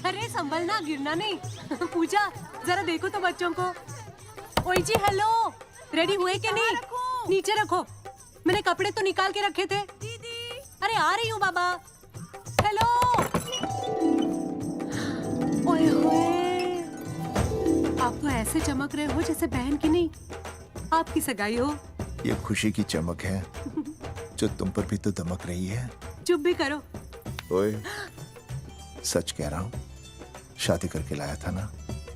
अरे संभलना, गिरना नहीं। पूजा जरा देखो तो बच्चों को। ओए जी हेलो, रेडी हुए कि नहीं? नीचे रखो, मैंने कपड़े तो निकाल के रखे थे। दीदी अरे आ रही हूँ बाबा। हेलो। ओए होए, आप तो ऐसे चमक रहे हो जैसे बहन की नहीं आपकी सगाई हो। ये खुशी की चमक है जो तुम पर भी तो दमक रही है। चुप भी करो। ओए, सच कह रहा हूँ, शादी करके लाया था ना,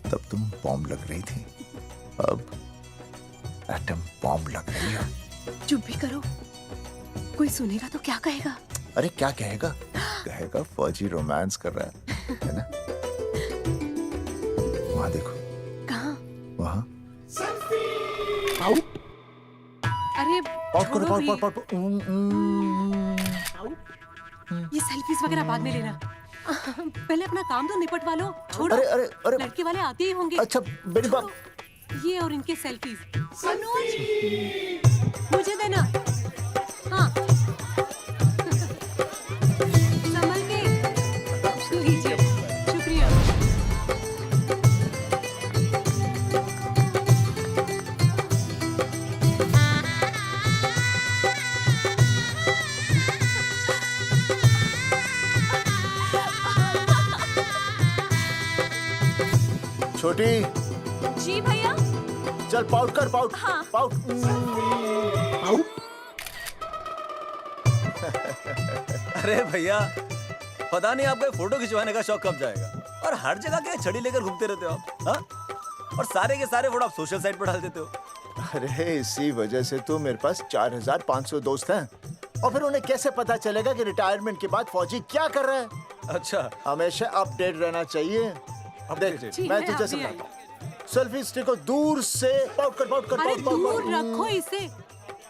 तब तुम बॉम्ब लग रही थी, अब एटम बॉम्ब लग रही हो। चुप भी करो, कोई सुनेगा तो क्या कहेगा? अरे क्या कहेगा? कहेगा फौजी रोमांस कर रहा है ना? वहाँ देखो। कहाँ? वहाँ। अरे पॉट करो, छोड़ो भी। पॉट। ये सेल्फीज वगैरह बाद में लेना। पहले अपना काम तो निपटवा लो। छोड़ो। अरे लड़के वाले आते ही होंगे। अच्छा मेरी बात। ये और इनके सेल्फीज। अनुज, मुझे देना। हाँ। संभल के। लीजिए, शुक्रिया। छोटी, जी भैया। चल पाउट कर, पाउट। हाँ। पाउट। अरे भैया, पता नहीं आपको फोटो खिंचवाने का शौक कब जाएगा। और हर जगह के छड़ी लेकर घूमते रहते हो आप, हाँ? और सारे के सारे फोटो आप सोशल साइट पर डाल देते हो। अरे इसी वजह से तो मेरे पास 4500 दोस्त हैं। और फिर उन्हें कैसे पता चलेगा कि रिटायरमेंट के बाद फौजी क्या कर रहा है? अच्छा, हमेशा अपडेट रहना चाहिए। देख, जी, मैं मैं तुझे अभी समझाता हूँ। सेल्फी स्टिक को दूर से पाउट कर, पाउट कर, अरे पाउट, पाउट, दूर पाउट। रखो इसे।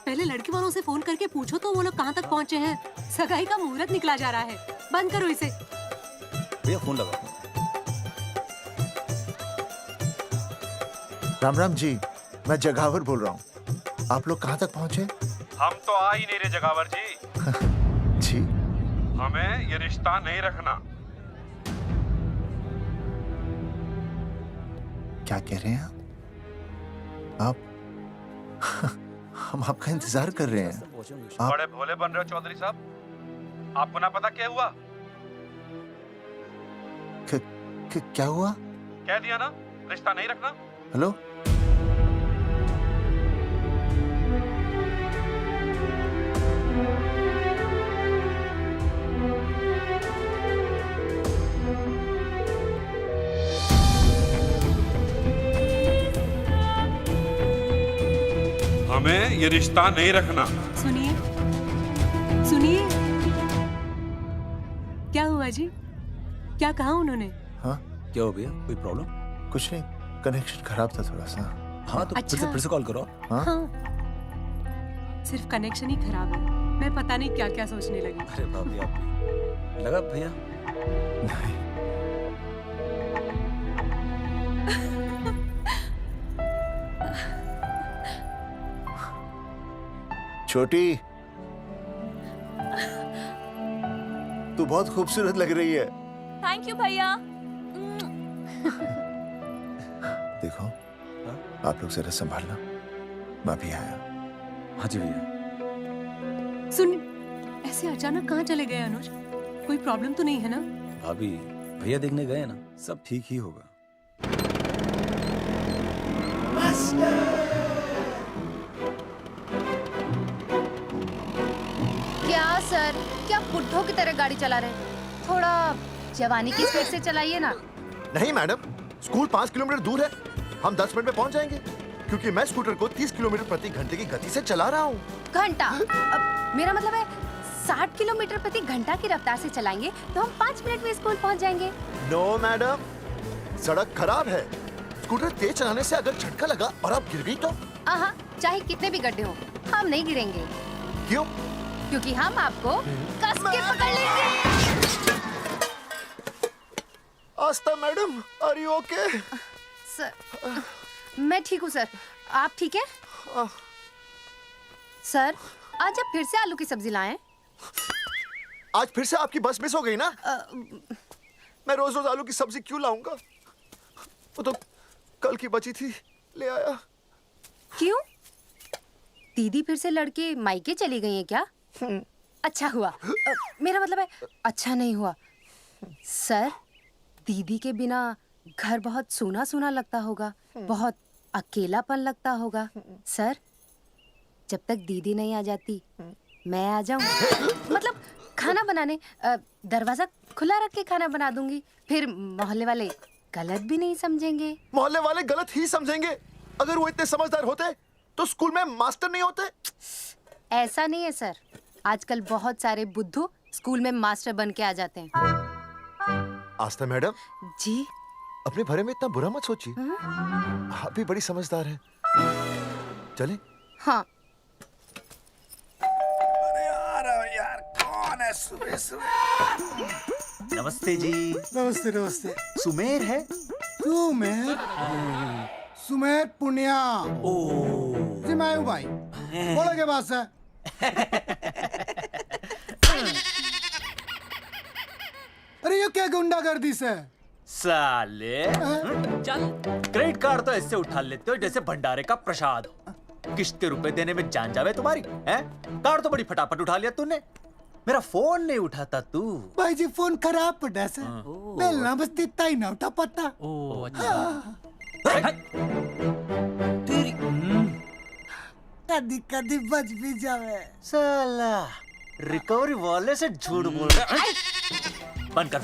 पहले लड़के वालों से फोन करके पूछो तो वो लोग कहाँ तक पहुँचे हैं। सगाई का मुहूर्त निकला जा रहा है। बंद करो इसे। भैया फोन लगा। राम राम जी, मैं जगावर बोल रहा हूँ। आप लोग कहाँ तक पहुँचे? हम तो आ ही नहीं रहे जगावर जी। जी, हमें ये रिश्ता नहीं रखना। क्या कह रहे हैं आप? हम आपका इंतजार कर रहे हैं। आप बड़े भोले बन रहे हो चौधरी साहब। आपको ना पता क्या हुआ? क्या हुआ? कह दिया ना, रिश्ता नहीं रखना। हेलो, हमें ये रिश्ता नहीं रखना। सुनिए, सुनिए। क्या हुआ जी? क्या कहा उन्होंने? हाँ क्या हो भैया, कोई प्रॉब्लम? कुछ नहीं, कनेक्शन खराब था थोड़ा सा। हाँ तो अच्छा। फिर से कॉल करो। हाँ? हाँ, सिर्फ कनेक्शन ही खराब है। मैं पता नहीं क्या क्या सोचने लगी। अरे भाभी, आप लगा भैया? नहीं, छोटी, तू बहुत खूबसूरत लग रही है। थैंक यू भैया। देखो, आप लोग जरा संभालना, मैं भी आया। हाँ जी भैया। सुन, ऐसे अचानक कहाँ चले गए अनुज? कोई प्रॉब्लम तो नहीं है ना? भाभी, भैया देखने गए ना, सब ठीक ही होगा। क्या सर, क्या बुड्ढों की तरह गाड़ी चला रहे हैं? थोड़ा जवानी की स्पीड से चलाइए ना। नहीं मैडम, स्कूल 5 किलोमीटर दूर है। हम 10 मिनट में पहुंच जाएंगे, क्योंकि मैं स्कूटर को 30 किलोमीटर प्रति घंटे की गति से चला रहा हूँ। घंटा? मेरा मतलब है 60 किलोमीटर प्रति घंटा की रफ्तार से चलाएंगे तो हम 5 मिनट में स्कूल पहुंच जाएंगे। नो मैडम, सड़क खराब है। स्कूटर तेज चलाने से अगर झटका लगा और आप गिर गई तो? आहा, चाहे कितने भी गड्ढे हो, हम नहीं गिरेंगे। क्यों? क्योंकि हम आपको कस के पकड़ लेंगे। Aastha madam, are you okay? Sir, मैं ठीक हूँ सर, आप ठीक है? सर, आज आप फिर से आलू की सब्जी लाएं? आज फिर से आपकी बस मिस हो गई ना? मैं रोज रोज आलू की सब्जी क्यों लाऊंगा? वो तो कल की बची थी, ले आया। क्यों? दीदी फिर से लड़के मायके चली गई हैं क्या? अच्छा हुआ। मेरा मतलब है अच्छा नहीं हुआ। सर, दीदी के बिना घर बहुत सूना सूना लगता होगा, बहुत अकेलापन लगता होगा। सर, जब तक दीदी नहीं आ जाती मैं आ जाऊं। मतलब खाना बनाने दरवाजा खुला रख के खाना बना दूंगी, फिर मोहल्ले वाले गलत भी नहीं समझेंगे। मोहल्ले वाले गलत ही समझेंगे। अगर वो इतने समझदार होते तो स्कूल में मास्टर नहीं होते। ऐसा नहीं है सर, आजकल बहुत सारे बुद्धू स्कूल में मास्टर बन के आ जाते हैं। आस्था मैडम जी? अपने भरे में इतना बुरा मत सोचिए, आप भी बड़ी समझदार हैं। चलें? हाँ। यार कौन है सुबह सुबह? नमस्ते जी। नमस्ते नमस्ते। सुमेर है? सुमेर? सुमेर पुनिया। ओ जी मैं हूँ भाई। बोलो के बात से। अरे ये क्या गुंडागर्दी से? साले चल, क्रेडिट कार्ड तो ऐसे उठा लेते हो जैसे भंडारे का प्रसाद हो। किश्त के रुपए देने में जान जावे तुम्हारी हैं? कार्ड तो बड़ी फटाफट उठा लिया तूने, मेरा फोन नहीं उठाता तू। भाई जी फोन खराब पड़ा से। बेलना बस तित्ता ही ना उठा पता। कदी कदी बच भी जावे। साला रिकवरी वाले से झूठ बोल रहा है। बंद कर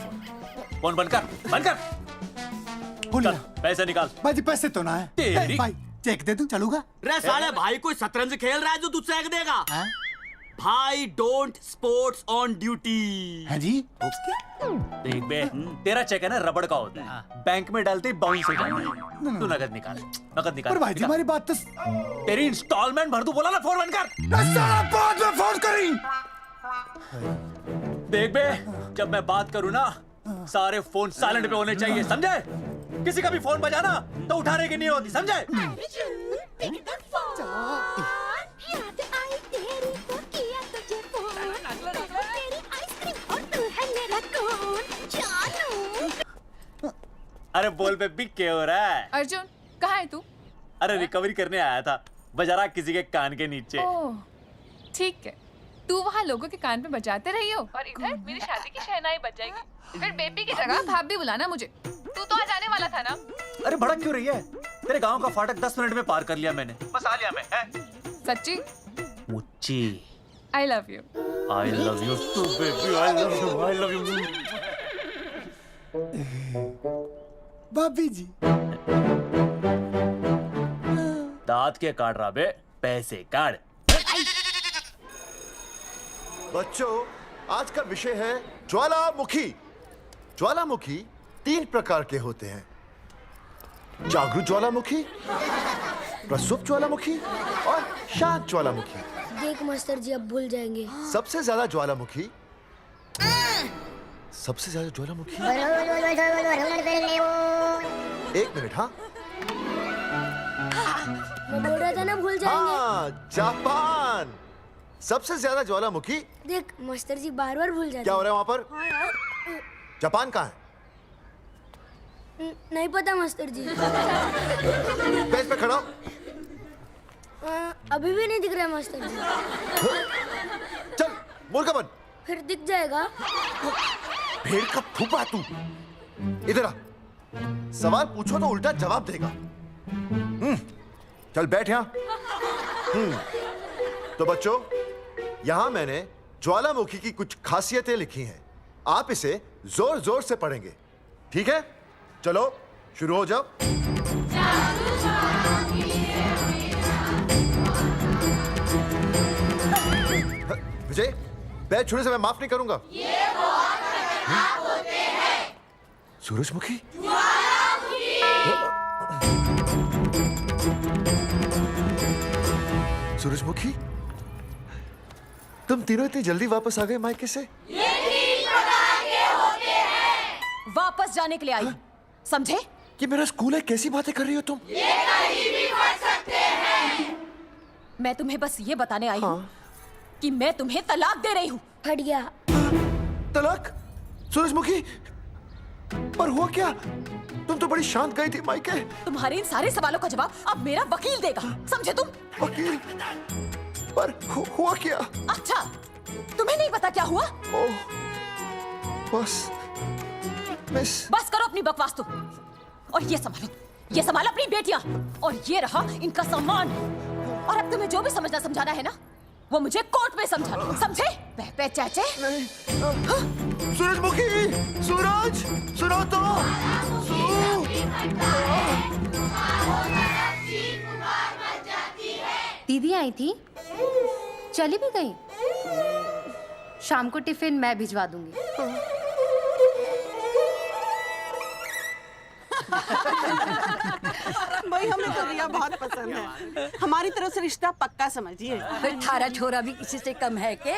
फोन बंद कर। बोलिए। चल पैसे निकाल। भाई जी पैसे तो ना है। तेरी- भाई चेक दे दूं, चलूगा? रे साले भाई कोई शतरंज खेल रहा है जो तू चेक देगा? भाई डोंट स्पोर्ट्स ऑन ड्यूटी। हाँ जी? देख बे, तेरा चेक है ना रबड़ का होता है, बैंक में डालते ही बाउंस हो जाता है। तू नकद निकाल। पर भाई जी हमारी बात तो। तेरी इंस्टॉलमेंट भर दूं, बोला ना फोन बंद कर। साला बाद में फोन करी। देख बे, जब मैं बात करूं ना सारे फोन साइलेंट पे होने चाहिए, समझे? किसी का भी फोन बजाना तो उठाने की नहीं होती, समझे? अरे बोल बेबी क्या हो रहा है? अर्जुन कहाँ है तू? अरे रिकवरी करने आया था, बजा रहा किसी के कान के नीचे। ओह ठीक है, तू वहाँ लोगों के कान पे बजाते रही हो और इधर मेरी शादी की शहनाई बज जाएगी। फिर बेबी की जगह भाभी बुलाना मुझे। तू तो आ जाने वाला था ना? अरे भड़क क्यों रही है? तेरे गांव का फाटक 10 मिनट में पार कर लिया मैंने, बस आ लिया मैं। सच्ची? मुच्ची I love you. I love you too, baby. I love you. भाभी जी दांत के काट रहा बे, पैसे काट। बच्चों, आज का विषय है ज्वालामुखी। ज्वालामुखी 3 प्रकार के होते हैं: जागरूक ज्वालामुखी, प्रसुप्त ज्वालामुखी और शांत ज्वालामुखी। देख मास्टर जी अब भूल जाएंगे। सबसे ज्यादा ज्वालामुखी एक मिनट। हाँ मैं बोल रहा था ना भूल जाएंगे। हाँ, जापान सबसे ज्यादा ज्वालामुखी। देख मास्टर जी बार बार भूल जाते क्या हो रहा है वहां पर? जापान कहाँ है? नहीं पता मास्टर जी। बेंच पे खड़ा हो। अभी भी नहीं दिख रहा है मास्टर जी। चल मुर्गा बन। फिर दिख जाएगा। भेड़ का फूफा तू। इधर आ, सवाल पूछो तो उल्टा जवाब देगा। चल बैठ यहाँ। तो बच्चों, यहाँ मैंने ज्वालामुखी की कुछ खासियतें लिखी हैं। आप इसे जोर जोर से पढ़ेंगे, ठीक है? चलो शुरू हो जाओ। विजय, बैच छूने से मैं माफ नहीं करूंगा। ये वो खराब होते हैं। सूरजमुखी? सूरजमुखी, तुम तीनों इतनी जल्दी वापस आ गए मायके से? वापस जाने के लिए आई, समझे? ये मेरा स्कूल है, कैसी बातें कर रही हो तुम? ये कहीं भी पढ़ सकते हैं। मैं तुम्हें बस ये बताने आई हूँ कि मैं तुम्हें तलाक दे रही हूँ। फट गया। तलाक? सूरजमुखी, पर हुआ क्या? तुम तो बड़ी शांत गई थी मायके। तुम्हारे इन सारे सवालों का जवाब अब मेरा वकील देगा, समझे तुम? वकील? पर हुआ क्या? अच्छा, तुम्हें नहीं पता क्या हुआ? ओह, बस मिस। बस करो अपनी बकवास तुम, और ये संभालो अपनी बेटियां, और ये रहा इनका सम्मान। और अब तुम्हें जो भी समझना समझाना है ना, वो मुझे कोर्ट में समझाना, समझे? पे चाचे। सूरजमुखी, सूरज, सुनो तो। दीदी आई थी, चली भी गई। शाम को टिफिन मैं भिजवा दूंगी। भाई हमें तो रिया बहुत पसंद है, हमारी तरफ से रिश्ता पक्का समझिए। फिर थारा छोरा भी किसी से कम है के?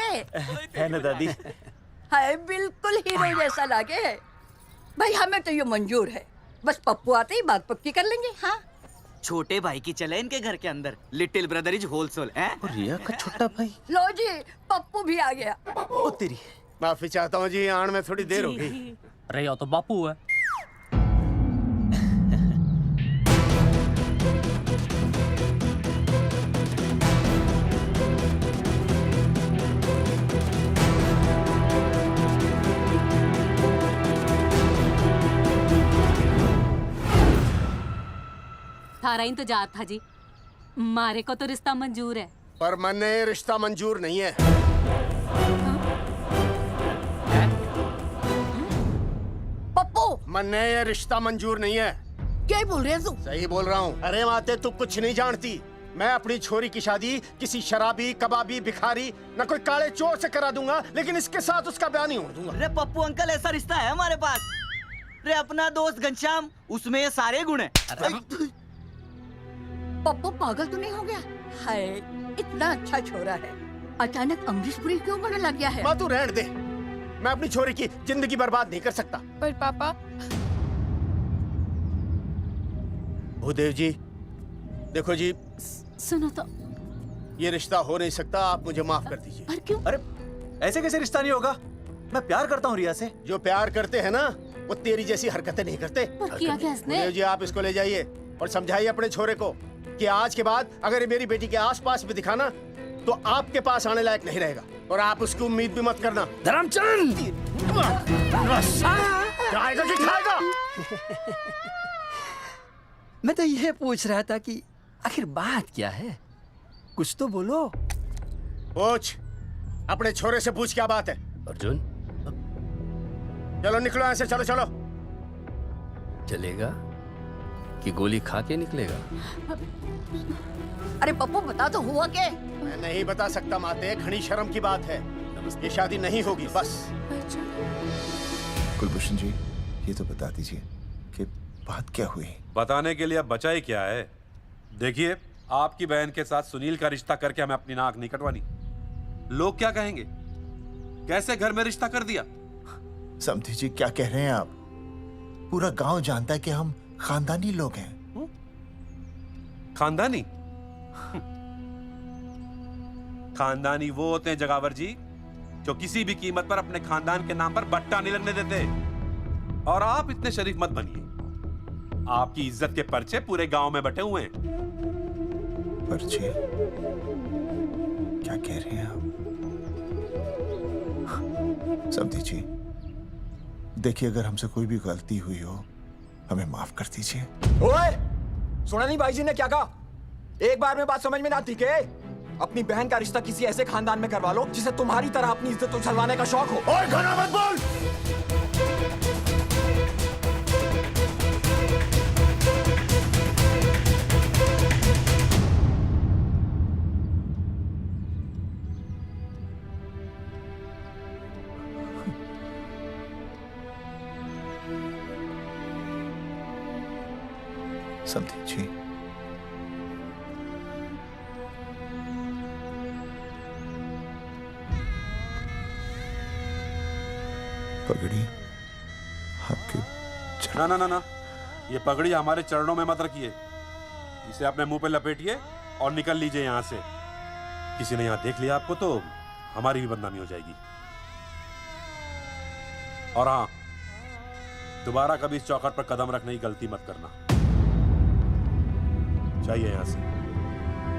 है ना दादी? है, बिल्कुल हीरो जैसा लागे है। भाई हमें तो ये मंजूर है, बस पप्पू आते ही बात पक्की कर लेंगे। हाँ, छोटे भाई की चले इनके घर के अंदर, लिटिल ब्रदर इज होलसेल है। और रिया का छोटा भाई? लो जी, पप्पू भी आ गया। ओ तेरी। माफी चाहता हूँ जी, आन में थोड़ी देर हो गई। अरे या तो बापू है। थारा इंतजार था जी, मारे को तो रिश्ता मंजूर है। पर मैंने ये रिश्ता मंजूर नहीं है। पप्पू, मैंने ये रिश्ता मंजूर नहीं है। क्या बोल रहे हैं तू? सही बोल रहा हूँ। अरे माते, तू कुछ नहीं जानती। मैं अपनी छोरी की शादी किसी शराबी, कबाबी, भिखारी, न कोई काले चोर से करा दूंगा, लेकिन इसके साथ उसका ब्याह नहीं होने दूंगा। अरे पप्पू अंकल, ऐसा रिश्ता है हमारे पास। अरे अपना दोस्त घनश्याम, उसमें ये सारे गुण हैं। पप्पू पागल तो नहीं हो गया? हाय, इतना अच्छा छोरा है, अचानक अमरीश पुरी क्यों बनने लग गया है? माँ तू रहने दे, मैं अपनी छोरी की जिंदगी बर्बाद नहीं कर सकता। पर पापा। भूदेव जी, देखो जी, सुनो तो। ये रिश्ता हो नहीं सकता, आप मुझे माफ कर दीजिए। पर क्यों? अरे ऐसे कैसे रिश्ता नहीं होगा? मैं प्यार करता हूँ रिया से। जो प्यार करते हैं ना, वो तेरी जैसी हरकतें नहीं करते। पर किया क्या इसने? भूदेव जी, आप इसको ले जाइए और समझाइए अपने छोरे को कि आज के बाद अगर ये मेरी बेटी के आसपास भी दिखाना, तो आपके पास आने लायक नहीं रहेगा, और आप उसकी उम्मीद भी मत करना। धर्मचंद, खाएगा कि खाएगा? मैं तो यह पूछ रहा था कि आखिर बात क्या है, कुछ तो बोलो। पूछ, अपने छोरे से पूछ क्या बात है। अर्जुन, चलो निकलो यहाँ से, चलो चलो। चलेगा कि गोली खा के निकलेगा? अरे पप्पू, बता तो हुआ क्या? मैं नहीं बता सकता माते, घनी शर्म की बात है। ये शादी नहीं होगी, बस। कुलभूषण जी, ये तो बता दीजिए कि बात क्या हुई? बताने के लिए अब बचा ही क्या है? देखिए, आपकी बहन के साथ सुनील का रिश्ता करके हमें अपनी नाक नहीं कटवानी। लोग क्या कहेंगे? कैसे घर में रिश्ता कर दिया? समधी जी, क्या कह रहे हैं आप? पूरा गांव जानता है कि हम खानदानी लोग हैं। खानदानी? खानदानी वो होते हैं जगावर जी, जो किसी भी कीमत पर अपने खानदान के नाम पर बट्टा नहीं लगने देते। और आप इतने शरीफ मत बनिए, आपकी इज्जत के पर्चे पूरे गांव में बटे हुए हैं। पर्चे? क्या कह रहे हैं आप? समधी जी, देखिए, अगर हमसे कोई भी गलती हुई हो, हमें माफ कर दीजिए। ओए, सुना नहीं भाई जी ने क्या कहा? एक बार में बात समझ में ना आती के? अपनी बहन का रिश्ता किसी ऐसे खानदान में करवा लो जिसे तुम्हारी तरह अपनी इज्जत उछलवाने का शौक हो। और घना मत बोल। समधी जी, पगड़ी आपके ना ना ना ना, ये पगड़ी हमारे चरणों में मत रखिए। इसे अपने मुंह पे लपेटिए और निकल लीजिए यहाँ से। किसी ने यहाँ देख लिया आपको तो हमारी भी बदनामी हो जाएगी। और हाँ, दोबारा कभी इस चौखट पर कदम रखने की गलती मत करना। जाइए यहां से,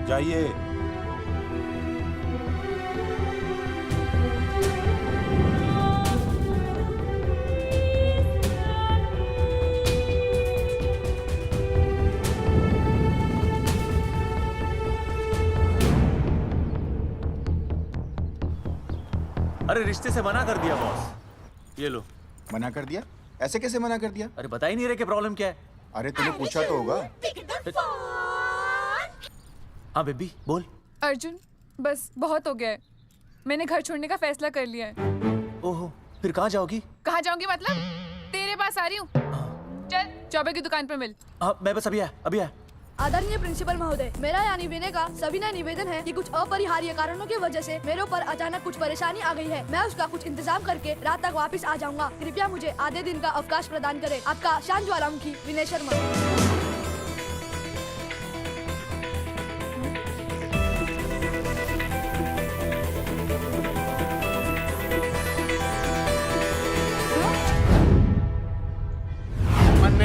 जाइए। अरे रिश्ते से मना कर दिया बॉस। ये लो। मना कर दिया? ऐसे कैसे मना कर दिया? अरे बता ही नहीं रहे कि प्रॉब्लम क्या है। अरे तूने पूछा तो होगा। हाँ बेबी बोल। अर्जुन बस बहुत हो गया है, मैंने घर छोड़ने का फैसला कर लिया है। ओहो, फिर कहाँ जाओगी? कहाँ जाऊंगी मतलब? तेरे पास आ रही हूँ। चल चौबे की दुकान पर मिल। हाँ मैं बस अभी आया। आदरणीय प्रिंसिपल महोदय, मेरा यानी विनय का सविनय निवेदन है कि कुछ अपरिहार्य कारणों की वजह से मेरे ऊपर अचानक कुछ परेशानी आ गई है। मैं उसका कुछ इंतजाम करके रात तक वापस आ जाऊंगा। कृपया मुझे आधे दिन का अवकाश प्रदान करें। आपका शांत ज्वालामुखी विनय शर्मा।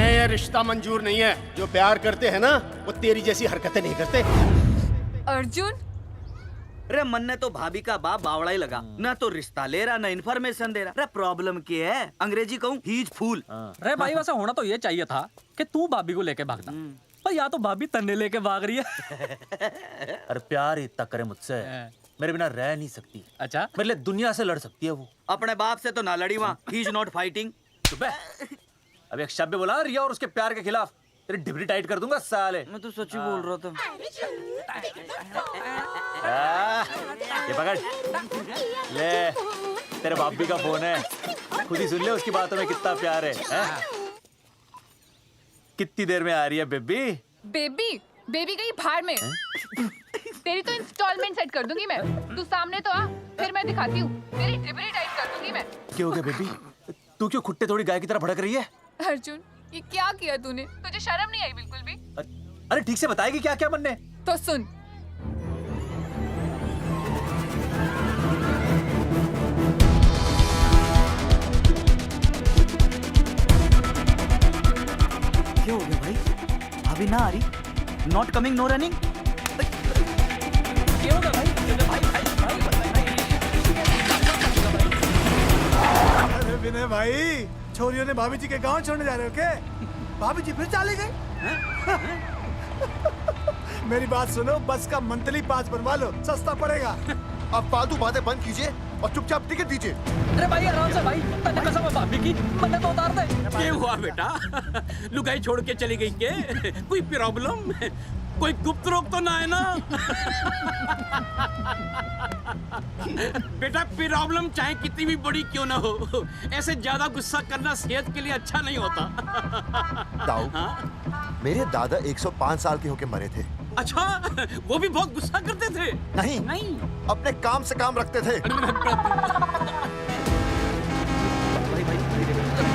ये रिश्ता मंजूर नहीं है। जो प्यार करते हैं ना वो तेरी जैसी हरकतें नहीं करते। अर्जुन अरे मन ने तो भाभी का बाप बावड़ा ही लगा, ना तो रिश्ता ले रहा ना इन्फॉर्मेशन दे रहा। अरे प्रॉब्लम क्या है? अंग्रेजी कहूँ हीज फूल। अरे भाई वैसा होना तो ये चाहिए था कि तू भाभी को लेके भागता, पर या तो भाभी तन्ने लेके भाग रही है। अरे प्यार इतना करे मुझसे, मेरे बिना रह नहीं सकती। अच्छा मेरे लिए दुनिया से लड़ सकती है वो। अपने बाप से तो ना लड़ी वहाँ, ही इज नॉट फाइटिंग। अभी एक शब्द बोला रिया और उसके प्यार के खिलाफ, तेरी डिबरी टाइट कर दूंगा साले। मैं तो सच ही बोल रहा था। ये पकड़ ले, तेरे भाभी का फोन है, खुद ही सुन ले उसकी बातों में कितना प्यार है, कितनी देर में आ रही है बेबी? बेबी गई भाड़ में। तेरी तो इंस्टॉलमेंट सेट कर दूंगी मैं। तू सामने तो आ, फिर मैं दिखाती हूँ। तेरी डिबरी टाइट कर दूंगी मैं। क्या हो गया बेबी? तू क्यों खुट्टे थोड़ी गाय की तरह भड़क रही है? अर्जुन ये क्या किया तूने? तुझे शर्म नहीं आई बिल्कुल भी? अरे ठीक से बताएगी क्या क्या मन ने? तो सुन, क्या हो गया भाई? अभी ना आ रही? Not coming no running? क्या होगा भाई? अरे विनय भाई, छोरियों ने भाभी जी के गांव छोड़ने जा रहे हो क्या? भाभी जी फिर चले गए? मेरी बात सुनो, बस का मंथली पास बनवा लो, सस्ता पड़ेगा। अब फालतू बातें बंद कीजिए और चुपचाप टिकट दीजिए। अरे भाई आराम से भाई, तन्ने कसम है भाभी की, मन्ने तो उतार दे। क्या हुआ बेटा? लुगाई छोड़ के चली गई के? कोई प्रॉब्लम? कोई गुप्त रोग तो ना है ना? बेटा प्रॉब्लम चाहे कितनी भी बड़ी क्यों ना हो, ऐसे ज्यादा गुस्सा करना सेहत के लिए अच्छा नहीं होता। ताऊ, मेरे दादा 105 साल के होके मरे थे। अच्छा, वो भी बहुत गुस्सा करते थे? नहीं, अपने काम से काम रखते थे।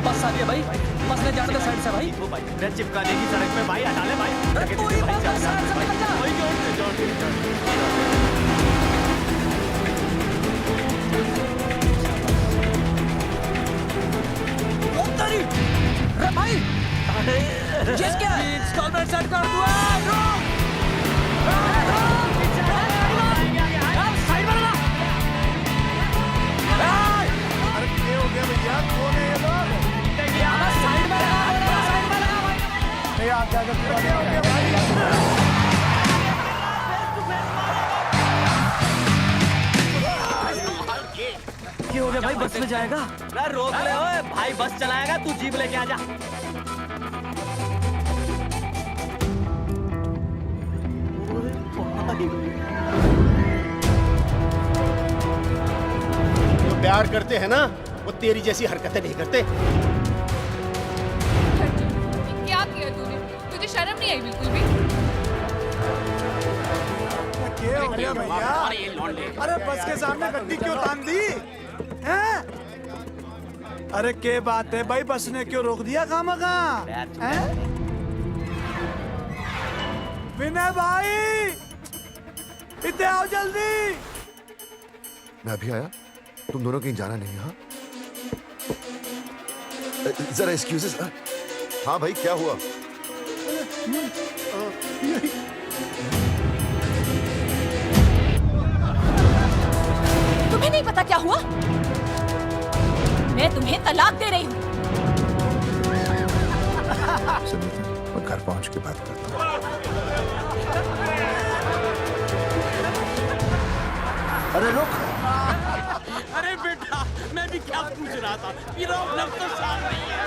बस आ गया भाई, बस ले जाने दे साइड से भाई। वो भाई चिपका देगी सड़क पे भाई, हटा ले भाई। अरे तू ही बस साइड से निकल जा। अरे भाई ये क्या है? इंस्टॉलमेंट सेट कर दूँ। साइड में लगा। अरे क्या हो गया भैया? कौन है ये लोग? साइड में लगा, साइड में लगा भाई। ये आप क्या हो गया भाई? क्या हो गया भाई? बस में जाएगा? अरे रोक ले ओए भाई, बस चलाएगा, तू जीप लेके आ जा। जो प्यार करते हैं ना वो तेरी जैसी हरकतें नहीं करते। क्या किया तूने? तुझे शर्म नहीं आई बिल्कुल भी? क्या हो गया भैया? अरे बस के सामने गड्डी क्यों तान दी? हैं? अरे क्या बात है भाई, बस ने क्यों रोक दिया खामखा? विनय भाई, इतने आओ जल्दी। मैं अभी आया, तुम दोनों कहीं जाना नहीं। हाँ जरा एक्सक्यूजेस। हाँ भाई, क्या हुआ? तुम्हें नहीं पता क्या हुआ? मैं तुम्हें तलाक दे रही हूँ। सुनीता, मैं घर पहुंच के बात करता हूँ। अरे रुक। अरे बेटा, मैं भी क्या पूछ रहा था, मेरा लफ्ज़ तो साफ नहीं है।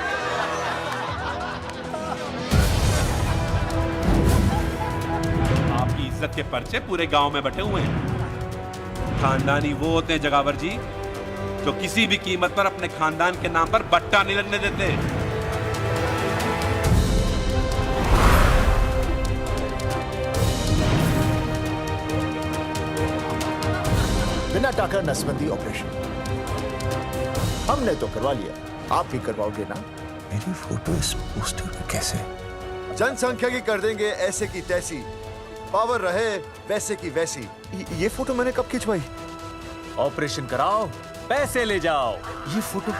आपकी इज्जत के पर्चे पूरे गांव में बटे हुए हैं। खानदानी वो होते हैं जगावर जी जो किसी भी कीमत पर अपने खानदान के नाम पर बट्टा नहीं लगने देते। बिना टाका नसबंदी ऑपरेशन हमने तो करवा लिया, आप भी करवाओगे ना? मेरी फोटो इस पोस्टर में कैसे? जनसंख्या की कर देंगे ऐसे की तैसी, पावर रहे वैसे की वैसी। ये फोटो मैंने कब खिंचवाई? ऑपरेशन कराओ, पैसे ले जाओ। ये फोटो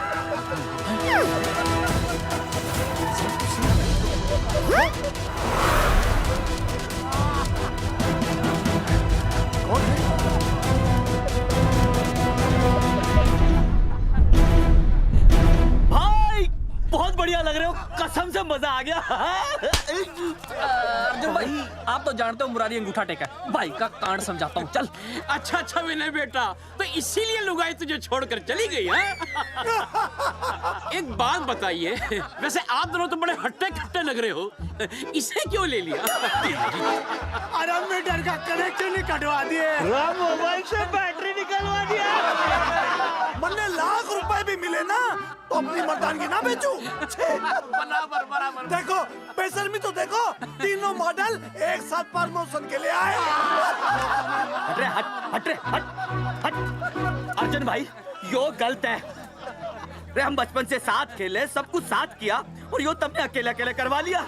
भाई बहुत बढ़िया लग रहे हो, कसम से मजा आ गया। अर्जुन भाई, आप तो जानते हो मुरारी अंगूठा टेका है। भाई का कांड समझाता हूँ, चल। अच्छा विनय बेटा, तो इसीलिए लुगाई तुझे छोड़कर चली गई है? एक बात बताइए, वैसे आप दोनों तो बड़े हट्टे कट्टे लग रहे हो, इसे क्यों ले लिया? अरे मीटर का कनेक्शन ही कटवा दिए, मोबाइल से बैटरी निकलवा दिया। मन्ने लाख रुपए भी मिले ना तो अपनी मर्दानगी ना बेचूं। बराबर। देखो बेशर्मी तो देखो, तीनों मॉडल एक साथ प्रमोशन के लिए आए। हट अर्जुन भाई, यो गलत है। अरे हम बचपन से साथ खेले, सब कुछ साथ किया, और यो तुमने अकेले अकेले करवा लिया।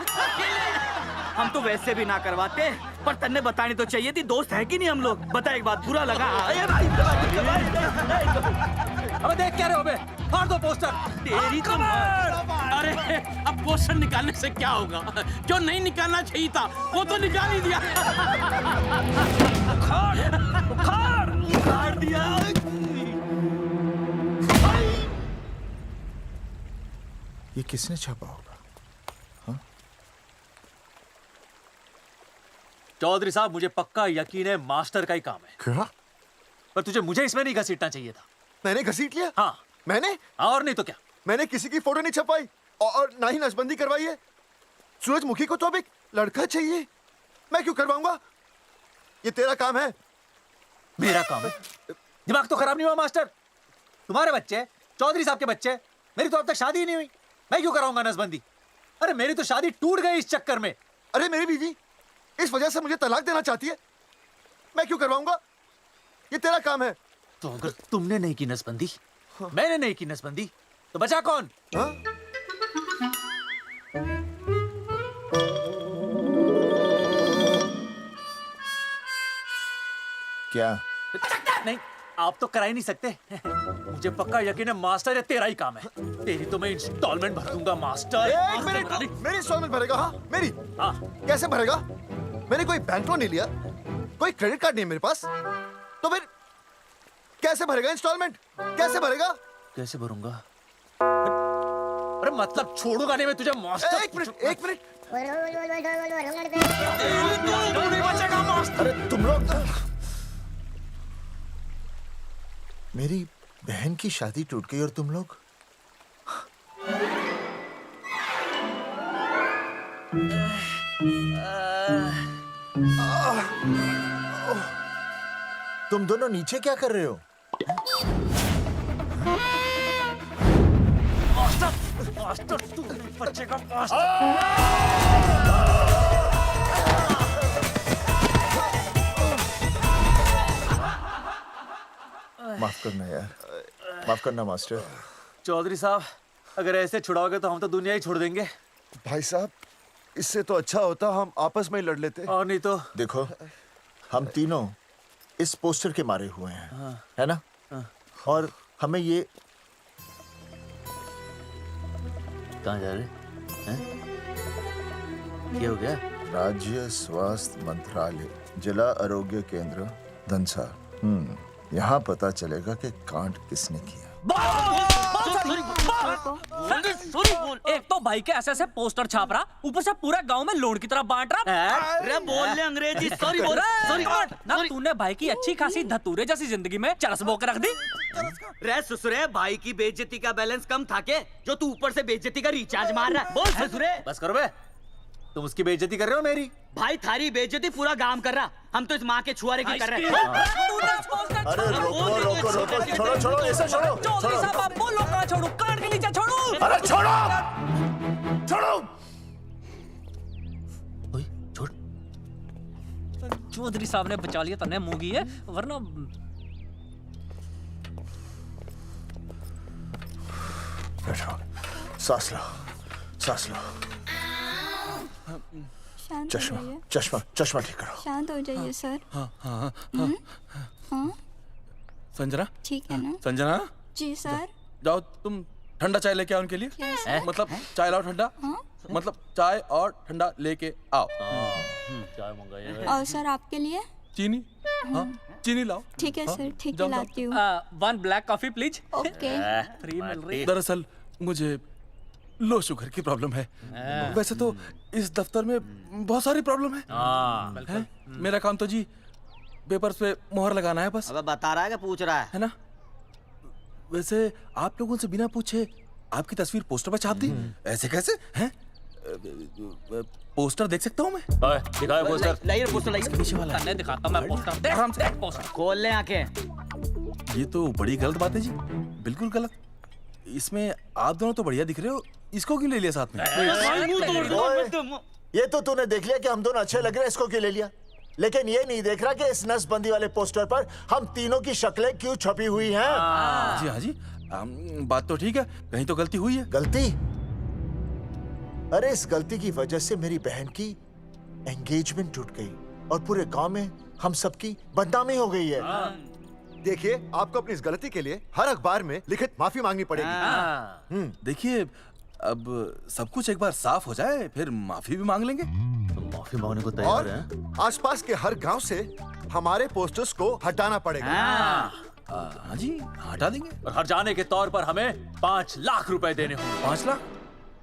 हम तो वैसे भी ना करवाते, पर तन्ने बतानी तो चाहिए थी। दोस्त है कि नहीं हम लोग? बता एक बात, बुरा लगा? अबे देख क्या रहे हो बे? फाड़ दो पोस्टर। तेरी तो अरे अब पोस्टर निकालने से क्या होगा? जो नहीं निकालना चाहिए था वो तो निकाल ही दिया। उखाड़ दिया। ये किसने छापा होगा? चौधरी साहब, मुझे पक्का यकीन है मास्टर का ही काम है। क्या? पर तुझे मुझे इसमें नहीं घसीटना चाहिए था। मैंने घसीट लिया? हाँ। मैंने? और नहीं तो क्या? मैंने किसी की फोटो नहीं छपाई और ना ही नसबंदी करवाई है। सूरजमुखी को तो अब एक लड़का चाहिए, मैं क्यों करवाऊंगा? ये तेरा काम है। मेरा काम है? दिमाग तो खराब नहीं हुआ मास्टर? तुम्हारे बच्चे, चौधरी साहब के बच्चे, मेरी तो अब तक शादी ही नहीं हुई, मैं क्यों कराऊंगा नसबंदी? अरे मेरी तो शादी टूट गई इस चक्कर में। अरे मेरी बीवी इस वजह से मुझे तलाक देना चाहती है, मैं क्यों करवाऊंगा? ये तेरा काम है। तो अगर तुमने नहीं की नसबंदी, मैंने नहीं की नसबंदी, तो बचा कौन? क्या? नहीं, आप तो करा ही नहीं सकते। मुझे पक्का यकीन है मास्टर, ये तेरा ही काम है। तेरी तो मैं इंस्टॉलमेंट भर दूंगा मास्टर। एक मिनट, मेरी इंस्टॉलमेंट भरेगा? हाँ मेरी। हाँ। कैसे भरेगा? मैंने कोई बैंक लोन नहीं लिया, कोई क्रेडिट कार्ड नहीं मेरे पास, तो फिर कैसे भरेगा इंस्टॉलमेंट? कैसे भरेगा? कैसे भरूंगा? अरे मतलब छोड़ूंगा नहीं मैं तुझे मास्टर। एक मिनट। नहीं बचेगा मास्टर। अरे तुम लोग, मेरी बहन की शादी टूट गई और तुम लोग? तुम दोनों नीचे क्या कर रहे हो? मास्टर तू नहीं बचेगा मास्टर। माफ करना यार, माफ करना मास्टर। चौधरी साहब, अगर ऐसे छुड़ाओगे तो हम तो दुनिया ही छोड़ देंगे। भाई साहब, इससे तो अच्छा होता हम आपस में ही लड़ लेते। और नहीं तो। देखो, हम तीनों इस पोस्टर के मारे हुए हैं, हाँ। है ना? हाँ। और हमें ये कहाँ जा रहे हैं? क्या हो गया? राज्य स्वास्थ्य मंत्रालय, जिला आरोग्य केंद्र धनसा। यहाँ पता चलेगा कि कांड किसने किया। एक तो भाई के ऐसे पोस्टर छाप रहा, ऊपर से पूरा गांव में लोन की तरह बांट रहा। अरे बोल ले अंग्रेजी, सॉरी बोल, सॉरी ना तूने भाई की अच्छी खासी धतूरे जैसी जिंदगी में चरस बो के रख दी। रे ससुरे, भाई की बेइज्जती का बैलेंस कम था के जो तू ऊपर से बेइज्जती का रिचार्ज मार रहा है? बोल ससुरे। बस करो बे, तुम उसकी बेइज्जती कर रहे हो मेरी। भाई थारी बेइज्जती पूरा गांव कर रहा, हम तो इस माँ के छुआरे की कर रहे हैं। अरे रोको रोको रोको, छोड़ो छोड़ो, ऐसे छोड़ो। चौधरी साहब आप बोलो, कहाँ छोड़ू? कान के नीचे छोड़ू। अरे छोड़ो छोड़ो। छोड़। चौधरी साहब ने बचा लिया, तन्ने मूंगी है, वरना बैठो, सांस लो, सांस लो। शांत चश्मा हो जाइए। चश्मा चश्मा ठीक करो। शांत हो जाइए सर। हाँ संजना, ठीक है ना? संजना जी सर। जाओ तुम ठंडा चाय लेके आओ उनके लिए। Yes, sir. मतलब चाय लाओ ठंडा। मतलब चाय और ठंडा लेके आओ। चाय मंगाइए। और सर आपके लिए? चीनी, हाँ चीनी लाओ। ठीक है सर, ठीक है जाओ, लाती हूँ। 1 black coffee please. Okay. Free मिल रही। दरअसल मुझे लो शुगर की प्रॉब्लम है। वैसे तो इस दफ्तर में बहुत सारी प्रॉब्लम है। मेरा काम तो जी पेपर्स पे मोहर लगाना है बस। अबे बता रहा है कि पूछ रहा है ना? वैसे आप लोगों से बिना पूछे आपकी तस्वीर पोस्टर पर छाप दी, ऐसे कैसे हैं? पोस्टर देख सकता हूँ मैं? दिखाओ पोस्टर। लाइए पोस्टर, लाइए। पीछे वाला तन्ने दिखाता मैं पोस्टर। देख आराम से। पोस्टर खोल ले आंखें। ये तो बड़ी गलत बात है जी, बिल्कुल गलत। इसमें आप दोनों तो बढ़िया दिख रहे हो, इसको क्यों ले लिया साथ में? ये तो तूने देख लिया कि हम दोनों अच्छे लग रहे हैं, इसको क्यों ले लिया? लेकिन ये नहीं देख रहा कि इस नसबंदी वाले पोस्टर पर हम तीनों की शक्लें क्यों छपी हुई हैं? जी हाँ जी, बात तो ठीक है, कहीं तो गलती हुई है। गलती? अरे इस गलती की वजह से मेरी बहन की एंगेजमेंट टूट गई और पूरे गांव में हम सबकी बदनामी हो गई है। देखिए, आपको अपनी इस गलती के लिए हर अखबार में लिखित माफी मांगनी पड़ेगी। देखिए, अब सब कुछ एक बार साफ हो जाए, फिर माफी भी मांग लेंगे। माफी मांगने को और तैयार हैं? आसपास के हर गांव से हमारे पोस्टर्स को हटाना पड़ेगा। हाँ जी, हटा देंगे। और हर जाने के तौर पर हमें 5 लाख रुपए देने होंगे। 5 लाख?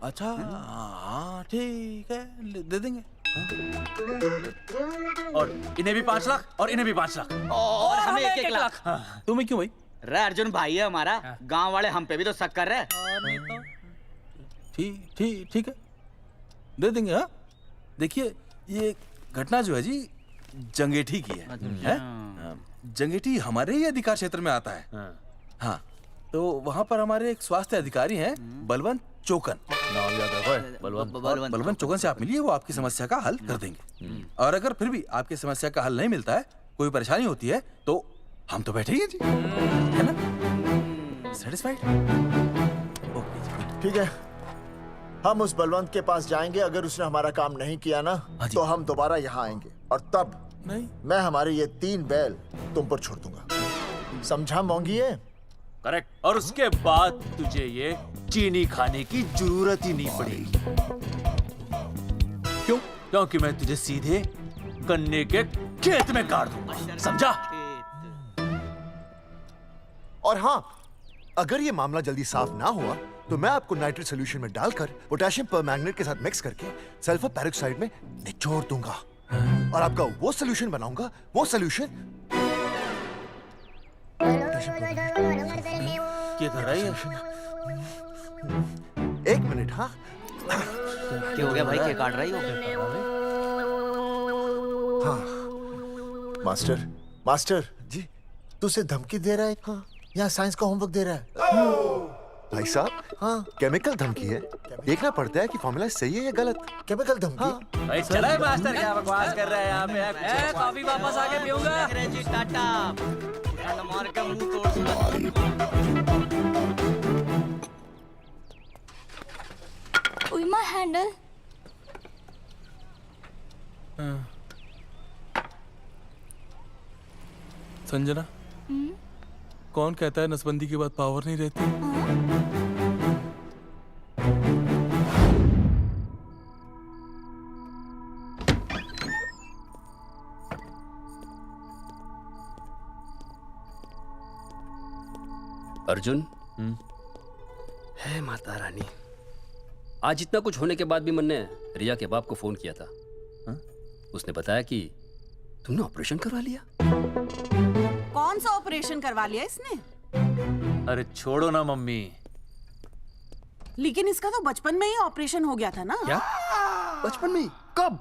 अच्छा, हाँ ठीक है, दे देंगे। और इन्हें भी 5 लाख और इन्हें भी 5 लाख और हमें 1-1 लाख। तुम्हें क्यों भाई? रे अर्जुन भाई है हमारा, गांव वाले हम पे भी तो शक कर रहे हैं। ठीक है, दे देंगे। हाँ देखिए, ये घटना जो है जी जंगेठी की है? जंगेठी हमारे ही अधिकार क्षेत्र में आता है। हाँ, तो वहाँ पर हमारे एक स्वास्थ्य अधिकारी हैं, बलवंत चौकन। नाम याद रखो, बलवंत चौकन से आप मिलिए, वो आपकी समस्या का हल कर देंगे। और अगर फिर भी आपकी समस्या का हल नहीं मिलता है, कोई परेशानी होती है, तो हम तो बैठे ही हैं जी, है ना? सेटिस्फाइड? ठीक है, हम उस बलवंत के पास जाएंगे। अगर उसने हमारा काम नहीं किया ना, तो हम दोबारा यहाँ आएंगे और तब नहीं, मैं हमारे ये 3 बैल तुम पर छोड़ दूंगा। समझा मोंगी है? करेक्ट। और उसके बाद तुझे ये चीनी खाने की जरूरत ही नहीं पड़ेगी। क्यों? क्योंकि मैं तुझे सीधे गन्ने के खेत में गाड़ दूंगा, समझा? और हाँ, अगर ये मामला जल्दी साफ ना हुआ तो मैं आपको नाइट्रेट सोल्यूशन में डालकर पोटेशियम परमैंगनेट के साथ मिक्स करके सल्फर पेरोक्साइड में निचोड़ दूंगा और आपका वो सोल्यूशन बनाऊंगा, वो सोल्यूशन। क्या कर रही है? 1 मिनट। हाँ, क्या हो गया भाई, क्या काट रही हो? हाँ मास्टर जी, तू उसे धमकी दे रहा है? हाँ, यहाँ साइंस का होमवर्क दे रहा है। भाई साहब, हाँ केमिकल धमकी है, देखना पड़ता है कि फॉर्मूला सही है या गलत। केमिकल धमकी? हाँ। भाई चला है मास्टर, क्या बकवास कर रहा है यहाँ पे? कॉफी वापस आके पीऊंगा। अंग्रेजी टाटा, मार के मुंह तोड़ दूंगा। उइमा हैंडल। संजना, कौन कहता है नसबंदी के बाद पावर नहीं रहती? अर्जुन, है माता रानी, आज इतना कुछ होने के बाद भी मन ने रिया के बाप को फोन किया था। उसने बताया कि तुमने ऑपरेशन करवा लिया। कौन सा ऑपरेशन करवा लिया इसने? अरे छोड़ो ना मम्मी। लेकिन इसका तो बचपन में ही ऑपरेशन हो गया था ना। क्या? बचपन में? कब?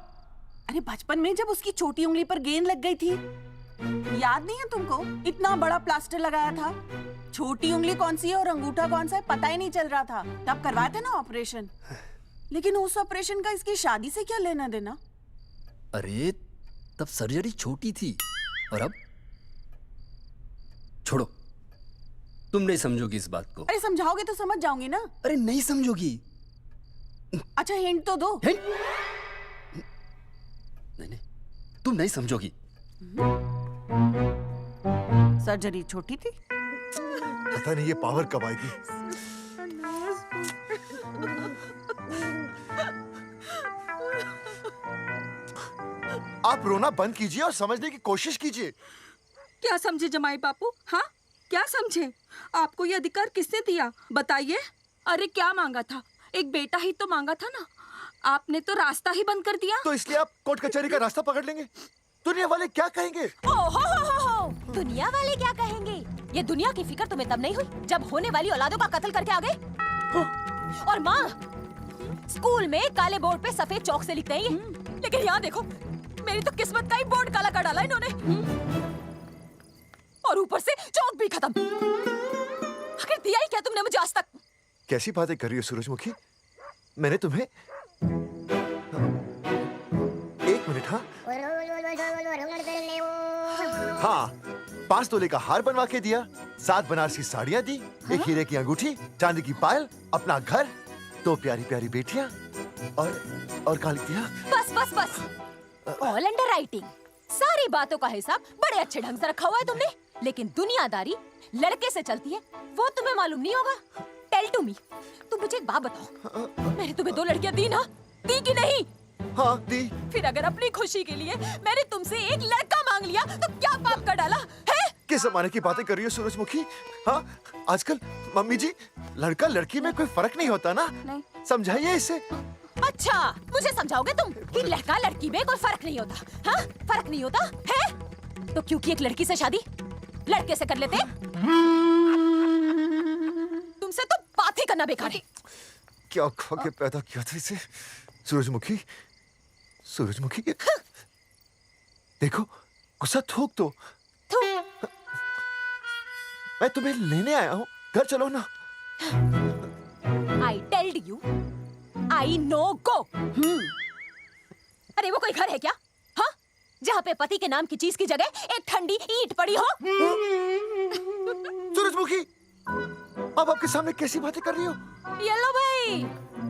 अरे बचपन में, जब उसकी छोटी उंगली पर गेंद लग गई थी। याद नहीं है तुमको? इतना बड़ा प्लास्टर लगाया था। छोटी उंगली कौन सी है और अंगूठा कौन सा है पता ही नहीं चल रहा था। तब करवाया था ना ऑपरेशन। लेकिन उस ऑपरेशन का इसकी शादी से क्या लेना देना? अरे तब सर्जरी छोटी थी और अब? छोड़ो, तुम नहीं समझोगी इस बात को। अरे समझाओगे तो समझ जाऊंगी ना। अरे नहीं समझोगी। अच्छा हिंट तो दो। हिंट? नहीं, तुम नहीं समझोगी। सर्जरी छोटी थी। पता नहीं ये पावर कब आएगी। आप रोना बंद कीजिए और समझने की कोशिश कीजिए। क्या समझे जमाई बापू? हाँ, क्या समझे? आपको ये अधिकार किसने दिया बताइए? अरे क्या मांगा था? एक बेटा ही तो मांगा था ना। आपने तो रास्ता ही बंद कर दिया। तो इसलिए आप कोर्ट कचहरी का रास्ता पकड़ लेंगे। दुनिया वाले क्या कहेंगे? हो। दुनिया वाले क्या कहेंगे? ये दुनिया की फिक्र तुम्हें तब नहीं हुई जब होने वाली औलादों का कत्ल करके आ गए। और माँ, स्कूल में काले बोर्ड पे सफेद चौक से लिखते हैं, लेकिन यहाँ देखो, मेरी तो किस्मत का ही बोर्ड काला कर डाला इन्होंने। और ऊपर से चौक भी खत्म। आखिर दिया ही क्या तुमने मुझे आज तक? कैसी बातें कर रही हो सूरजमुखी? मैंने तुम्हें एक मिनट। हाँ, 5 तोले का हार बनवा के दिया, 7 बनारसी साड़ियाँ दी, एक हीरे की अंगूठी, चांदी की पायल, अपना घर, 2 प्यारी प्यारी बेटियाँ और काली दिया। बस। All under writing. सारी बातों का हिसाब बड़े अच्छे ढंग से रखा हुआ है तुमने, लेकिन दुनियादारी लड़के से चलती है वो तुम्हें मालूम नहीं होगा। टेल टू मी, तुम मुझे एक बात बताओ, मैंने तुम्हें 2 लड़कियां दी ना? दी कि नहीं? हाँ दी। फिर अगर अपनी खुशी के लिए मैंने तुमसे एक लड़का मांग लिया तो क्या पाप कर डाला है? किस जमाने की बातें कर रही हो सूरजमुखी? हाँ, आजकल मम्मी जी, लड़का लड़की में कोई फर्क नहीं होता ना। नहीं। समझाइए इसे। अच्छा, मुझे समझाओगे तुम कि लड़का लड़की में कोई फर्क नहीं होता? हाँ, फर्क नहीं होता है? तो क्योंकि एक लड़की से शादी लड़के से कर लेते? तुमसे तो बात ही करना बेकार है। क्या खा के पैदा किया था इसे? सूरजमुखी, सूरजमुखी, देखो, गुस्सा थूक दो। मैं तुम्हें लेने आया हूँ, घर चलो ना। I told you, I know go. अरे वो कोई घर है क्या? हाँ, जहाँ पे पति के नाम की चीज की जगह एक ठंडी ईंट पड़ी हो? सूरजमुखी, अब आपके सामने कैसी बातें कर रही हो? ये लो भाई,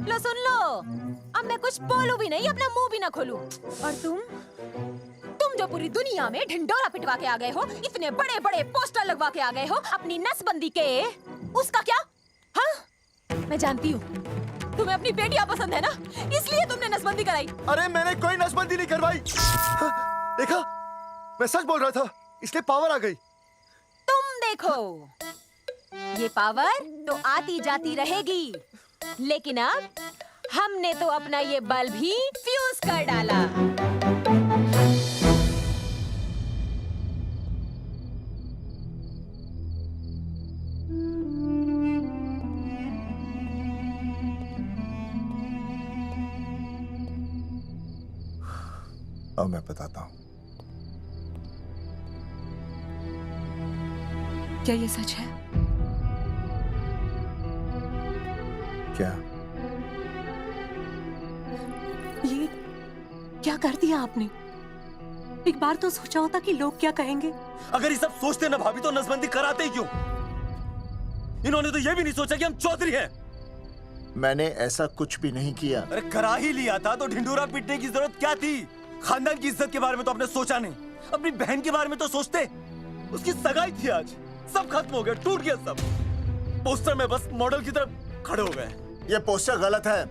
लो सुन लो। अब मैं कुछ बोलूं भी नहीं, अपना मुंह भी ना खोलूं। और तुम जो पूरी दुनिया में ढिंडोरा पिटवा के आ गए हो, इतने बड़े बड़े पोस्टर लगवा के आ गए हो अपनी नसबंदी के, उसका क्या? हाँ, मैं जानती हूँ तुम्हें अपनी बेटियां पसंद है ना, इसलिए तुमने नसबंदी कराई। अरे मैंने कोई नसबंदी नहीं करवाई। देखा, मैं सच बोल रहा था, इसलिए पावर आ गई। तुम देखो, ये पावर तो आती जाती रहेगी, लेकिन अब हमने तो अपना ये बल्ब ही फ्यूज कर डाला। अब मैं बताता हूँ। क्या ये सच है? क्या? ये क्या कर दिया आपने? एक बार तो सोचा होता कि लोग क्या कहेंगे। अगर ये सब सोचते ना भाभी तो नसबंदी कराते ही क्यों? इन्होंने तो ये भी नहीं सोचा कि हम चौधरी हैं। मैंने ऐसा कुछ भी नहीं किया। अरे करा ही लिया था तो ढिंडोरा पीटने की जरूरत क्या थी? खानदान की इज्जत के बारे में तो आपने सोचा नहीं, अपनी बहन के बारे में तो सोचते। उसकी सगाई थी आज, सब खत्म हो गया, टूट गया सब। पोस्टर में बस मॉडल की तरफ खड़े हो गए। ये पोस्टर गलत है,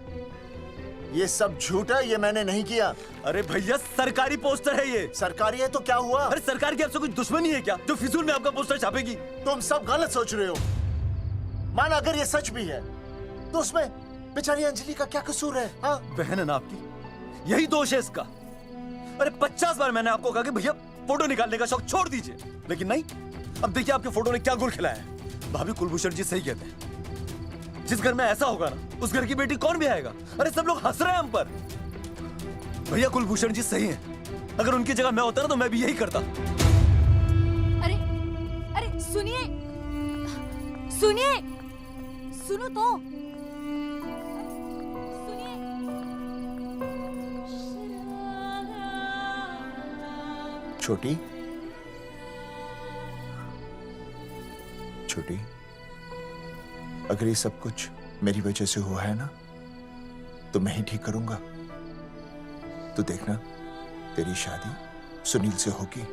ये सब झूठ है, ये मैंने नहीं किया। अरे भैया सरकारी पोस्टर है ये। सरकारी है तो क्या हुआ? अरे सरकार की आपसे कोई दुश्मनी है क्या जो फिजूल में आपका पोस्टर छापेगी? तुम सब गलत सोच रहे हो। माना अगर ये सच भी है तो उसमें बेचारी अंजलि का क्या कसूर है? हाँ? बहन है ना आपकी, यही दोष है इसका। अरे 50 बार मैंने आपको कहा कि भैया फोटो निकालने का शौक छोड़ दीजिए, लेकिन नहीं। अब देखिए आपके फोटो ने क्या गुल खिलाया है। भाभी कुलभूषण जी सही कहते हैं, जिस घर में ऐसा होगा ना उस घर की बेटी कौन भी आएगा। अरे सब लोग हंस रहे हैं हम पर। भैया कुलभूषण जी सही हैं, अगर उनकी जगह मैं होता ना तो मैं भी यही करता। अरे अरे सुनिए सुनिए, सुनो तो। छोटी छोटी, अगर ये सब कुछ मेरी वजह से हुआ है ना तो मैं ही ठीक करूंगा। तो देखना तेरी शादी सुनील से होगी।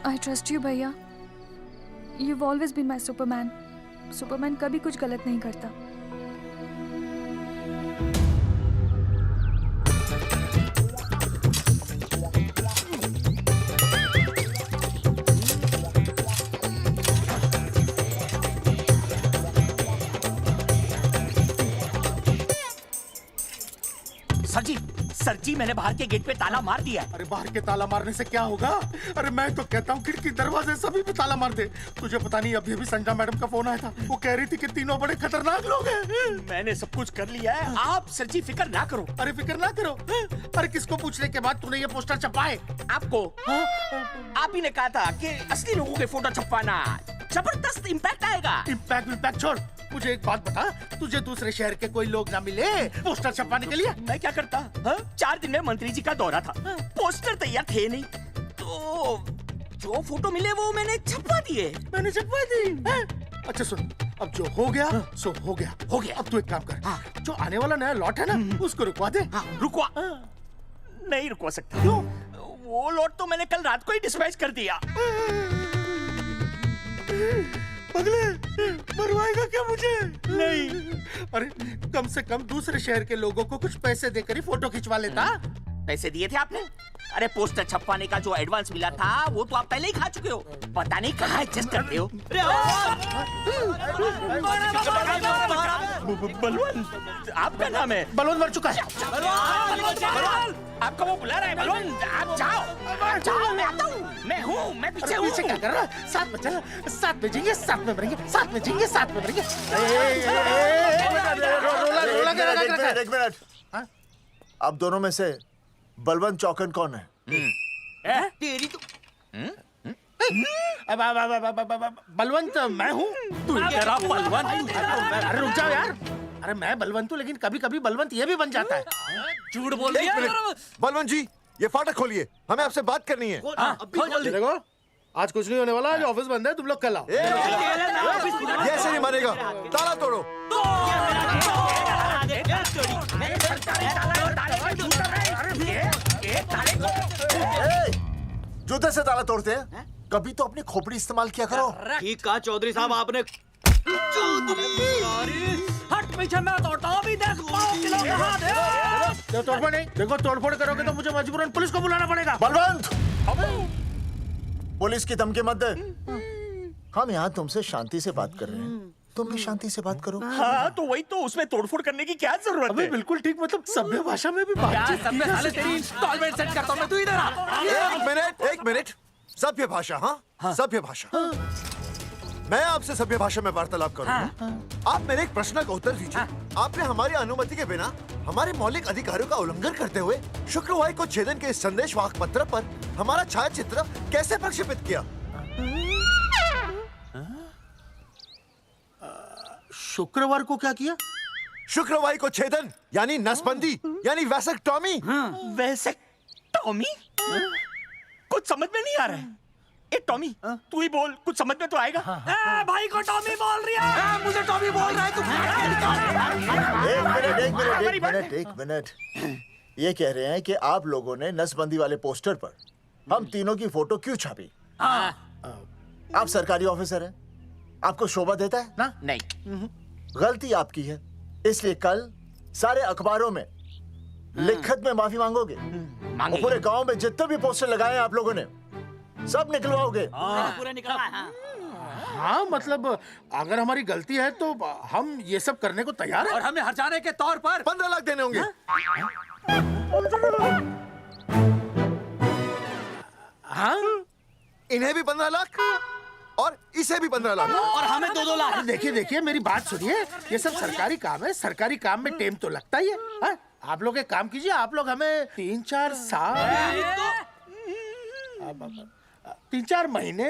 आई ट्रस्ट यू भैया, you've always been my Superman. Superman कभी कुछ गलत नहीं करता। सर जी मैंने बाहर के गेट पे ताला मार दिया है। अरे बाहर के ताला मारने से क्या होगा? अरे मैं तो कहता हूँ खिड़की दरवाजे सभी पे ताला मार दे। तुझे पता नहीं अभी अभी संजना मैडम का फोन आया था, वो कह रही थी कि तीनों बड़े खतरनाक लोग हैं। मैंने सब कुछ कर लिया है, आप सर जी फिक्र ना करो। अरे फिक्र ना करो। अरे किसको पूछने के बाद तूने ये पोस्टर छपाए? आपको आप ही ने कहा था कि असली लोगों के फोटो छपवाना जबरदस्त इम्पैक्ट आएगा। इम्पैक्ट छोड़, मुझे एक बात बता, तुझे दूसरे शहर के कोई लोग ना मिले पोस्टर छपवाने के लिए? मैं क्या करता? 4 दिन में मंत्री जी का दौरा था, पोस्टर तैयार थे नहीं, तो जो फोटो मिले वो मैंने छपवा दिए। मैंने छपवा दी? अच्छा सुन, अब जो हो गया सो हो गया। हो गया। अब तू एक काम कर, जो आने वाला नया लॉट है ना उसको रुकवा दे। रुकवा? नहीं रुकवा सकता। क्यों? वो लॉट तो मैंने कल रात को ही डिस्पैच कर दिया। पगले, मरवाएगा क्या मुझे? नहीं। अरे कम से कम दूसरे शहर के लोगों को कुछ पैसे देकर ही फोटो खिंचवा लेता। पैसे दिए थे आपने? अरे पोस्टर छपवाने का जो एडवांस मिला था वो तो आप पहले ही खा चुके हो, पता नहीं कहाँ एडजस्ट करते हो। बलवंत, आपका नाम है? बलवंत मर चुका है। आपका वो बुला रहा है बलवंत, आप जाओ जाओ, मैं आता हूँ। मैं हूँ, मैं पीछे हूँ। पीछे क्या कर रहा है? साथ में चल, साथ में जिएंगे, साथ में मरेंगे, साथ में जिएंगे, साथ में मरेंगे। एक मिनट, अब दोनों में से बलवंत चौकन कौन है? तेरी तो बलवंत मैं हूँ। तू तेरा बलवंत? अरे रुक जाओ यार, अरे मैं बलवंत हूँ लेकिन कभी कभी बलवंत ये भी बन जाता है। झूठ बोल रही है। बलवंत जी ये फाटक खोलिए, हमें आपसे बात करनी है। देखो आज कुछ नहीं होने वाला, आज ऑफिस बंद है, तुम लोग कल आओ। ये ऐसे नहीं मानेगा, ताला तोड़ो। जूते से ताला तोड़ते हैं, कभी तो अपनी खोपड़ी इस्तेमाल किया करो। ठीक कहा चौधरी साहब आपने। हट पीछे, मैं तोड़ता हूँ अभी, देख तोड़फोड़ नहीं, देखो तोड़फोड़ करोगे तो मुझे मजबूरन पुलिस को बुलाना पड़ेगा। बलवंत, पुलिस की धमकी मत दे। हम यहाँ तुमसे शांति से बात कर रहे हैं, तुम भी शांति से बात करो। हाँ तो वही तो, उसमें तोड़फोड़ करने की क्या जरूरत है? बिल्कुल ठीक, मतलब सभ्य भाषा में भी बातचीत की जा सकती है। तेरी इंस्टॉलमेंट सेट करता हूँ मैं, तू इधर आ। एक मिनट, सभ्य भाषा। हाँ सभ्य भाषा। मैं आपसे सभ्य भाषा में वार्तालाप करूंगा। आप मेरे एक प्रश्न का उत्तर दीजिए। आपने हमारी अनुमति के बिना हमारे मौलिक अधिकारों का उल्लंघन करते हुए शुक्रवार को छेदन के संदेश वाहक पत्र पर हमारा छायाचित्र कैसे प्रक्षेपित किया? शुक्रवार को क्या किया? शुक्रवार को छेदन यानी नसबंदी यानी वैसेक्टॉमी। वैसेक्टॉमी? कुछ समझ में नहीं आ रहा है। ए टॉमी, तू ही बोल, कुछ समझ में तो आएगा। भाई को टॉमी बोल रही है, मुझे टॉमी बोल रहा है तू। एक मिनट, ये कह रहे हैं कि आप लोगों ने नसबंदी वाले पोस्टर पर हम तीनों की फोटो क्यों छापी? आप सरकारी ऑफिसर हैं, आपको शोभा देता है ना? नहीं। गलती आपकी है, इसलिए कल सारे अखबारों में लिखत में माफी मांगोगे। और पूरे गांव में जितने भी पोस्टर लगाए हैं आप लोगों ने सब निकलवाओगे। पूरा निकलवा। हाँ मतलब अगर हमारी गलती है तो हम ये सब करने को तैयार हैं। और हमें हर्जाने के तौर पर 15 लाख देने होंगे। हाँ इन्हें भी 15 लाख और इसे भी 15 लाख और हमें 2-2 लाख। देखिए देखिए मेरी बात सुनिए, ये सब सरकारी काम है, सरकारी काम में टाइम तो लगता ही है। हाँ? आप लोग एक काम कीजिए, आप लोग हमें 3-4 साल 3-4 महीने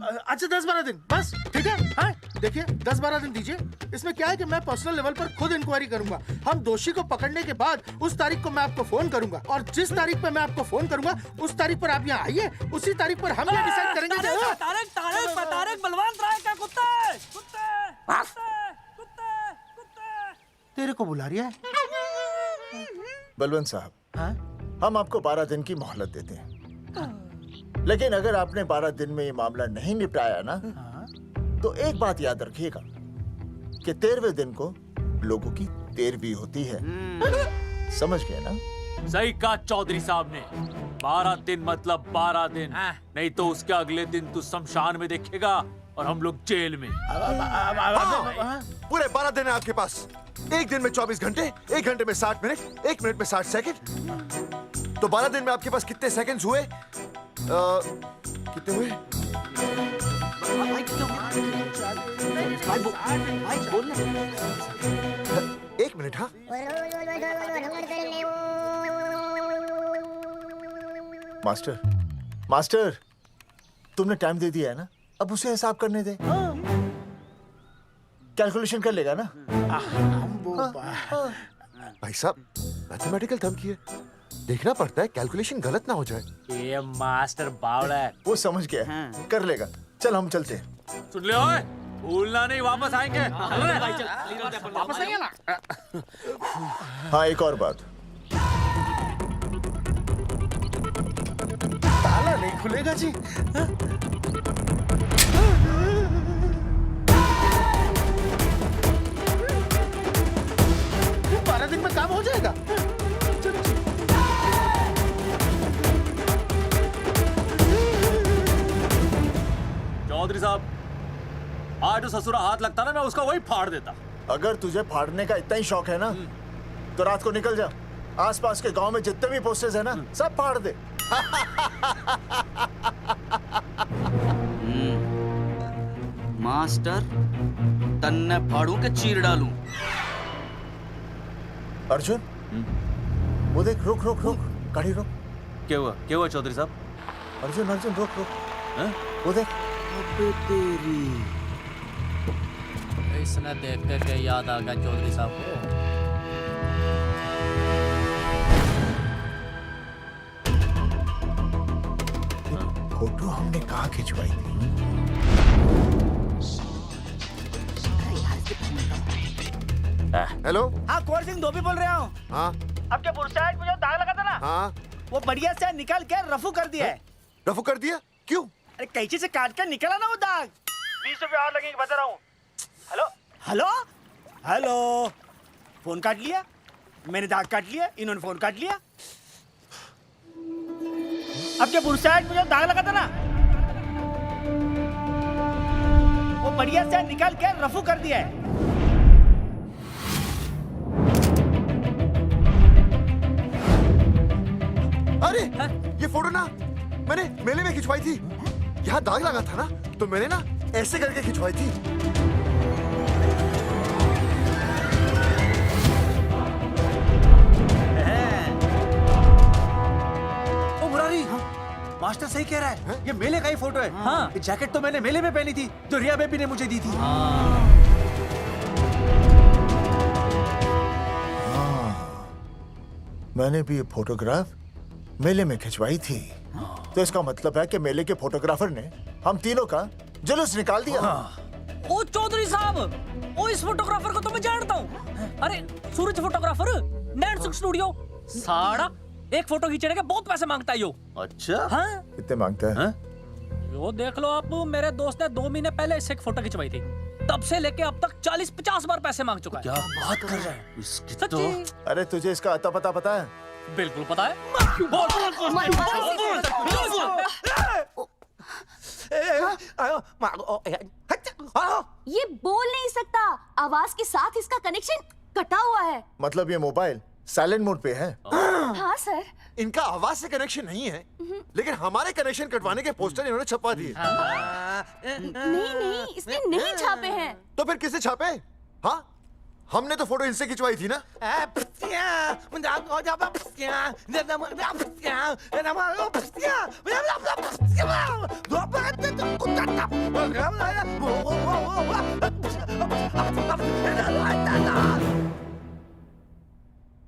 अच्छा 10-12 दिन बस, ठीक है। हाँ देखिए 10-12 दिन दीजिए। इसमें क्या है कि मैं पर्सनल लेवल पर खुद इंक्वायरी करूंगा। हम दोषी को पकड़ने के बाद उस तारीख को मैं आपको फोन करूंगा और जिस तारीख पे मैं आपको फोन करूंगा उस तारीख पर आप यहाँ आइए। उसी तारीख पर हम ये डिसाइड करेंगे कि तारक बलवंत राय का कुत्ता है। तेरे को बुला रही है। बलवंत साहब, हम आपको 12 दिन की मोहलत देते हैं, लेकिन अगर आपने 12 दिन में ये मामला नहीं निपटाया ना, तो एक बात याद रखिएगा कि 13वें दिन को लोगों की 13वीं होती है। समझ गए ना? सही कहा चौधरी साहब ने। 12 दिन मतलब 12 दिन, नहीं तो उसके अगले दिन तू शमशान में देखेगा और हम लोग जेल में। पूरे 12 दिन है आपके पास। एक दिन में 24 घंटे, 1 घंटे में 60 मिनट, 1 मिनट में 60 सेकंड। तो 12 दिन में आपके पास कितने सेकंड्स हुए? कितने हुए? एक मिनट। हाँ मास्टर तुमने टाइम दे दिया है ना, अब उसे हिसाब करने दे। कैलकुलेशन कर लेगा ना। भाई साहब मैथमेटिकल थंब की है, देखना पड़ता है कैलकुलेशन गलत ना हो जाए। ये मास्टर बावड़ा है। वो समझ गया है, कर लेगा। चल हम चलते हैं। सुन ले ओए, भूलना नहीं, वापस आएंगे। वापस आइए ना। हाँ एक और बात, ताला नहीं खुलेगा जी। 12 दिन में काम हो जाएगा। चौधरी साहब, आज जो ससुरा हाथ लगता ना, मैं उसका वही फाड़ देता। अगर तुझे फाड़ने का इतना ही शौक है ना, तो रात को निकल जा, आसपास के गांव में जितने भी पोस्टर्स है ना, सब फाड़ दे। मास्टर तन्ने फाड़ू के चीर डालूं। अर्जुन, वो देख, रुक रुक रुक, गाड़ी रुक। क्या हुआ चौधरी साहब? अर्जुन अर्जुन रुक रुक, वो देख। तेरी इसने देख के याद आ गया चौधरी साहब को। फोटो हमने कहाँ खिंचवाई थी? हेलो। हाँ कुंवर सिंह धोबी बोल रहा हूँ। हाँ आपके बुरसाइड में जो दाग लगा था ना, हाँ वो बढ़िया से निकाल के रफू कर दिया है। रफू कर दिया? क्यों? अरे कैंची से काट कर निकला ना वो दाग। 20 रुपए और लगेंगे, बता रहा हूँ। हेलो हेलो हेलो, फोन काट लिया, मैंने दाग काट लिया, इन्होंने फोन काट लिया। आपके बुरसाइड में जो दाग लगा था ना, वो बढ़िया से निकाल के रफू कर दिया है। अरे ये फोटो ना मैंने मेले में खिंचवाई थी। यहाँ दाग लगा था ना, तो मैंने ना ऐसे करके खिंचवाई थी। ओ मुरारी, मास्टर सही कह रहा है, ये मेले का ही फोटो है। हाँ, ये जैकेट तो मैंने मेले में पहनी थी, जो रिया बेबी ने मुझे दी थी। मैंने भी ये फोटोग्राफ मेले में खिंचवाई थी। तो इसका मतलब है कि मेले के फोटोग्राफर ने हम तीनों का जुलूस निकाल दिया। ओ चौधरी साहब, ओ इस फोटोग्राफर को तो मैं जानता हूँ। अरे सूरज फोटोग्राफर, नैनसुख स्टूडियो। साड़ा एक फोटो खींचने के बहुत पैसे मांगता है यो। अच्छा? हाँ? कितने मांगता है? यो देख लो आप, मेरे दोस्त ने 2 महीने पहले इससे एक फोटो खिंचवाई थी, तब से लेके अब तक 40-50 बार पैसे मांग चुका है। क्या बात कर रहा है? सच्ची? अरे तुझे इसका अता पता है? बिल्कुल पता है। ये बोल नहीं सकता, आवाज के साथ इसका कनेक्शन कटा हुआ है। मतलब ये मोबाइल साइलेंट मोड पे है? हाँ सर। इनका आवाज से कनेक्शन नहीं है, लेकिन हमारे कनेक्शन कटवाने के पोस्टर इन्होंने छपवा दिए। नहीं, इसने नहीं छापे हैं। तो फिर किसे छापे? हाँ, हमने तो फोटो इनसे खिंचवाई थी ना।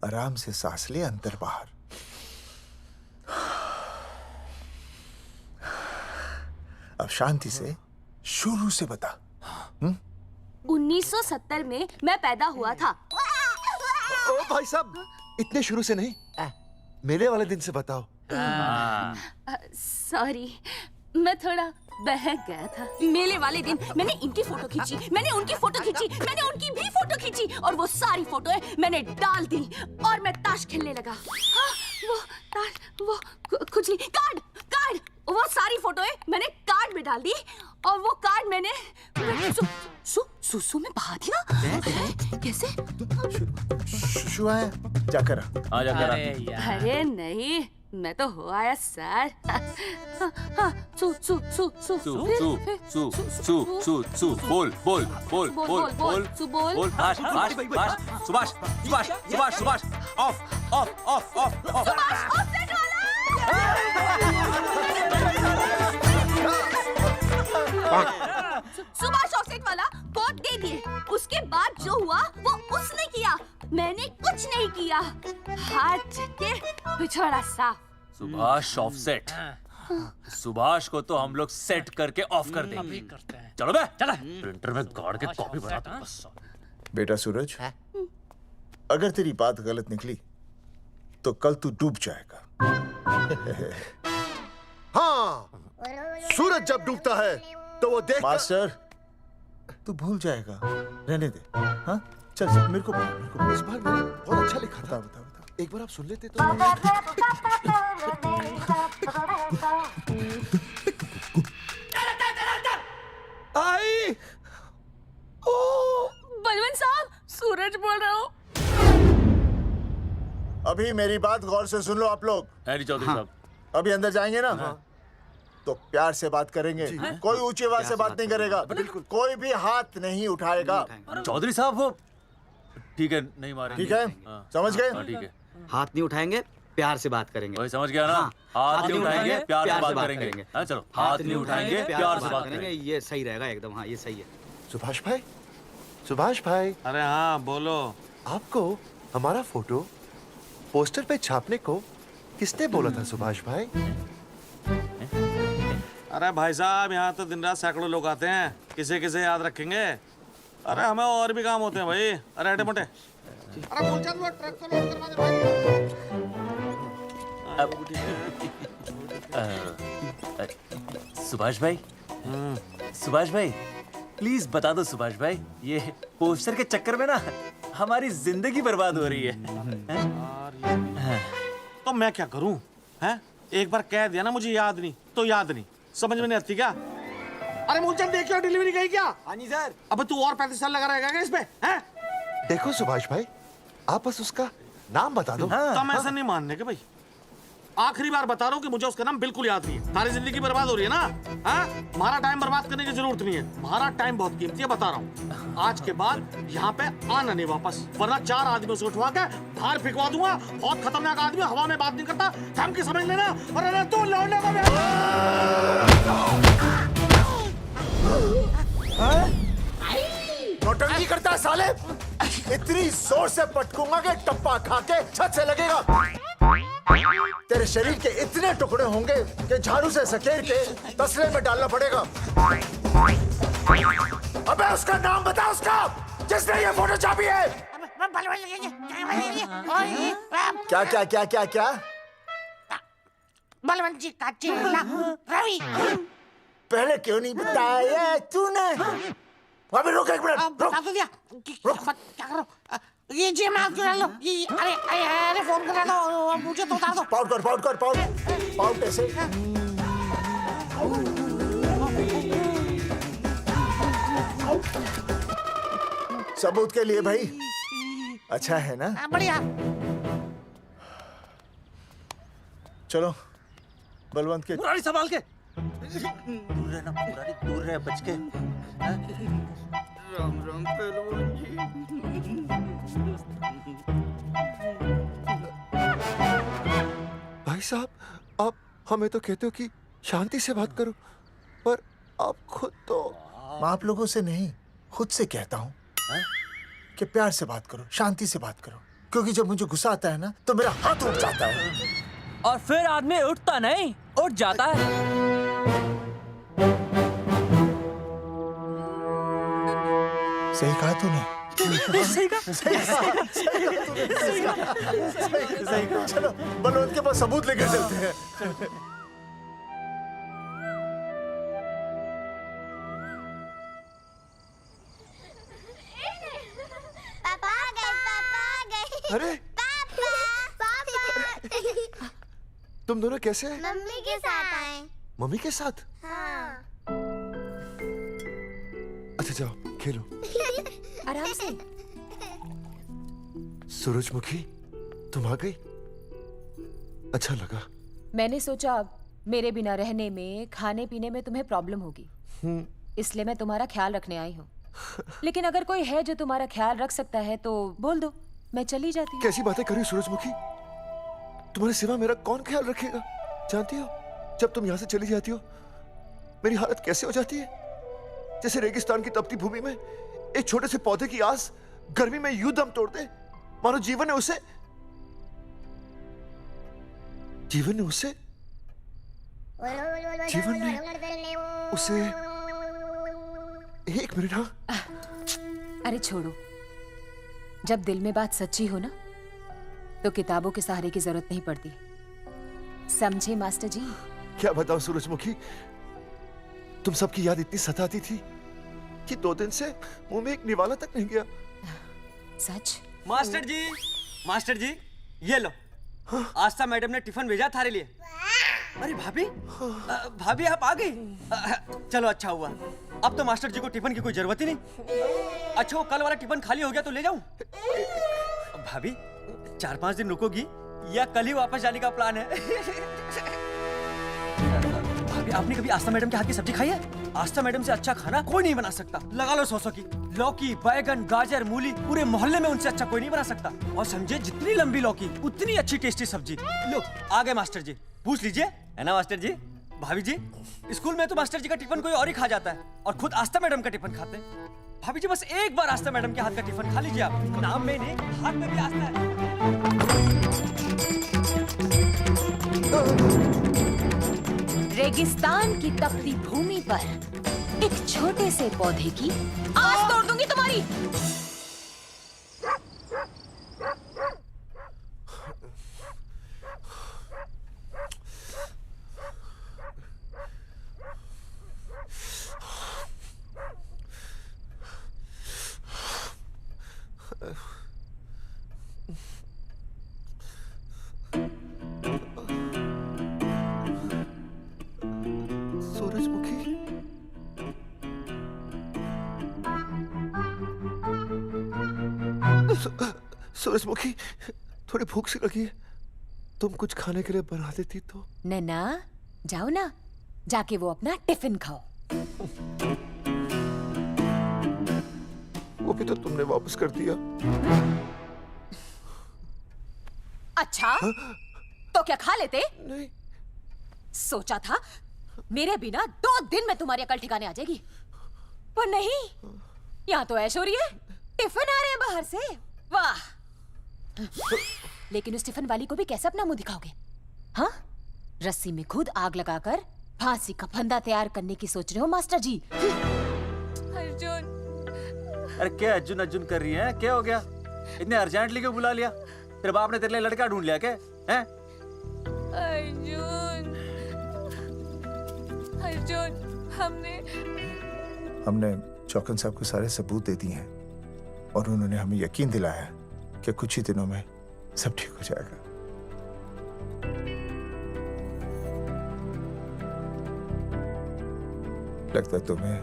आराम से सांस ले, अंदर बाहर। अब शांति से शुरू से बता। 1970 में मैं पैदा हुआ था। ओ भाई साहब, इतने शुरू से नहीं, मेले वाले दिन से बताओ। सॉरी, मैं थोड़ा बहक गया था। मेले वाले दिन मैंने इनकी फोटो खींची, मैंने उनकी फोटो खींची, मैंने उनकी भी फोटो खींची, और वो सारी फोटोएं मैंने डाल दी और मैं ताश खेलने लगा। हाँ, वो ताश, वो कुछ नहीं, कार्ड, वो सारी फोटोएं मैंने कार्ड में डाल दी, और वो कार्ड मैंने सुसु में बहा दिया। कैसे? शु आया? जाकर आ, जाकर आ। अरे नहीं, मैं तो हो आया सर। बोल सुभाष ऑफ सुभाष ऑफसेट वाला कोड दे दिए। उसके बाद जो हुआ वो उसने किया, मैंने कुछ नहीं किया। हाथ के पिछड़ा साफ। सुभाष ऑफसेट। सुभाष को तो हम लोग सेट करके ऑफ कर देंगे। चलो बे, चला प्रिंटर में गाड़ के कॉपी बना दो बस। बेटा सूरज, अगर तेरी बात गलत निकली तो कल तू डूब जाएगा। हाँ, सूरज जब डूबता है तो वो देख। मास्टर, तू भूल जाएगा, रहने दे। हाँ, चल मेरे को इस बार मैंने बहुत अच्छा लिखा था। बता एक बार आप सुन लेते तो। आई, बलवंत साहब, सूरज बोल रहा हूँ। अभी मेरी बात गौर से सुन लो आप लोग। चौधरी साहब, अभी अंदर जाएंगे ना, तो प्यार से बात करेंगे। कोई ऊंची आवाज से बात नहीं करेगा, कोई भी हाथ नहीं उठाएगा। चौधरी साहब वो ठीक है, नहीं मारेंगे। ठीक है, समझ गए? ठीक है, हाथ नहीं उठाएंगे, प्यार से बात करेंगे। वही समझ गया ना? हाथ नहीं उठाएंगे, प्यार से बात करेंगे। हाँ चलो, हाथ नहीं उठाएंगे, प्यार से बात करेंगे। ये सही रहेगा एकदम। हाँ, ये सही है। सुभाष भाई। अरे हाँ, बोलो। आपको हमारा फोटो पोस्टर पे छापने को किसने बोला था सुभाष भाई? अरे भाई साहब, यहाँ तो दिन रात सैकड़ों लोग आते हैं, किसे किसे याद रखेंगे। अरे हमें और भी काम होते हैं भाई। अरे हटे मोटे। अरे मूलचंद, वो ट्रक को लोड करवा दे भाई। सुभाष भाई प्लीज बता दो सुभाष भाई, ये पोस्टर के चक्कर में ना हमारी जिंदगी बर्बाद हो रही है। तो मैं क्या करूं? हैं? एक बार कह दिया ना मुझे याद नहीं तो याद नहीं, समझ में नहीं आती क्या? अरे मूलचंद, देखियो डिलीवरी गई क्या? हाँ जी सर। अब तू और 35 साल लगा रहेगा क्या इसमें? हैं? देखो सुभाष भाई, आप बस उसका नाम बता दो। तो हम ऐसा नहीं मानने के भाई। आखिरी बार बता रहा हूँ कि मुझे उसका नाम बिल्कुल याद नहीं है। सारी जिंदगी बर्बाद हो रही है ना। हाँ? हमारा टाइम बर्बाद करने की जरूरत नहीं है। हमारा टाइम बहुत कीमती है, बता रहा हूँ। आज के बाद यहाँ पे आना नहीं वापस, वरना 4 आदमियों से उठवा के बाहर फेंकवा दूंगा। बहुत खतरनाक आदमी, हवा में बात नहीं करता, थम के समझ लेना। और अरे तू लौटने का नौटंकी करता है साले। इतनी जोर से पटकूंगा कि टप्पा खा के छत से लगेगा। तेरे शरीर के इतने टुकड़े होंगे कि झाड़ू से सकेर के तसले में डालना पड़ेगा। अबे उसका नाम बता, उसका जिसने ये फोटो छापी है। क्या क्या क्या क्या क्या? बलवंत जी का चेला रवि। पहले क्यों नहीं बताया तूने? अबे रुक एक मिनट, रुक। क्या करो? ये जी मैं आपको डाल लो। ये अरे फोन करा दो, मुझे तो उतार दो। पाउट ऐसे। सबूत के लिए भाई। अच्छा है ना? बढ़िया। चलो बलवंत के। मुरारी संभाल के। दूर रहना मुरारी, दूर रह बच के। राम राम पहलवान जी। भाई साहब, आप हमें तो कहते हो कि शांति से बात करो, पर आप खुद तो। मैं आप लोगों से नहीं, खुद से कहता हूँ कि प्यार से बात करो, शांति से बात करो, क्योंकि जब मुझे गुस्सा आता है ना तो मेरा हाथ उठ जाता है। और फिर आदमी उठता नहीं, उठ जाता है। सही कहा तूने। सही कहा। सही कहा। चलो बलवंत के पास सबूत लेकर चलते हैं। पापा आ गए, पापा आ गए। अरे पापा तुम दोनों कैसे हैं? मम्मी के साथ आए। मम्मी के साथ? हाँ। अच्छा जाओ खेलो। आराम से। सूरजमुखी, तुम आ गई, अच्छा लगा। मैंने सोचा मेरे बिना रहने में, खाने पीने में तुम्हें प्रॉब्लम होगी, इसलिए मैं तुम्हारा ख्याल रखने आई हूँ। लेकिन अगर कोई है जो तुम्हारा ख्याल रख सकता है तो बोल दो, मैं चली जाती हूँ। कैसी बातें करी सूरजमुखी, तुम्हारे सिवा मेरा कौन ख्याल रखेगा? जानती हो, जब तुम यहाँ से चली जाती हो मेरी हालत कैसे हो जाती है? जैसे रेगिस्तान की तपती भूमि में एक छोटे से पौधे की आस गर्मी में यूं दम तोड़ दे, मानो जीवन ने उसे एक मिनट। हाँ अरे छोड़ो, जब दिल में बात सच्ची हो ना तो किताबों के सहारे की जरूरत नहीं पड़ती, समझे मास्टर जी? क्या बताऊं सूरजमुखी, तुम सबकी याद इतनी सताती थी कि 2 दिन से मुंह में एक निवाला तक नहीं गया। सच? मास्टर जी ये लो। आस्था मैडम ने टिफिन भेजा थारे लिए। अरे भाभी, भाभी आप आ गई। चलो अच्छा हुआ, अब तो मास्टर जी को टिफिन की कोई जरूरत ही नहीं। अच्छा वो कल वाला टिफिन खाली हो गया तो ले जाऊं? भाभी 4-5 दिन रुकोगी या कल ही वापस जाने का प्लान है? भाभी आपने कभी आस्था मैडम के हाथ की सब्जी खाई है? आस्था मैडम से अच्छा खाना कोई नहीं बना सकता। लगा लो 100 की। लौकी, बैगन, गाजर, मूली, पूरे मोहल्ले में उनसे अच्छा कोई नहीं बना सकता। और समझे, जितनी लंबी लौकी उतनी अच्छी टेस्टी सब्जी। लो आ गए मास्टर जी, पूछ लीजिए, है ना मास्टर जी? भाभी जी, स्कूल में तो मास्टर जी का टिफिन कोई और ही खा जाता है और खुद आस्था मैडम का टिफिन खाते हैं। भाभी जी बस एक बार आस्था मैडम के हाथ का टिफिन खा लीजिए आप। नाम में नहीं, हाथ में भी आस्था है। रेगिस्तान की तपती भूमि पर एक छोटे से पौधे की आस तोड़ दूंगी तुम्हारी। सूरजमुखी, थोड़ी भूख सी लगी है, तुम कुछ खाने के लिए बना देती तो। नैना जाओ ना, जाके वो अपना टिफिन खाओ। वो भी तो तुमने वापस कर दिया। अच्छा तो क्या खा लेते? नहीं। सोचा था मेरे बिना 2 दिन में तुम्हारी अकल ठिकाने आ जाएगी, पर नहीं, यहाँ तो ऐश हो रही है। टिफिन आ रहे हैं बाहर से, वाह। लेकिन उस टिफिन वाली को भी कैसे अपना मुंह दिखाओगे? हाँ, रस्सी में खुद आग लगाकर फांसी का फंदा तैयार करने की सोच रहे हो मास्टर जी? अर्जुन, अरे क्या अर्जुन अर्जुन कर रही है? क्या हो गया? इतने अर्जेंटली क्यों बुला लिया? तेरे बाप ने तेरे लिए लड़का ढूंढ लिया क्या? हैं? अर्जुन, अर्जुन, हमने चौकन साहब को सारे सबूत दे दिए हैं और उन्होंने हमें यकीन दिलाया कि कुछ ही दिनों में सब ठीक हो जाएगा। लगता है तुम्हें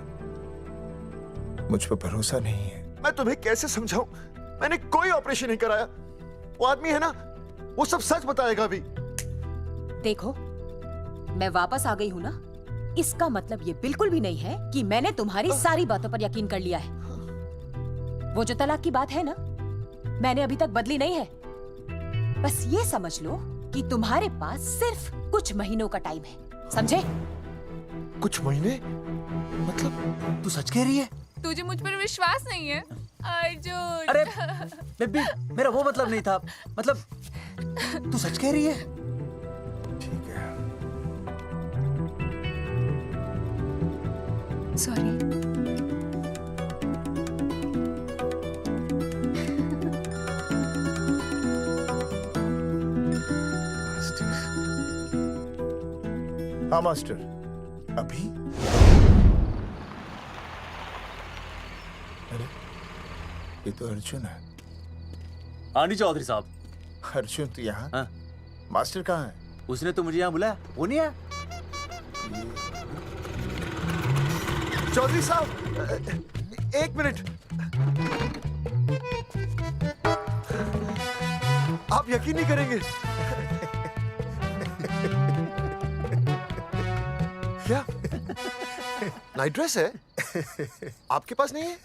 मुझ पर भरोसा नहीं है। मैं तुम्हें कैसे समझाऊं? मैंने कोई ऑपरेशन नहीं कराया। वो आदमी है ना, वो सब सच बताएगा अभी। देखो, मैं वापस आ गई हूँ ना, इसका मतलब ये बिल्कुल भी नहीं है कि मैंने तुम्हारी सारी बातों पर यकीन कर लिया है। वो जो तलाक की बात है ना, मैंने अभी तक बदली नहीं है। बस ये समझ लो कि तुम्हारे पास सिर्फ कुछ महीनों का टाइम है, समझे? कुछ महीने? मतलब तू सच कह रही है? तुझे मुझ पर विश्वास नहीं है अर्जुन? अरे बेबी, मेरा वो मतलब नहीं था। मतलब तू सच कह रही है? ठीक है। सॉरी। हाँ मास्टर, अभी? अरे ये तो अर्जुन है। आनी चौधरी साहब। अर्जुन तो यहाँ? हाँ। मास्टर कहाँ है? उसने तो मुझे यहाँ बुलाया, वो नहीं आया। चौधरी साहब, एक मिनट। आप यकीन नहीं करेंगे। क्या नाइट ड्रेस है? आपके पास नहीं है?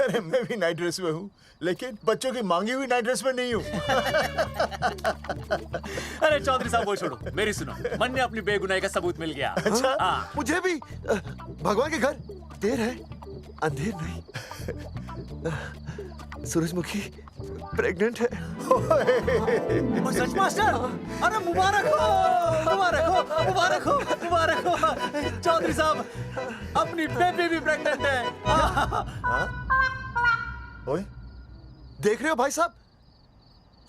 अरे मैं भी नाइट ड्रेस में हूँ, लेकिन बच्चों की मांगी हुई नाइट ड्रेस में नहीं हूँ। अरे चौधरी साहब वो छोड़ो, मेरी सुनो। मन ने अपनी बेगुनाही का सबूत मिल गया। अच्छा, हाँ। मुझे भी। भगवान के घर देर है, अंधेर नहीं। सूरजमुखी प्रेग्नेंट है। ओ सच मास्टर? अरे मुबारक हो, मुबारक हो, मुबारक हो, मुबारक हो। चौधरी साहब, अपनी बेबी भी प्रेग्नेंट है। ओए, देख रहे हो भाई साहब,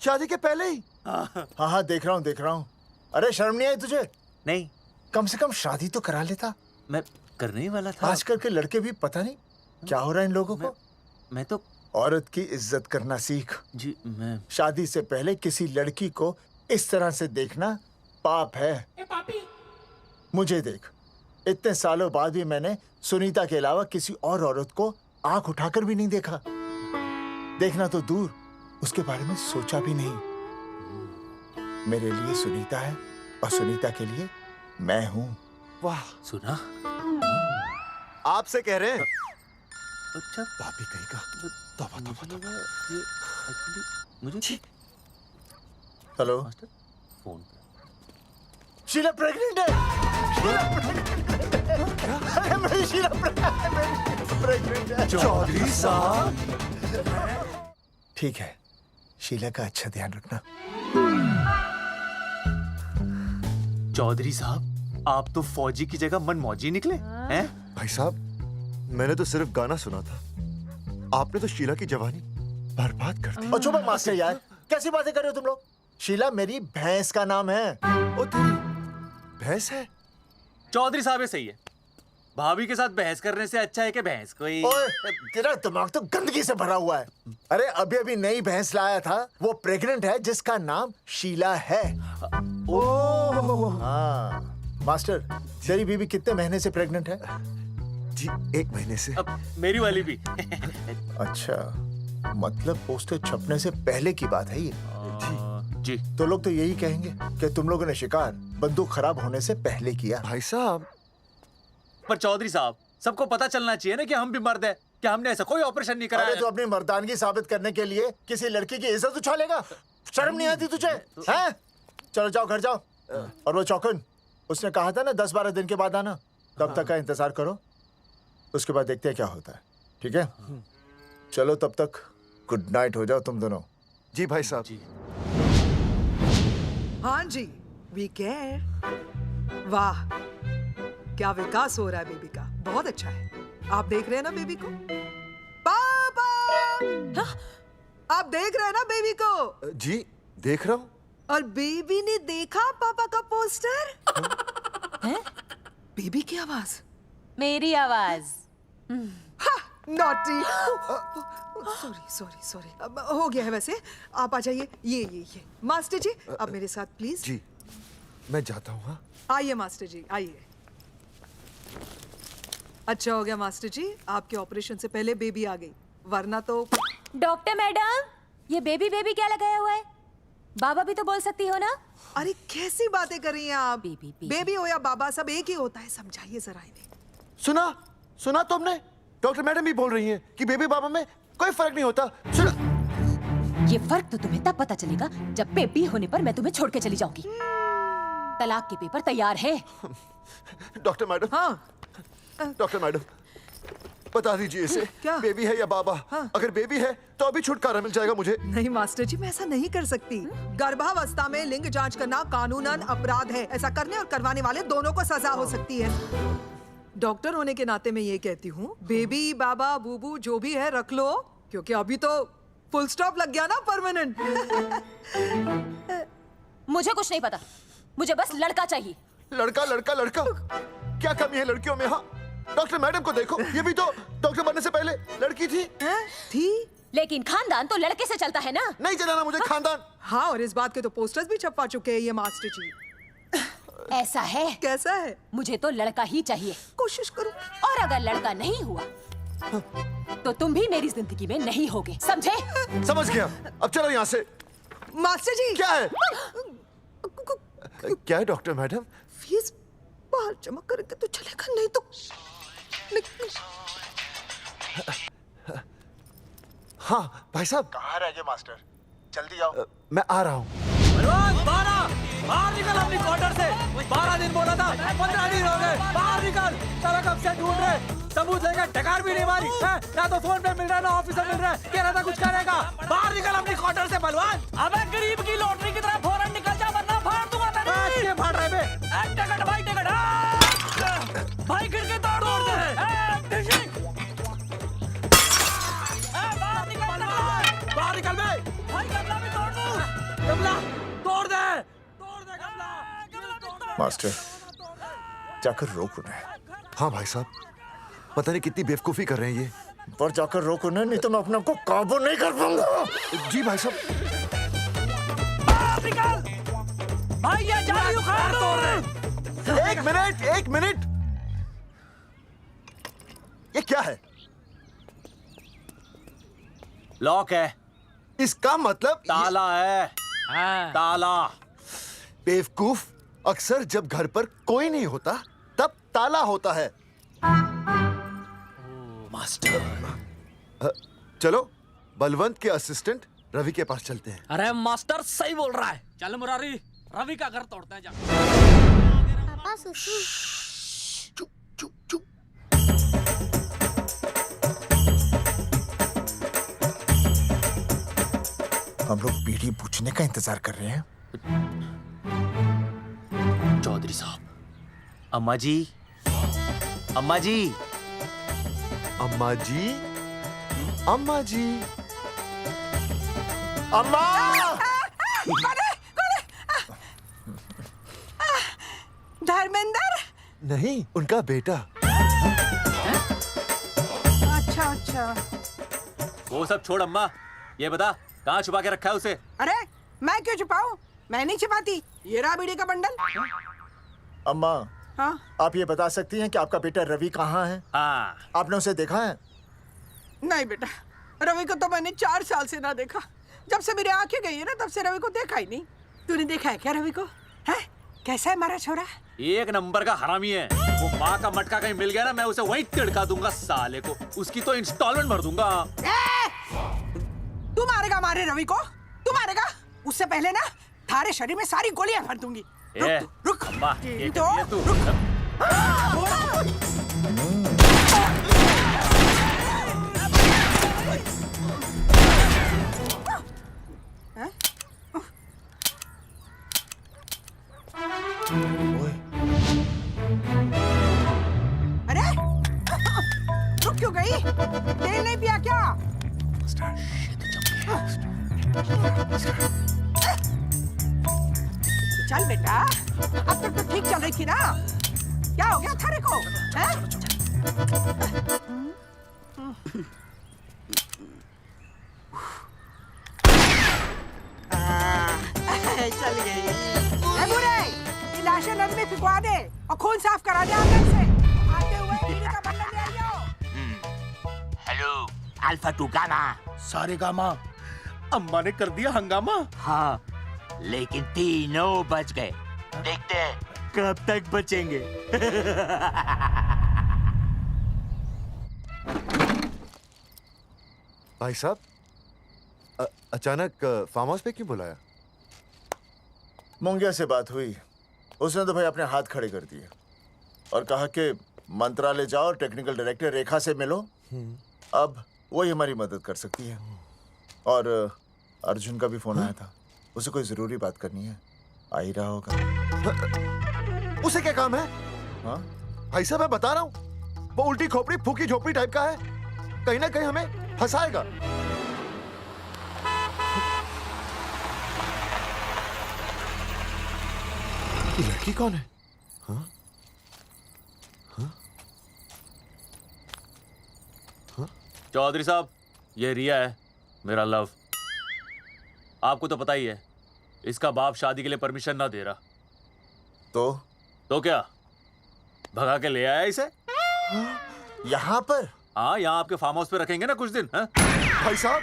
शादी के पहले ही। हाँ हाँ देख रहा हूँ, देख रहा हूँ। अरे शर्म नहीं आई तुझे? नहीं। कम से कम शादी तो करा लेता। मैं करने ही वाला था। आजकल के लड़के भी पता नहीं क्या हो रहा है इन लोगों को। मैं तो औरत की इज्जत करना सीख। जी मैं शादी से पहले किसी लड़की को इस तरह से देखना पाप है। मुझे देख, इतने सालों बाद भी मैंने सुनीता के अलावा किसी और औरत को आंख उठाकर भी नहीं देखा। देखना तो दूर, उसके बारे में सोचा भी नहीं। मेरे लिए सुनीता है और सुनीता के लिए मैं हूँ। वाह, सुना? आपसे कह रहे हैं। अच्छा, पापी कहीं का। तौबा तौबा तौबा। ये एक्चुअली मुझे हेलो फोन पे शीला प्रेग्नेंट है। शीला प्रेग्नेंट है। अरे मेरी शीला प्रेग्नेंट है। चौधरी साहब, ठीक है, शीला का अच्छा ध्यान रखना। चौधरी साहब, आप तो फौजी की जगह मनमौजी निकले हैं? भाई साहब, मैंने तो सिर्फ गाना सुना था। आपने तो शीला की जवानी बर्बाद कर दी। और चुप मास्टर यार, कैसी बातें कर रहे हो तुम लोग? शीला मेरी भैंस का नाम है। ओ तेरी भैंस है? चौधरी साहब ये सही है। भाभी के साथ बहस करने से अच्छा है कि भैंस कोई। ओए, तेरा दिमाग तो गंदगी से भरा हुआ है। अरे अभी अभी नई भैंस लाया था, वो प्रेग्नेंट है, जिसका नाम शीला है। ओह हाँ मास्टर, तेरी बीवी कितने महीने से प्रेग्नेंट है? जी 1 महीने से। अब मेरी वाली भी। अच्छा, मतलब पोस्टर छपने से पहले की बात है ये। जी तो लोग तो यही कहेंगे कि तुम लोगों ने शिकार बंदूक खराब होने से पहले किया। भाई साहब, पर चौधरी साहब, सबको पता चलना चाहिए ना कि हम भी मर्द है, कि हमने ऐसा कोई ऑपरेशन नहीं कराया। अरे तो अपनी मर्दानगी साबित करने के लिए किसी लड़की की इज्जत उछालेगा? शर्म नहीं आती तुझे? हैं? चलो जाओ, घर जाओ। और वो चौकन, उसने कहा था ना 10-12 दिन के बाद आना, तब तक का इंतजार करो, उसके बाद देखते हैं क्या होता है। ठीक है, चलो तब तक गुड नाइट हो जाओ तुम दोनों। जी भाई साहब। जी हाँ जी, वी केयर। वाह, क्या विकास हो रहा है बेबी का, बहुत अच्छा है। आप देख रहे हैं ना बेबी को? पापा, आप देख रहे हैं ना बेबी को? जी देख रहा हूँ। और बेबी ने देखा पापा का पोस्टर? हैं? बेबी की आवाज? मेरी आवाज। नॉटी। सॉरी सॉरी सॉरी, हो गया है वैसे। आप आ जाइए। ये मास्टर जी, आप मेरे साथ प्लीज। जी मैं जाता हूँ। हाँ आइए मास्टर जी, आइए। अच्छा हो गया मास्टर जी, आपके ऑपरेशन से पहले बेबी आ गई, वरना तो। डॉक्टर मैडम, ये बेबी बेबी क्या लगाया हुआ है? बाबा भी तो बोल सकती हो ना? अरे कैसी बातें कर रही हैं आप? बेबी हो या बाबा सब एक ही होता है, समझाइए जरा इन्हें। सुना तुमने? डॉक्टर मैडम भी बोल रही हैं कि बेबी बाबा में कोई फर्क नहीं होता। सुना, ये फर्क तो तुम्हें तब पता चलेगा जब बेबी होने पर मैं तुम्हें छोड़ के चली जाऊंगी। तलाक के पेपर तैयार है। Doctor madam. हाँ डॉक्टर मैडम, बता दीजिए इसे, क्या बेबी है या बाबा? अगर बेबी है तो अभी छुटकारा मिल जाएगा मुझे। नहीं मास्टर जी, मैं ऐसा नहीं कर सकती। गर्भावस्था में लिंग जांच करना कानूनन अपराध है। ऐसा करने और करवाने वाले दोनों को सजा हो सकती है। डॉक्टर होने के नाते मैं ये कहती हूँ, बेबी बाबा बूबू जो भी है रख लो, क्योंकि अभी तो फुल स्टॉप लग गया ना परमानेंट। मुझे कुछ नहीं पता, मुझे बस लड़का चाहिए। लड़का लड़का लड़का, क्या कमी है लड़कियों में? हाँ, डॉक्टर मैडम को देखो, ये भी तो डॉक्टर बनने से पहले लड़की थी। थी, लेकिन खानदान तो लड़के से चलता है ना। नहीं चलाना मुझे खानदान। हाँ, और इस बात के तो पोस्टर्स भी छपवा चुके हैं ये मास्टर जी। ऐसा है? कैसा है? मुझे तो लड़का ही चाहिए। कोशिश करो। और अगर लड़का नहीं हुआ तो तुम भी मेरी जिंदगी में नहीं होगे, समझे? समझ गया, अब चलो यहाँ से। मास्टर जी। क्या है? क्या है डॉक्टर मैडम? फीस बाहर जमा करके तो चलेगा, नहीं तो। हाँ भाई साहब। कहाँ रह गए मास्टर? जल्दी आओ। मैं आ रहा हूँ। बाहर निकल अपनी क्वार्टर से। 12 दिन बोला था, 15 दिन हो गए। बाहर निकल, सारा कब से ढूंढ रहे, सबूत लेकर डकार भी नहीं मारी है? ना तो फोन पे मिल रहा है, ना ऑफिसर मिल रहा है। कह रहा था कुछ करेगा। बाहर निकल अपनी क्वार्टर से बलवान। अबे गरीब की लॉटरी की तरह फौरन निकल जा, वरना फाड़ दूंगा तेरी। क्या फाड़ रहा है बे? टिकट भाई, टिकट। भाई खिड़की तोड़ दे। बाहर निकल बे। भाई गमला भी तोड़ दो। गमला तोड़ दे। मास्टर, जाकर रोक उन्हें। हाँ भाई साहब, पता नहीं कितनी बेवकूफी कर रहे हैं ये। पर जाकर रोक उन्हें, नहीं तो मैं अपने आप को काबू नहीं कर पाऊंगा। जी भाई साहब। निकल भाई, ये जाली उखाड़ दो। एक मिनट। ये क्या है? लॉक है। इसका मतलब ताला है। ताला। बेवकूफ, अक्सर जब घर पर कोई नहीं होता तब ताला होता है। मास्टर। चलो बलवंत के असिस्टेंट रवि के पास चलते हैं। अरे मास्टर सही बोल रहा है, चल मुरारी, रवि का घर तोड़ते हैं। जा पापा सुसु। हम लोग बीड़ी पूछने का इंतजार कर रहे हैं। चौधरी साहब। अम्मा जी, अम्मा जी, अम्मा जी, अम्मा जी, अम्मा। धर्मेंद्र? नहीं, उनका बेटा। अच्छा। वो सब छोड़ अम्मा, ये बता कहाँ छुपा के रखा है उसे? अरे मैं क्यों छुपाऊं? मैं नहीं छुपाती। ये रहा बीड़ी का बंडल। अम्मा, हाँ? आप ये बता सकती हैं कि आपका बेटा रवि कहाँ है? हाँ। आपने उसे देखा है? नहीं बेटा, रवि को तो मैंने 4 साल से ना देखा। जब से मेरी आंखें गई है ना, तब से रवि को देखा ही नहीं। तूने देखा है क्या रवि को? है? कैसा है हमारा छोरा? एक नंबर का हरामी है। वो माँ का मटका कहीं मिल गया ना, मैं उसे वहीं तिड़का दूंगा साले को। उसकी तो इंस्टॉलमेंट भर दूंगा। तू मारेगा हमारे रवि को? तू मारेगा? उससे पहले ना थारे शरीर में सारी गोलियां भर दूंगी। रुक अम्मा, ये तो तू। अरे रुक क्यों गई? तेल नहीं पिया क्या? चल बेटा, अब तक तो ठीक चल रही थी ना। क्या हो गया थारे को? चल गई। बुरे, ये लाशें नदी में फिकवा दे और खून साफ करा दे आंगन से। आते हुए बीड़ी का बंडल ले हेलो अल्फा टू गामा। सारे गामा अम्मा ने कर दिया हंगामा। हाँ लेकिन तीनों बच गए। देखते हैं कब तक बचेंगे। भाई साहब अचानक फार्म हाउस पे क्यों बुलाया? मुंगिया से बात हुई, उसने तो भाई अपने हाथ खड़े कर दिए और कहा कि मंत्रालय जाओ और टेक्निकल डायरेक्टर रेखा से मिलो, अब वही हमारी मदद कर सकती है। और अर्जुन का भी फोन आया था, उसे कोई जरूरी बात करनी है, आ ही रहा होगा। उसे क्या काम है? हाँ भाई साहब मैं बता रहा हूँ, वो उल्टी खोपड़ी फूकी झोपड़ी टाइप का है, कहीं ना कहीं हमें फंसाएगा। ये लड़की कौन है? हाँ? हाँ? हाँ? चौधरी साहब, ये रिया है, मेरा लव। आपको तो पता ही है, इसका बाप शादी के लिए परमिशन ना दे रहा। तो क्या भगा के ले आया इसे? यहाँ पर? हाँ, यहाँ आपके फार्म हाउस पे रखेंगे ना कुछ दिन। हाँ? भाई साहब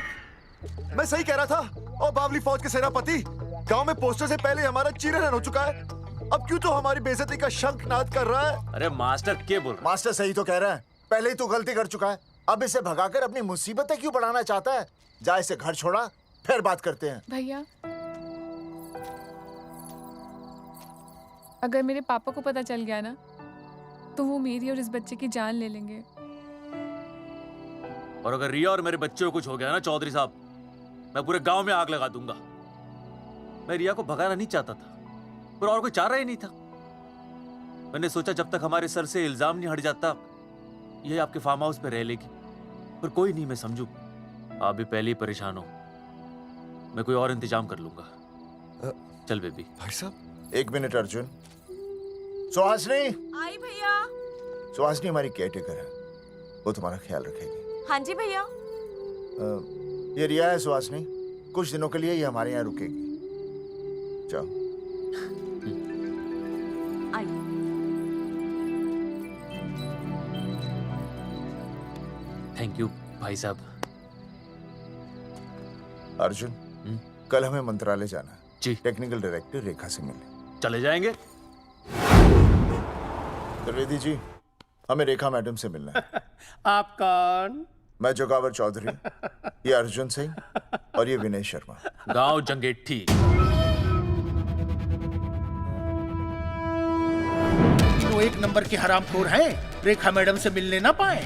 मैं सही कह रहा था, और बावली फौज के सेनापति गांव में पोस्टर से पहले हमारा चीरहरण हो चुका है, अब क्यों तो हमारी बेइज्जती का शंखनाद कर रहा है। अरे मास्टर क्या बोल रहा है? मास्टर सही तो कह रहा है, पहले ही तो गलती कर चुका है, अब इसे भगाकर अपनी मुसीबतें क्यों बढ़ाना चाहता है? जा इसे घर छोड़ा, फिर बात करते हैं। भैया अगर मेरे पापा को पता चल गया ना, तो वो मेरी और इस बच्चे की जान ले लेंगे। और अगर रिया और मेरे बच्चे को कुछ हो गया ना चौधरी साहब, मैं पूरे गांव में आग लगा दूंगा। मैं रिया को भगाना नहीं चाहता था, पर और कोई चाह रहा ही नहीं था। मैंने सोचा जब तक हमारे सर से इल्जाम नहीं हट जाता, ये आपके फार्म हाउस पे रह लेगी। पर कोई नहीं, मैं समझू आप भी पहले ही परेशान हो, मैं कोई और इंतजाम कर लूंगा। चल बेबी। भाई साहब 1 मिनट अर्जुन। सुहासिनी। आई भैया। सुहासिनी हमारी केयरटेकर है, वो तुम्हारा ख्याल रखेगी। हाँ जी भैया। ये रिया है सुहासिनी, कुछ दिनों के लिए ये हमारे यहाँ रुकेगी। जाओ। थैंक यू भाई साहब। अर्जुन कल हमें मंत्रालय जाना है जी। टेक्निकल डायरेक्टर रेखा से मिलने चले जाएंगे। त्रिवेदी जी, हमें रेखा मैडम से मिलना है। आप कौन? मैं जोगावर चौधरी, ये अर्जुन सिंह और ये विनय शर्मा। गांव जंगेठी। वो 1 नंबर के हरामखोर हैं, रेखा मैडम से मिलने ना पाए।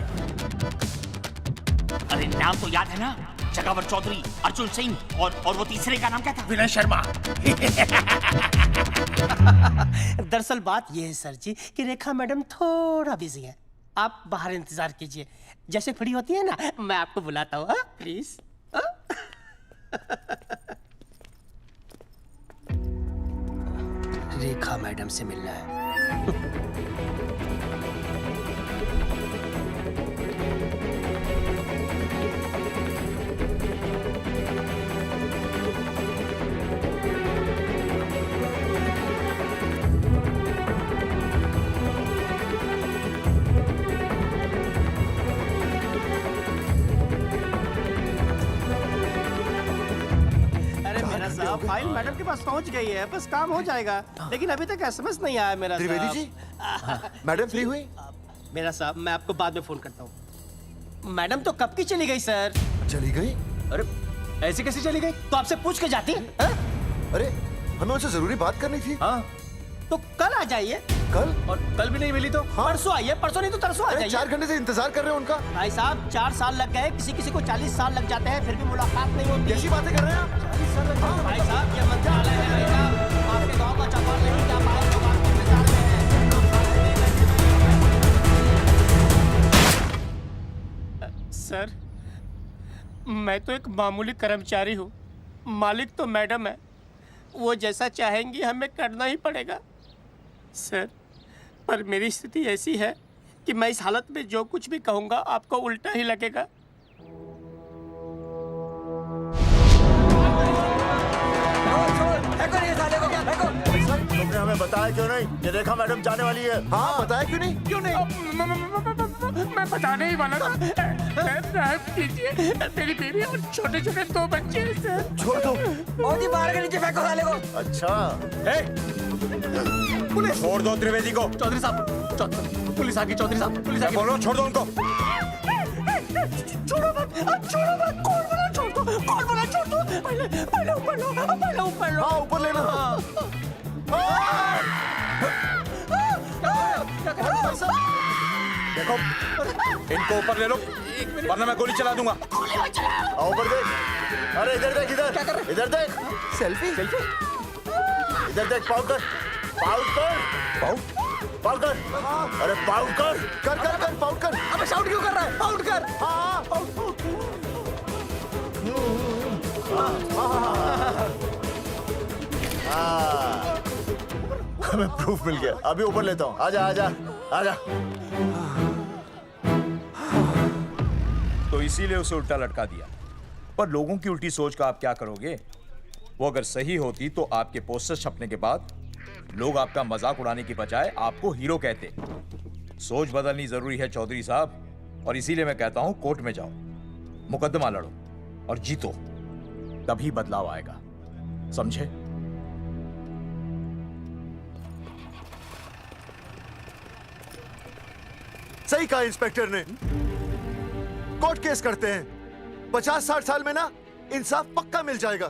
अरे नाम तो याद है ना, जगावर चौधरी, अर्जुन सिंह और वो तीसरे का नाम क्या था? विनय शर्मा। दरअसल बात यह है सर जी कि रेखा मैडम थोड़ा बिजी है, आप बाहर इंतजार कीजिए, जैसे फ्री होती है ना मैं आपको बुलाता हूँ, प्लीज। रेखा मैडम से मिलना है। फाइल मैडम के पास पहुंच गई है, बस काम हो जाएगा, लेकिन अभी तक एसएमएस नहीं आया मेरा। त्रिवेदी जी, मैडम फ्री हुई? मेरा साहब मैं आपको बाद में फोन करता हूँ। मैडम तो कब की चली गई सर। चली गई? अरे ऐसे कैसे चली गई? तो आपसे पूछ के जाती। अरे हमें उनसे जरूरी बात करनी थी। हाँ तो कल आ जाइए। कल? और कल भी नहीं मिली तो? हाँ? परसों आइए, परसों नहीं तो तरसों आ जाइए। 4 घंटे से इंतजार कर रहे हैं उनका। भाई साहब 4 साल लग गए, किसी को 40 साल लग जाते हैं, फिर भी मुलाकात नहीं होती। कैसी बातें कर रहे हैं आप? 40 साल लग जाते। भाई साहब ये मंत्रालय है भाई साहब, आपके गांव का चौपाल नहीं क्या बात करने जा रहे हैं। सर मैं तो एक मामूली कर्मचारी हूँ, मालिक तो मैडम है, वो जैसा चाहेंगी हमें करना ही पड़ेगा सर। पर मेरी स्थिति ऐसी है कि मैं इस हालत में जो कुछ भी कहूँगा आपको उल्टा ही लगेगा। तुमने हमें बताया क्यों नहीं कि रेखा मैडम जाने वाली है? हाँ बताया क्यों नहीं? क्यों नहीं? मैं बताने ही वाला था। माफ कीजिए, मेरी बीवी और छोटे छोटे 2 बच्चे हैं सर। छोड़ दो। और जी बाहर के नीचे फेंको साले को। अच्छा पुलिस छोड़ दो त्रिवेदी को। चौधरी साहब, पुलिस आ गई। चौधरी साहब, पुलिस आ गई। बोलो छोड़ दो उनको। छोड़ो मत, छोड़ो मत, कौन बोला छोड़ दो, कौन बोला छोड़ दो। पहले ऊपर लो, पहले ऊपर लो। हाँ ऊपर लेना। देखो इनको ऊपर ले लो वरना मैं गोली चला दूंगा। आओ ऊपर देख। अरे इधर देख, इधर क्या कर रहे? इधर देख। सेल्फी इधर देख। पाउड कर, पाउड कर, पाउड कर। अरे पाउड कर, कर पाउड कर। अबे शाउट क्यों कर रहा है? पाउड कर। हाँ हमें प्रूफ मिल गया। अभी ऊपर लेता हूँ। आजा आजा आजा। तो इसीलिए उसे उल्टा लटका दिया। पर लोगों की उल्टी सोच का आप क्या करोगे? वो अगर सही होती तो आपके पोस्टर छपने के बाद लोग आपका मजाक उड़ाने की बजाय आपको हीरो कहते। सोच बदलनी जरूरी है चौधरी साहब, और इसीलिए मैं कहता हूं कोर्ट में जाओ, मुकदमा लड़ो और जीतो, तभी बदलाव आएगा। समझे? सही कहा इंस्पेक्टर ने। कोर्ट केस करते हैं, 50-60 साल में ना इंसाफ पक्का मिल जाएगा।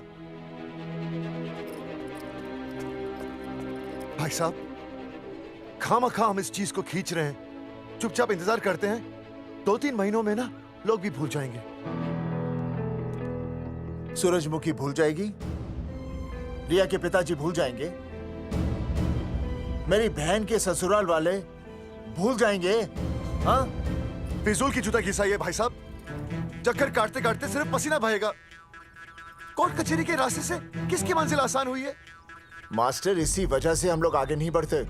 भाई साहब, खामखा हम इस चीज को खींच रहे हैं। चुपचाप इंतजार करते हैं, 2-3 महीनों में ना लोग भी भूल जाएंगे। सूरजमुखी भूल जाएगी, रिया के पिताजी भूल जाएंगे, मेरी बहन के ससुराल वाले भूल जाएंगे। हाँ, फिजूल की जुता घिसाई है भाई साहब। चक्कर काटते काटते सिर्फ पसीना बहेगा। कोर्ट कचहरी के रास्ते से किसकी मंजिल आसान हुई है? मास्टर, इसी वजह से हम लोग आगे नहीं बढ़ते।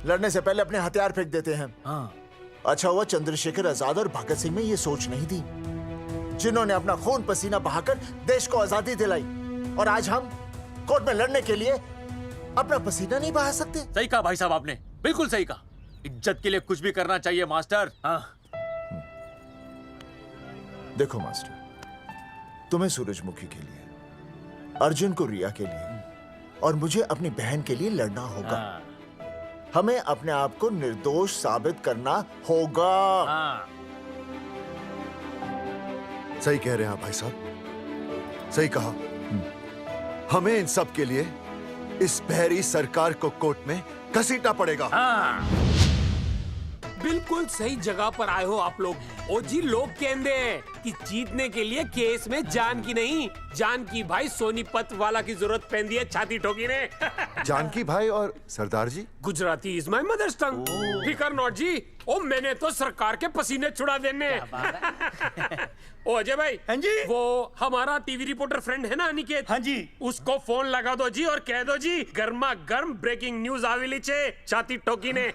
लड़ने से पहले अपने हथियार फेंक देते हैं। हाँ। अच्छा हुआ चंद्रशेखर आजाद और भगत सिंह में ये सोच नहीं थी, जिन्होंने अपना खून पसीना बहाकर देश को आजादी दिलाई। और आज हम कोर्ट में लड़ने के लिए अपना पसीना नहीं बहा सकते। सही कहा भाई साहब आपने, बिल्कुल सही कहा। इज्जत के लिए कुछ भी करना चाहिए मास्टर। हाँ। देखो मास्टर, तुम्हें सूरजमुखी के लिए, अर्जुन को रिया के लिए और मुझे अपनी बहन के लिए लड़ना होगा। हमें अपने आप को निर्दोष साबित करना होगा। सही कह रहे हैं आप भाई साहब, सही कहा। हमें इन सब के लिए इस बहरी सरकार को कोर्ट में घसीटना पड़ेगा। बिल्कुल सही जगह पर आए हो आप लोग। ओ जी, लोग कहते हैं कि जीतने के लिए केस में जान की नहीं, जान की भाई सोनीपत वाला की जरूरत पैंदी है छाती ठोकी ने। जानकी भाई और सरदार जी, गुजराती इज माय मदर्स टंग। फिकर नॉट जी। ओ मैंने तो सरकार के पसीने छुड़ा देने। ओ अजय भाई, हाँ जी, वो हमारा टीवी रिपोर्टर फ्रेंड है ना अनिकेत, हाँ जी, उसको फोन लगा दो जी और कह दो जी गर्मा गर्म ब्रेकिंग न्यूज आवेली छे छाती ठोकी ने।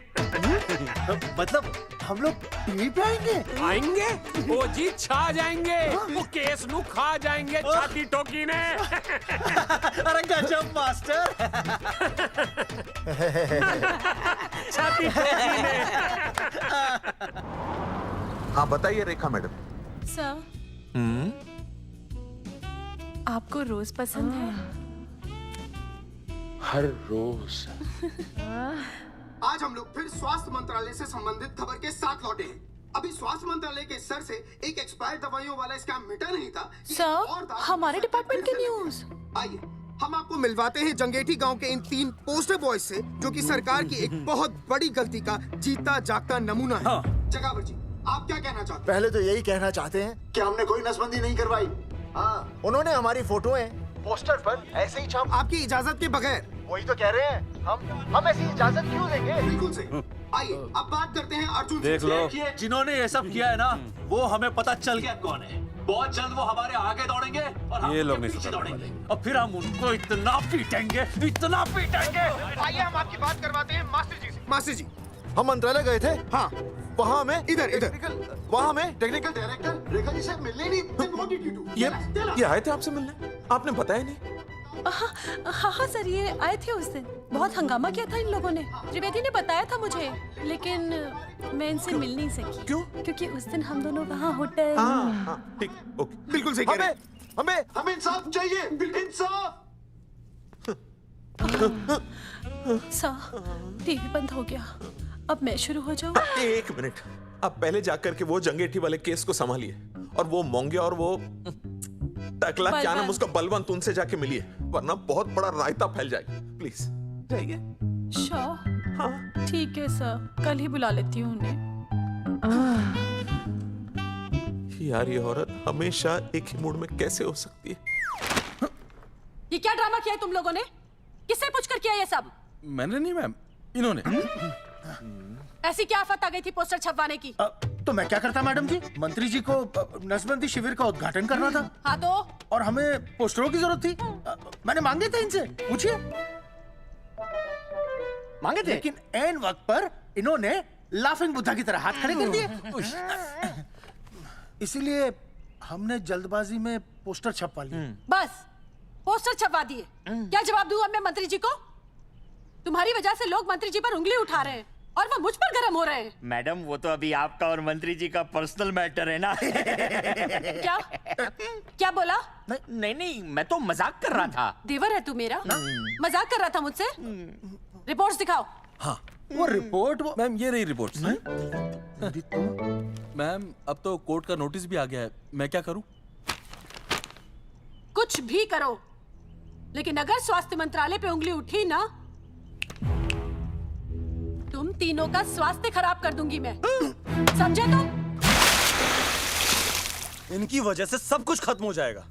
मतलब हम लोग टीवी पे आएंगे? ओ जी छा जाएंगे, वो केस नु खा जाएंगे छाती ठोकी ने। अरे गजब मास्टर। छाती ठोकी ने। हाँ बताइए रेखा मैडम। सर, आपको रोज पसंद है? हर रोज। आज हम लोग फिर स्वास्थ्य मंत्रालय से संबंधित खबर के साथ लौटे हैं। अभी स्वास्थ्य मंत्रालय के सर से एक एक्सपायर्ड दवाइयों वाला स्कैम मिटा नहीं था। सर, हमारे डिपार्टमेंट की न्यूज। आइए हम आपको मिलवाते हैं जंगेठी गांव के इन 3 पोस्टर बॉयज से, जो कि सरकार की एक बहुत बड़ी गलती का जीता जागता नमूना है। हाँ। जगावर जी, आप क्या कहना चाहते हैं? पहले तो यही कहना चाहते हैं कि हमने कोई नसबंदी नहीं करवाई। हाँ, उन्होंने हमारी फोटोएं पोस्टर पर ऐसे ही छाप, आपकी इजाजत के बगैर। वही तो कह रहे हैं, हम ऐसी इजाजत क्यों देंगे? बिल्कुल सही। आइए अब बात करते हैं अर्जुन। देख लो, जिन्होंने ये सब किया है ना, वो हमें पता चल गया कौन है। बहुत जल्द वो हमारे आगे दौड़ेंगे और हम ये लोग नहीं पीछे दौड़ेंगे, और फिर हम उनको इतना पीटेंगे, इतना पीटेंगे। आइए हम आपकी बात करवाते हैं मास्टर जी से। मास्टर जी, हम मंत्रालय गए थे। हाँ, वहाँ में इधर वहाँ में टेक्निकल डायरेक्टर रेखा जी से मिलने नहीं। ये आए थे आपसे मिलने, आपने बताया नहीं। हाँ हाँ सर, ये आए थे उस दिन। बहुत हंगामा किया था इन लोगों ने। त्रिवेदी ने बताया था मुझे, लेकिन मैं इनसे मिल नहीं सकी। क्यों? क्योंकि उस दिन हम दोनों वहाँ होटल। ठीक, ओके, बिल्कुल सही कह रहे हैं। हमें इंसाफ चाहिए, इंसाफ। सर, टीवी बंद हो गया। अब मैं शुरू हो जाऊँ? एक मिनट, आप पहले जाकर के वो जंगेठी वाले केस को संभालिए, और वो मोंगे और वो टकला क्या नाम उसका बलवंत, उनसे जाके मिलिए, वरना बहुत बड़ा रायता फैल जाएगा। प्लीज जाइए। श्योर? हाँ ठीक है सर, कल ही बुला लेती हूँ उन्हें। यार ये औरत हमेशा एक ही मूड में कैसे हो सकती है? ये क्या ड्रामा किया है तुम लोगों ने? किससे पूछकर किया ये सब? मैंने नहीं मैम, इन्होंने। ऐसी क्या आफत आ गई थी पोस्टर छपवाने की? तो मैं क्या करता मैडम जी? मंत्री जी को नसबंदी शिविर का उद्घाटन करना था। हाँ तो? और हमें पोस्टरों की जरूरत थी। मैंने मांगे थे इनसे, पूछिए। मांगे थे, लेकिन ऐन वक्त पर इन्होंने लाफिंग बुद्धा की तरह हाथ खड़े कर दिए। इसीलिए हमने जल्दबाजी में पोस्टर छपवा लिए। बस पोस्टर छपवा दिए। क्या जवाब दूं अब मैं मंत्री जी को? तुम्हारी वजह से लोग मंत्री जी पर उंगली उठा रहे हैं और वो मुझ पर गर्म हो रहे हैं। मैडम वो तो अभी आपका और मंत्री जी का पर्सनल मैटर है ना। क्या? क्या बोला? नहीं, मैं तो मजाक कर रहा था। देवर है तू मेरा? मजाक कर रहा था मुझसे? रिपोर्ट्स दिखाओ। हाँ वो रिपोर्ट मैम, ये रही रिपोर्ट। मैम अब तो कोर्ट का नोटिस भी आ गया है, मैं क्या करूं? कुछ भी करो, लेकिन अगर स्वास्थ्य मंत्रालय पे उंगली उठी ना, तुम तीनों का स्वास्थ्य खराब कर दूंगी मैं। समझे तुम? इनकी वजह से सब कुछ खत्म हो जाएगा।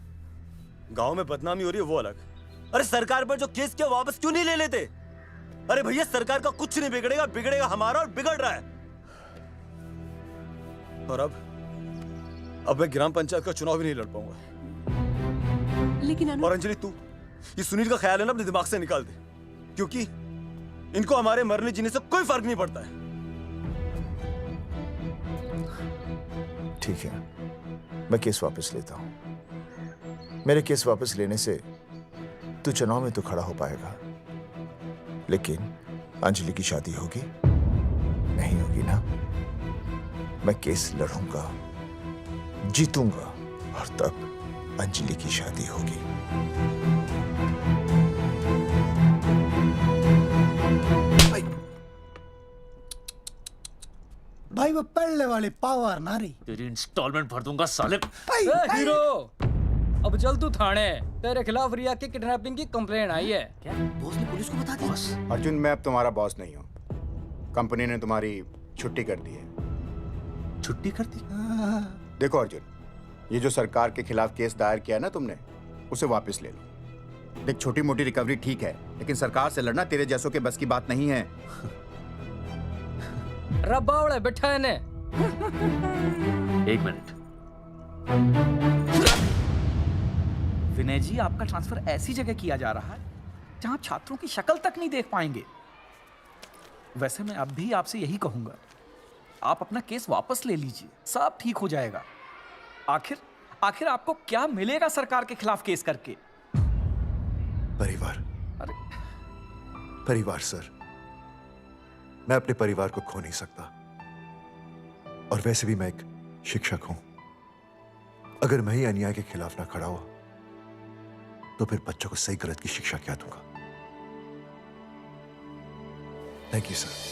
गांव में बदनामी हो रही है वो अलग, अरे सरकार पर जो केस किया वापस क्यों नहीं ले लेते? अरे भैया सरकार का कुछ नहीं बिगड़ेगा, बिगड़ेगा हमारा, और बिगड़ रहा है। और अब मैं ग्राम पंचायत का चुनाव भी नहीं लड़ पाऊंगा। लेकिन और अंजलि तू ये सुनील का ख्याल है ना अपने दिमाग से निकाल दे, क्योंकि इनको हमारे मरने जीने से कोई फर्क नहीं पड़ता है। ठीक है, मैं केस वापस लेता हूं। मेरे केस वापस लेने से तू चुनाव में तो खड़ा हो पाएगा, लेकिन अंजलि की शादी होगी? नहीं होगी ना। मैं केस लड़ूंगा, जीतूंगा, और तब अंजलि की शादी होगी। भाई वो पहले वाली पावर नारी। तेरी इंस्टॉलमेंट भर दूंगा साले। हीरो, अब चल तू थाने। तेरे खिलाफ रिया के किडनैपिंग की कंप्लेंट आई है। क्या बॉस ने पुलिस को बता दिया? अर्जुन, मैं अब तुम्हारा बॉस नहीं हूँ। कंपनी ने तुम्हारी छुट्टी कर दी है। छुट्टी कर दी? देखो अर्जुन, ये जो सरकार के खिलाफ केस दायर किया ना तुमने, उसे वापस ले लो। देख, छोटी मोटी रिकवरी ठीक है, लेकिन सरकार से लड़ना तेरे जैसों के बस की बात नहीं है। रब्बावड़े बैठा है ने। एक मिनट। विनय जी, आपका ट्रांसफर ऐसी जगह किया जा रहा है जहां छात्रों की शक्ल तक नहीं देख पाएंगे। वैसे मैं अब भी आपसे यही कहूंगा, आप अपना केस वापस ले लीजिए, सब ठीक हो जाएगा। आखिर आपको क्या मिलेगा सरकार के खिलाफ केस करके? परिवार। अरे परिवार सर, मैं अपने परिवार को खो नहीं सकता, और वैसे भी मैं एक शिक्षक हूं। अगर मैं ही अन्याय के खिलाफ ना खड़ा हुआ तो फिर बच्चों को सही गलत की शिक्षा क्या दूंगा? Thank you sir.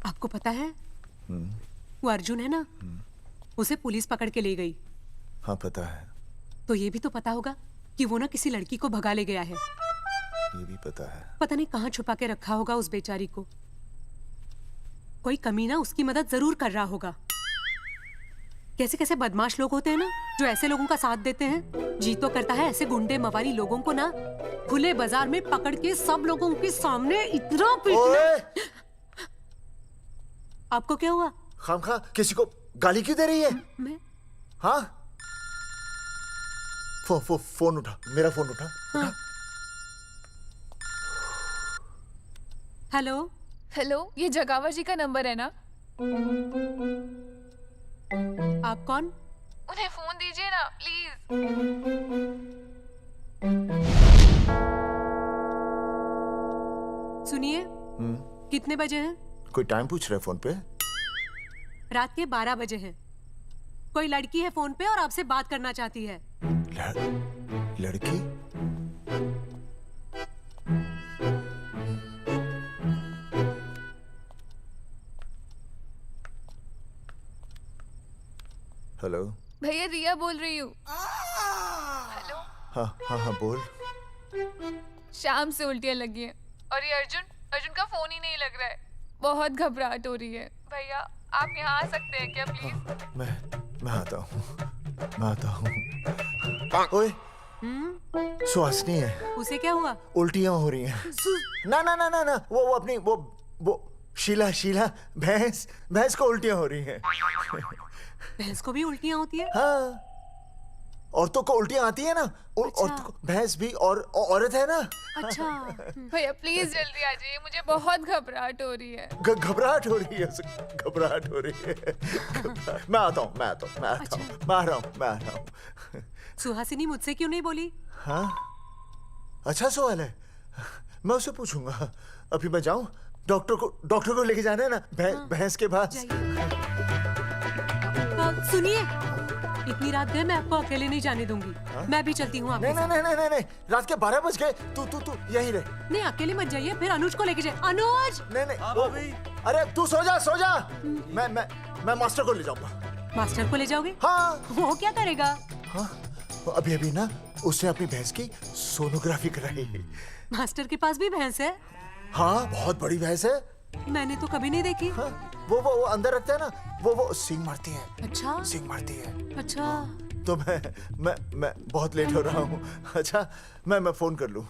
आपको पता है वो अर्जुन है ना, उसे पुलिस पकड़ के ले गई। हाँ पता है। तो ये भी तो पता होगा कि वो ना किसी लड़की को भगा ले गया है। ये भी पता है। पता नहीं कहाँ छुपा के रखा होगा उस बेचारी को। कोई कमीना उसकी मदद जरूर कर रहा होगा। कैसे कैसे बदमाश लोग होते हैं ना, जो ऐसे लोगों का साथ देते हैं। जी तो करता है ऐसे गुंडे मवाली लोगों को ना खुले बाजार में पकड़ के सब लोगों के सामने इतना पीटना। आपको क्या हुआ? खामखा किसी को गाली क्यों दे रही है? मैं? हाँ? फोन उठा, मेरा फोन उठा। हाँ। हेलो हेलो, ये जगावर जी का नंबर है ना? आप कौन? उन्हें फोन दीजिए ना प्लीज। सुनिए, कितने बजे हैं? कोई टाइम पूछ रहे फोन पे? रात के 12 बजे हैं। कोई लड़की है फोन पे और आपसे बात करना चाहती है। लड़की? हेलो भैया, रिया बोल रही हूँ। हेलो। हाँ हाँ हाँ बोल। शाम से उल्टियाँ लगी हैं और ये अर्जुन का फोन ही नहीं लग रहा है। बहुत घबराहट हो रही है। भैया आप यहाँ आ सकते हैं क्या प्लीज? मैं आता हूँ। ओए, सुहासिनी है। उसे क्या हुआ? उल्टियाँ हो रही हैं। ना ना ना ना ना, वो अपनी वो शीला भैंस को उल्टियाँ हो रही हैं। भैंस को भी उल्टियाँ होती है? हाँ, औरतों को उल्टियाँ आती है ना। औरतों को, भैंस भी और औरत है ना। अच्छा। भैया प्लीज जल्दी आ जाइए, मुझे बहुत घबराहट हो रही है। घबराहट हो रही है। मैं आता हूँ। मैं आ रहा हूँ। सुहासिनी मुझसे क्यों नहीं बोली? हाँ, अच्छा सवाल है, मैं उसे पूछूंगा। अभी मैं जाऊँ? डॉक्टर को लेके जाना है ना भैंस के पास। सुनिए, इतनी रात गए मैं आपको अकेले नहीं जाने दूंगी। मैं भी चलती हूँ आपके साथ। नहीं, रात के 12 बज गए। तू यहीं रह। नहीं, अकेले मत जाइए, फिर अनुज को लेके जाइए। अनुज! नहीं। अरे तू सो जा। मैं मास्टर को ले जाऊंगा। मास्टर को ले जाओगे? हाँ। वो क्या करेगा? हाँ, अभी ना उसने अपनी भैंस की सोनोग्राफी कराई। मास्टर के पास भी भैंस है? हाँ, बहुत बड़ी भैंस है। मैंने तो कभी नहीं देखी। हाँ, वो अंदर रखते हैं ना, वो सींग मारती है। अच्छा, सींग मारती है। अच्छा। तो मैं बहुत लेट हो रहा हूँ। अच्छा, मैं फोन कर लूँ।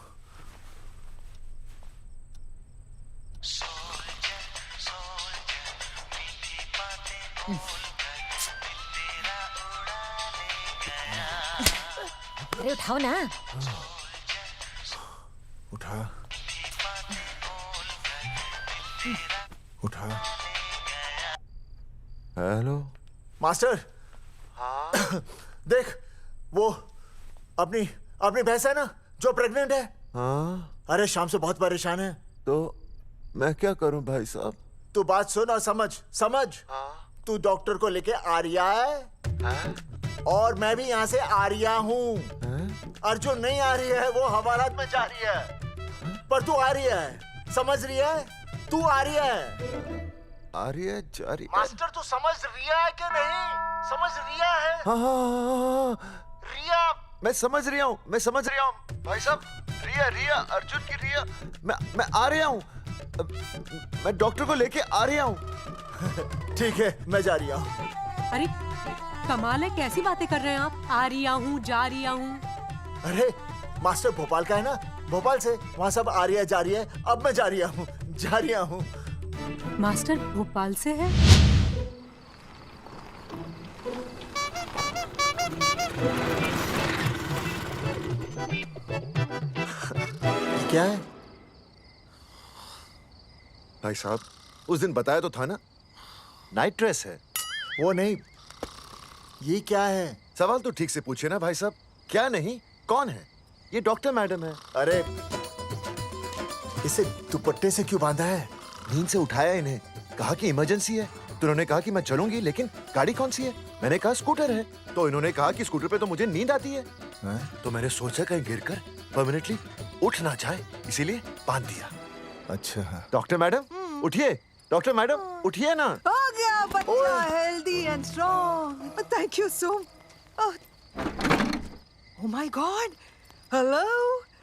अरे उठाओ ना। उठा। Hello master. हाँ? देख, वो अपनी भैंस है ना जो प्रेग्नेंट है। हाँ? अरे शाम से बहुत परेशान है। तो मैं क्या करूं भाई साहब? तू बात सुन और समझ। हाँ? तू डॉक्टर को लेके आ रिया है। हाँ? और मैं भी यहाँ से आ रिया हूँ। अर्जुन नहीं आ रही है, वो हवालात में जा रही है। पर तू आ रही है, समझ रही है? तू आ रही है। आ रही है, जा रही है। मास्टर तू समझ रिया है कि नहीं? समझ रिया है? हाँ। रिया। मैं समझ रहा हूँ भाई साहब। रिया अर्जुन की रिया। मैं आ रहा हूँ। मैं डॉक्टर को लेके आ रहा हूँ। ठीक है, मैं जा रही हूँ। अरे कमाल है, कैसी बातें कर रहे हैं आप? आ रही हूँ, जा रही हूँ। अरे मास्टर भोपाल का है ना, भोपाल से वहाँ सब आ रही है, जा रही है। अब मैं जा रही हूँ। मास्टर भोपाल से है? क्या है भाई साहब? उस दिन बताया तो था ना, नाइट ड्रेस है। वो नहीं, ये क्या है? सवाल तो ठीक से पूछे ना भाई साहब। क्या नहीं, कौन है? ये डॉक्टर मैडम है। अरे इसे दुपट्टे से क्यों बांधा है? नींद से उठाया इन्हें, कहा कि इमरजेंसी है। तो उन्होंने कहा कि मैं चलूंगी, लेकिन गाड़ी कौन सी है? मैंने कहा स्कूटर है। तो इन्होंने कहा कि स्कूटर पे तो मुझे नींद आती है। तो मैंने सोचा कहीं गिरकर परमानेंटली उठ ना जाए, इसीलिए बांध दिया। अच्छा डॉक्टर मैडम उठिए। डॉक्टर मैडम उठिए ना। हो गया बच्चा healthy and strong. Thank you so. Oh my God. Hello.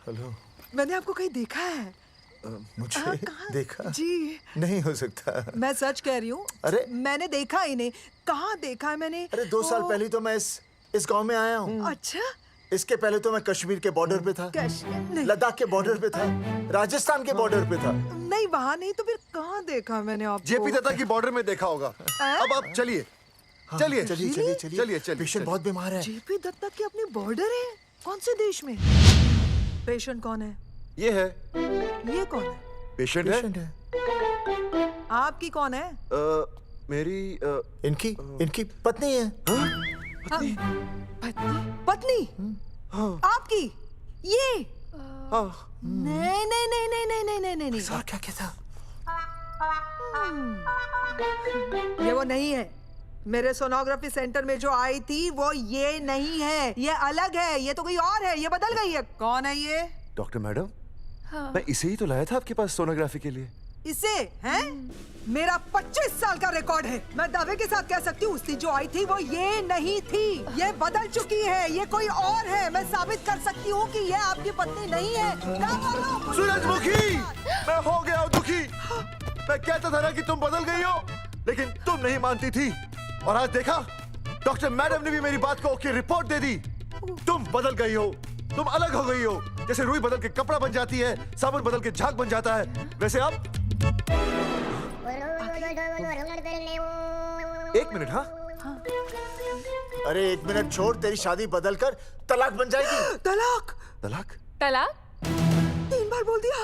Hello. मैंने आपको कहीं देखा है। मुझे देखा जी नहीं हो सकता। मैं सच कह रही हूँ। अरे मैंने देखा ही नहीं। कहाँ देखा है मैंने? अरे 2 साल पहले तो मैं इस गांव में आया हूँ। अच्छा। इसके पहले तो मैं कश्मीर के बॉर्डर पे था, लद्दाख के बॉर्डर पे था, राजस्थान के बॉर्डर पे था। नहीं वहाँ नहीं तो फिर कहाँ देखा मैंने आपको? जेपी दत्ता की बॉर्डर में देखा होगा। अब आप चलिए चलिए चलिए चलिए चलिए चलिए। पेशेंट बहुत बीमार है। जेपी दत्ता की अपनी बॉर्डर है? कौन से देश में? पेशेंट कौन है? ये है। ये कौन है? पेशेंट है। आपकी कौन है? मेरी इनकी पत्नी है। पत्नी? पत्नी? आपकी? ये? नहीं नहीं नहीं नहीं नहीं नहीं नहीं नहीं। सर क्या कहता? ये वो नहीं है। मेरे सोनोग्राफी सेंटर में जो आई थी वो ये नहीं है, ये अलग है, ये तो कोई और है, ये बदल गई है। कौन है ये? डॉक्टर मैडम, हाँ। मैं इसे ही तो लाया था आपके पास सोनोग्राफी के लिए। इसे हैं? मेरा 25 साल का रिकॉर्ड है। मैं दावे के साथ कह सकती हूँ उसकी जो आई थी वो ये नहीं थी, ये बदल चुकी है, ये कोई और है। मैं साबित कर सकती हूँ कि ये आपकी पत्नी नहीं है। सूरजमुखी, मैं हो गया हूँ दुखी। मैं कहता था ना कि तुम बदल गई हो, लेकिन तुम नहीं मानती थी। और आज देखा, डॉक्टर मैडम ने भी मेरी बात को ओके रिपोर्ट दे दी। तुम बदल गई हो, तुम अलग हो गई हो। जैसे रुई बदल के कपड़ा बन जाती है, साबुन बदल के झाग बन जाता है, वैसे आप। 1 मिनट। हाँ अरे 1 मिनट छोड़, तेरी शादी बदल कर तलाक बन जाएगी। तलाक? तलाक? तलाक? 3 बार बोल दिया।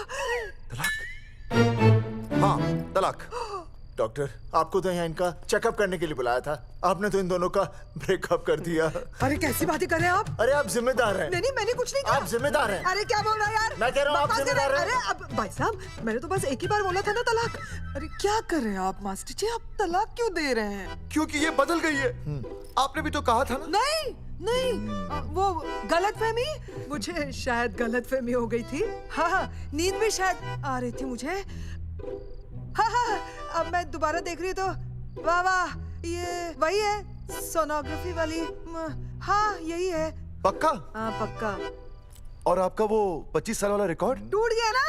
हाँ तलाक। डॉक्टर, आपको तो यहाँ इनका चेकअप करने के लिए बुलाया था, आपने तो इन दोनों का ब्रेकअप कर दिया। अरे कैसी बातें कर रहे हैं आप? अरे आप जिम्मेदार हैं। नहीं मैंने कुछ नहीं कहा। आप जिम्मेदार हैं। अरे क्या बोल रहा है यार? मैं कह रहा हूँ आप जिम्मेदार हैं। अरे अब भाई साहब, मैंने तो बस एक ही बार बोला था ना तलाक। अरे क्या कर रहे हैं आप मास्टर जी? आप तलाक क्यों दे रहे हैं? क्योंकि ये बदल गई है। आपने भी तो कहा था ना। नहीं नहीं, वो गलतफहमी, मुझे शायद गलतफहमी हो गई थी। हाँ, नींद भी शायद आ रही थी मुझे। हाँ, अब मैं दोबारा देख रही तो वाह वाह, ये वही है सोनोग्राफी वाली। हाँ यही है। पक्का? हाँ पक्का। और आपका वो 25 साल वाला रिकॉर्ड? टूट गया ना।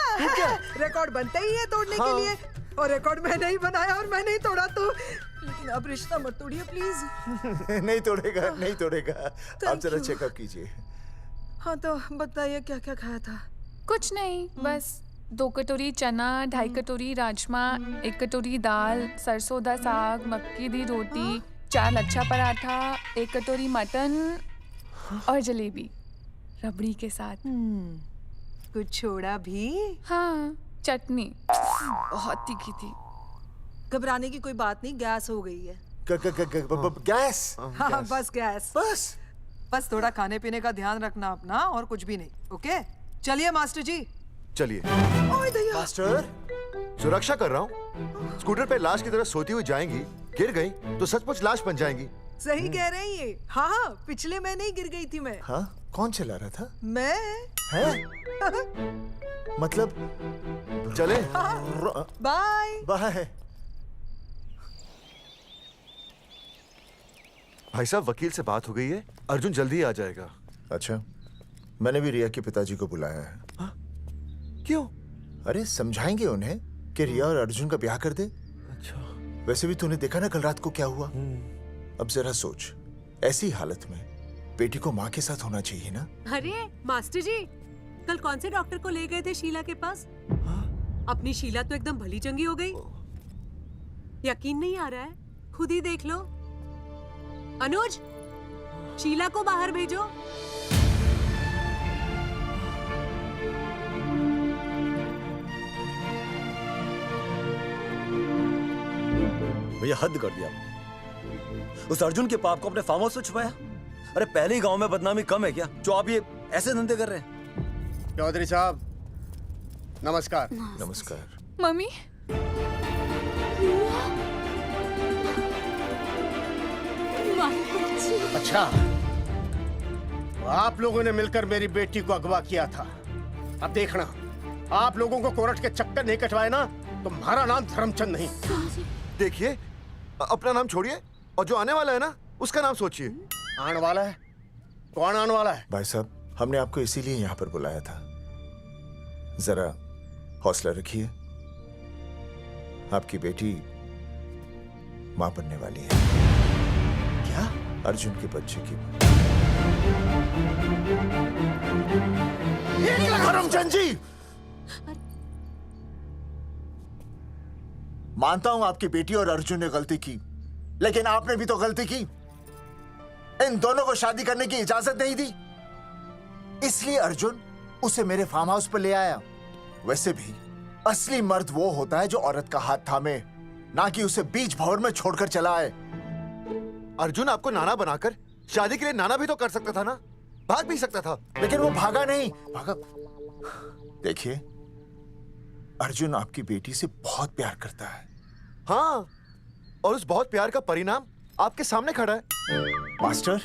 रिकॉर्ड बनते ही है तोड़ने के लिए, और रिकॉर्ड मैंने ही बनाया और मैंने ही तोड़ा। तो लेकिन अब रिश्ता मत तोड़िए प्लीज। नहीं तोड़ेगा, नहीं तोड़ेगा। आप जरा चेकअप कीजिए। हाँ तो बताइए क्या क्या खाया था? कुछ नहीं, बस 2 कटोरी चना, 2.5 कटोरी राजमा, 1 कटोरी दाल, सरसों दा साग, मक्की दी रोटी, 4 लच्छा पराठा, 1 कटोरी मटन और जलेबी रबड़ी के साथ। कुछ छोड़ा भी? हाँ, चटनी बहुत तीखी थी। घबराने की कोई बात नहीं, गैस हो गई है। गैस? हाँ बस गैस। बस थोड़ा खाने पीने का ध्यान रखना अपना, और कुछ भी नहीं। ओके चलिए मास्टर जी। चलिए। मास्टर, सुरक्षा कर रहा हूँ। स्कूटर पे लाश की तरह सोती हुई जाएंगी, गिर गई तो सचमुच लाश बन जाएंगी। सही कह रहे हैं ये। हाँ पिछले महीने ही गिर गई थी मैं। हाँ कौन चला रहा था? मैं। है? मतलब चले? Bye bye. भाई साहब, वकील से बात हो गई है, अर्जुन जल्दी ही आ जाएगा। अच्छा, मैंने भी रिया के पिताजी को बुलाया है। क्यों? अरे समझाएंगे उन्हें कि रिया और अर्जुन का ब्याह कर दे। अच्छा। वैसे भी तूने देखा ना कल रात को क्या हुआ। अब जरा सोच, ऐसी हालत में बेटी को माँ के साथ होना चाहिए ना। अरे मास्टर जी, कल कौन से डॉक्टर को ले गए थे शीला के पास? अपनी शीला तो एकदम भली चंगी हो गई। यकीन नहीं आ रहा है? खुद ही देख लो। अनुज, शीला को बाहर भेजो। भैया हद कर दिया। उस अर्जुन के पाप को अपने फार्म हाउस में छुपाया। अरे पहले ही गांव में बदनामी कम है क्या, जो आप ये ऐसे धंधे कर रहे हैं? चौधरी साहब नमस्कार। नमस्कार। मम्मी, अच्छा, आप लोगों ने मिलकर मेरी बेटी को अगवा किया था। अब देखना, आप लोगों को कोर्ट के चक्कर नहीं कटवाए ना, तो तुम्हारा नाम धर्मचंद नहीं। देखिए, अपना नाम छोड़िए और जो आने वाला है ना, उसका नाम सोचिए। आने वाला है? कौन आने वाला है? भाई साहब, हमने आपको इसीलिए यहाँ पर बुलाया था। जरा हौसला रखिए, आपकी बेटी मां बनने वाली है। क्या? अर्जुन के बच्चे की। करमचंद जी, मानता हूं आपकी बेटी और अर्जुन ने गलती की, लेकिन आपने भी तो गलती की। इन दोनों को शादी करने की इजाजत नहीं दी, इसलिए अर्जुन उसे मेरे फार्म हाउस पर ले आया। वैसे भी असली मर्द वो होता है जो औरत का हाथ थामे, ना कि उसे बीच भंवर में छोड़कर चला आए। अर्जुन आपको नाना बनाकर शादी के लिए नाना भी तो कर सकता था ना, भाग भी सकता था। लेकिन वो भागा नहीं। भागा। देखिए, अर्जुन आपकी बेटी से बहुत प्यार करता है। हाँ, और उस बहुत प्यार का परिणाम आपके सामने खड़ा है। मास्टर,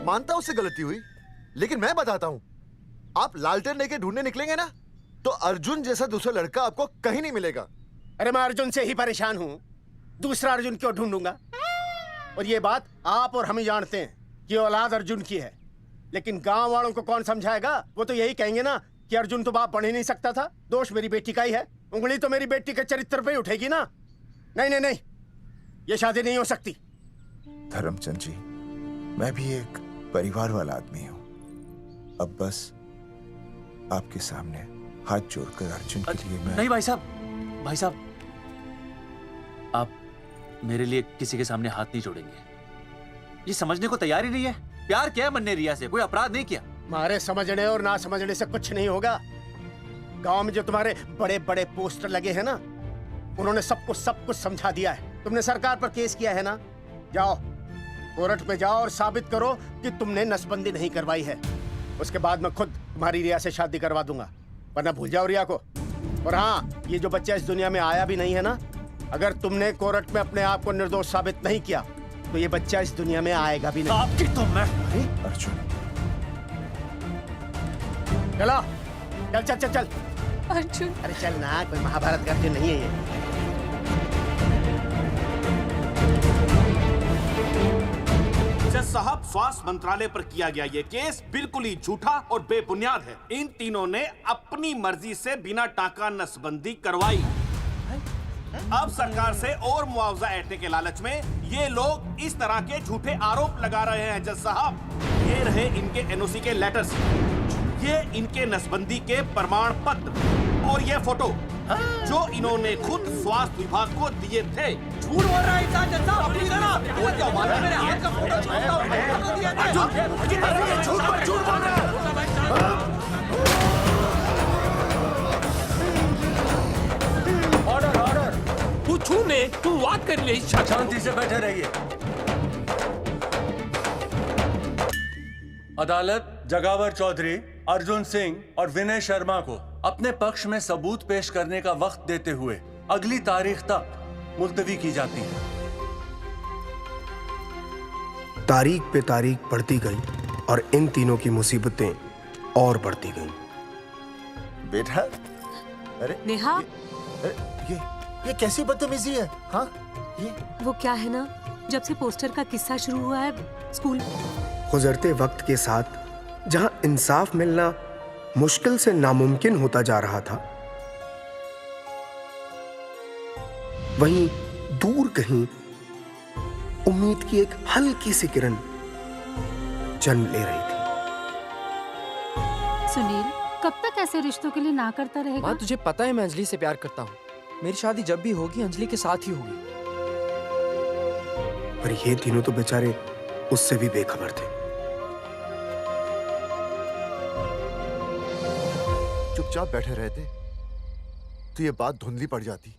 मानता हूं उससे गलती हुई, लेकिन मैं बताता हूं, आप लालटेन लेके ढूंढने निकलेंगे ना, तो अर्जुन जैसा दूसरा लड़का आपको कहीं नहीं मिलेगा। अरे मैं अर्जुन से ही परेशान हूँ, दूसरा अर्जुन क्यों ढूंढूंगा? और ये बात आप और हम ही जानते हैं कि औलाद अर्जुन की है, लेकिन गांव वालों को कौन समझाएगा? वो तो यही कहेंगे ना कि अर्जुन तो बाप बन ही नहीं सकता था, दोष मेरी बेटी का ही है। उंगली तो मेरी बेटी के चरित्र पे ही उठेगी ना। नहीं नहीं नहीं, ये शादी नहीं हो सकती। धर्मचंद जी, मैं भी एक परिवार वाला आदमी हूं। अब बस आपके सामने हाथ जोड़कर अर्जुन के लिए मैं... नहीं भाई साहब, भाई साहब, आप मेरे लिए किसी के सामने हाथ नहीं जोड़ेंगे। ये समझने को तैयार ही नहीं है। प्यार किया मन ने रिया से, कोई अपराध नहीं किया। हमारे समझने और ना समझने से कुछ नहीं होगा। गांव में जो तुम्हारे बड़े बड़े पोस्टर लगे हैं ना, उन्होंने सब कुछ समझा दिया है। तुमने सरकार पर केस किया है ना, जाओ कोर्ट में जाओ और साबित करो कि तुमने नसबंदी नहीं करवाई है। उसके बाद मैं खुद तुम्हारी रिया से शादी करवा दूंगा, वरना भूल जाओ रिया को। और हाँ, ये जो बच्चा इस दुनिया में आया भी नहीं है ना, अगर तुमने कोर्ट में अपने आप को निर्दोष साबित नहीं किया तो ये बच्चा इस दुनिया में आएगा भी नहीं। आपकी तो मैं... अर्जुन, चलो चल चल चल चल। अर्जुन, अरे चल ना, कोई महाभारत का अर्जुन नहीं है ये। जज साहब, स्वास्थ्य मंत्रालय पर किया गया ये केस बिल्कुल ही झूठा और बेबुनियाद है। इन तीनों ने अपनी मर्जी से बिना टाका नसबंदी करवाई। अब सरकार से और मुआवजा ऐंठने के लालच में ये लोग इस तरह के झूठे आरोप लगा रहे हैं। जज साहब, ये रहे इनके एनओसी के लेटर्स, ये इनके नसबंदी के प्रमाण पत्र और ये फोटो जो इन्होंने खुद स्वास्थ्य विभाग को दिए थे। झूठ बोल रहा है इंसान जैसा, अपनी तरह। वो क्या मालूम मेरे हाथ का फोटो झूठ बोल रहा है। ऑर्डर ऑर्डर, तू छूने तू बात कर ले। शांति से बैठे रहिए। अदालत जगावर चौधरी, अर्जुन सिंह और विनय शर्मा को अपने पक्ष में सबूत पेश करने का वक्त देते हुए अगली तारीख तक मुलतवी की जाती है। तारीख पे तारीख बढ़ती गई और इन तीनों की मुसीबतें और बढ़ती गईं। बेटा, अरे नेहा, ये कैसी बदतमीजी है? हाँ, ये वो क्या है ना, जब से पोस्टर का किस्सा शुरू हुआ है स्कूल, गुजरते वक्त के साथ जहां इंसाफ मिलना मुश्किल से नामुमकिन होता जा रहा था, वहीं दूर कहीं उम्मीद की एक हल्की सी किरण जन्म ले रही थी। सुनील, कब तक ऐसे रिश्तों के लिए ना करता रहेगा? माँ, तुझे पता है मैं अंजलि से प्यार करता हूँ। मेरी शादी जब भी होगी अंजलि के साथ ही होगी। पर ये तीनों तो बेचारे उससे भी बेखबर थे। चुपचाप बैठे रहते तो ये बात धुंधली पड़ जाती,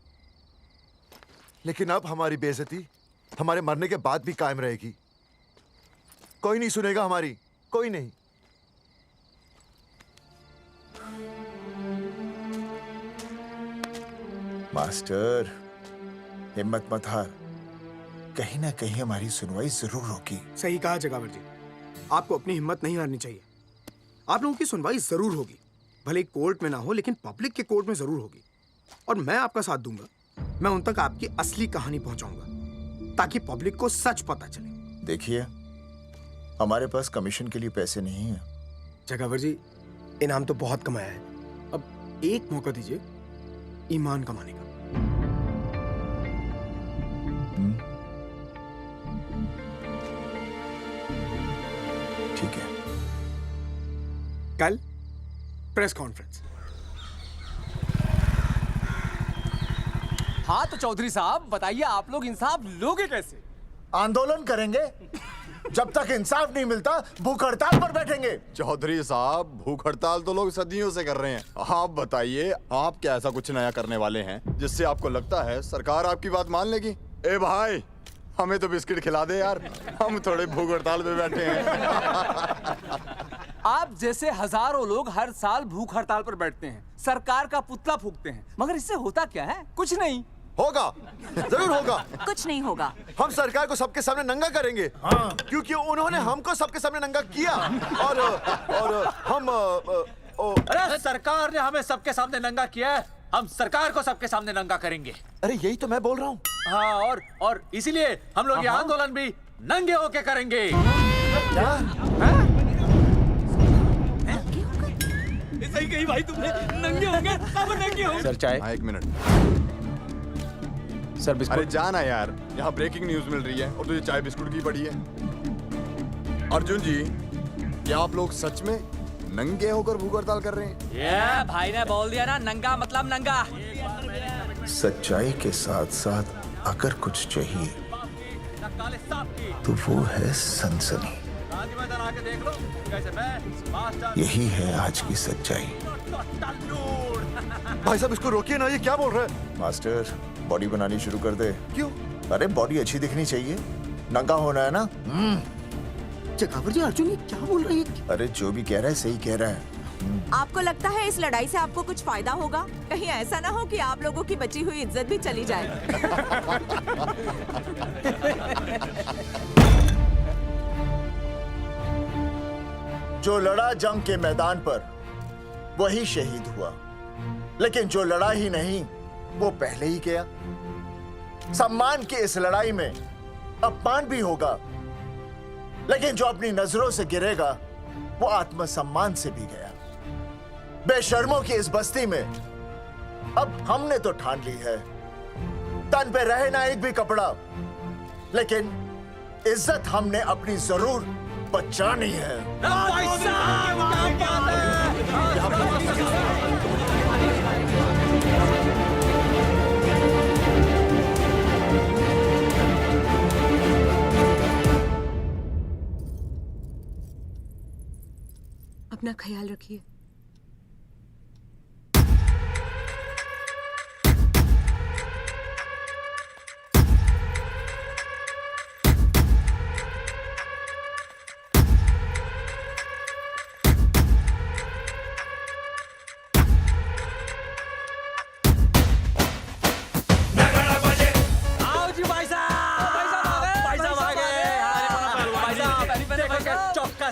लेकिन अब हमारी बेइज्जती हमारे मरने के बाद भी कायम रहेगी। कोई नहीं सुनेगा हमारी, कोई नहीं। मास्टर, हिम्मत मत हार, कहीं ना कहीं हमारी सुनवाई जरूर होगी। सही कहा जगावर जी, आपको अपनी हिम्मत नहीं हारनी चाहिए। आप लोगों की सुनवाई जरूर होगी, भले कोर्ट में ना हो लेकिन पब्लिक के कोर्ट में जरूर होगी। और मैं आपका साथ दूंगा, मैं उन तक आपकी असली कहानी पहुंचाऊंगा ताकि पब्लिक को सच पता चले। देखिए, हमारे पास कमीशन के लिए पैसे नहीं है। जगावर जी, इनाम तो बहुत कमाया है, अब एक मौका दीजिए ईमान कमाने का। ठीक है। कल प्रेस कॉन्फ्रेंस। हाँ तो चौधरी साहब बताइए, आप लोग इंसाफ लोगे कैसे? आंदोलन करेंगे। जब तक इंसाफ नहीं मिलता भूख हड़ताल पर बैठेंगे। चौधरी साहब, भूख हड़ताल तो लोग सदियों से कर रहे हैं। आप बताइए, आप क्या ऐसा कुछ नया करने वाले हैं जिससे आपको लगता है सरकार आपकी बात मान लेगी? ए भाई, हमें तो बिस्किट खिला दे यार, हम थोड़े भूख हड़ताल पे बैठे हैं। आप जैसे हजारों लोग हर साल भूख हड़ताल पर बैठते हैं, सरकार का पुतला फूंकते हैं, मगर इससे होता क्या है? कुछ नहीं होगा, जरूर होगा। कुछ नहीं होगा। हम सरकार को सबके सामने नंगा करेंगे। हाँ। क्योंकि उन्होंने हमको सबके सामने नंगा किया और हम अरे सरकार ने हमें सबके सामने नंगा किया है, हम सरकार को सबके सामने नंगा करेंगे। अरे यही तो मैं बोल रहा हूँ। हाँ, और इसीलिए हम लोग ये आंदोलन भी नंगे होके करेंगे। क्या? सही कही भाई तुमने, नंगे होंगे, अब नंगे होंगे। सर चाय। हाँ, 1 मिनट सर। बिस्कुट। अरे जाना यार, यहाँ ब्रेकिंग न्यूज मिल रही है और तुझे चाय बिस्कुट की पड़ी है। अर्जुन जी, क्या आप लोग सच में नंगे होकर भूख हड़ताल कर रहे हैं? ये भाई ने बोल दिया ना, नंगा मतलब नंगा। सच्चाई के साथ साथ अगर कुछ चाहिए तो वो है सनसनी। यही है आज की सच्चाई। भाई साहब इसको रोकिए ना, ये क्या बोल रहा है? मास्टर, बॉडी बनानी शुरू कर दे। क्यों? अरे बॉडी अच्छी दिखनी चाहिए, नंगा होना है ना। चकावर जी, अर्जुन ये क्या बोल रही है? अरे जो भी कह रहा है सही कह रहा है। आपको लगता है इस लड़ाई से आपको कुछ फायदा होगा? कहीं ऐसा ना हो कि आप लोगों की बची हुई इज्जत भी चली जाए। जो लड़ा जंग के मैदान पर वही शहीद हुआ, लेकिन जो लड़ा ही नहीं वो पहले ही गया। सम्मान की इस लड़ाई में अपमान भी होगा, लेकिन जो अपनी नजरों से गिरेगा वो आत्मसम्मान से भी गया। बेशर्मों की इस बस्ती में अब हमने तो ठान ली है, तन पे रहे ना एक भी कपड़ा, लेकिन इज्जत हमने अपनी जरूर बचानी है। अपना ख्याल रखिए।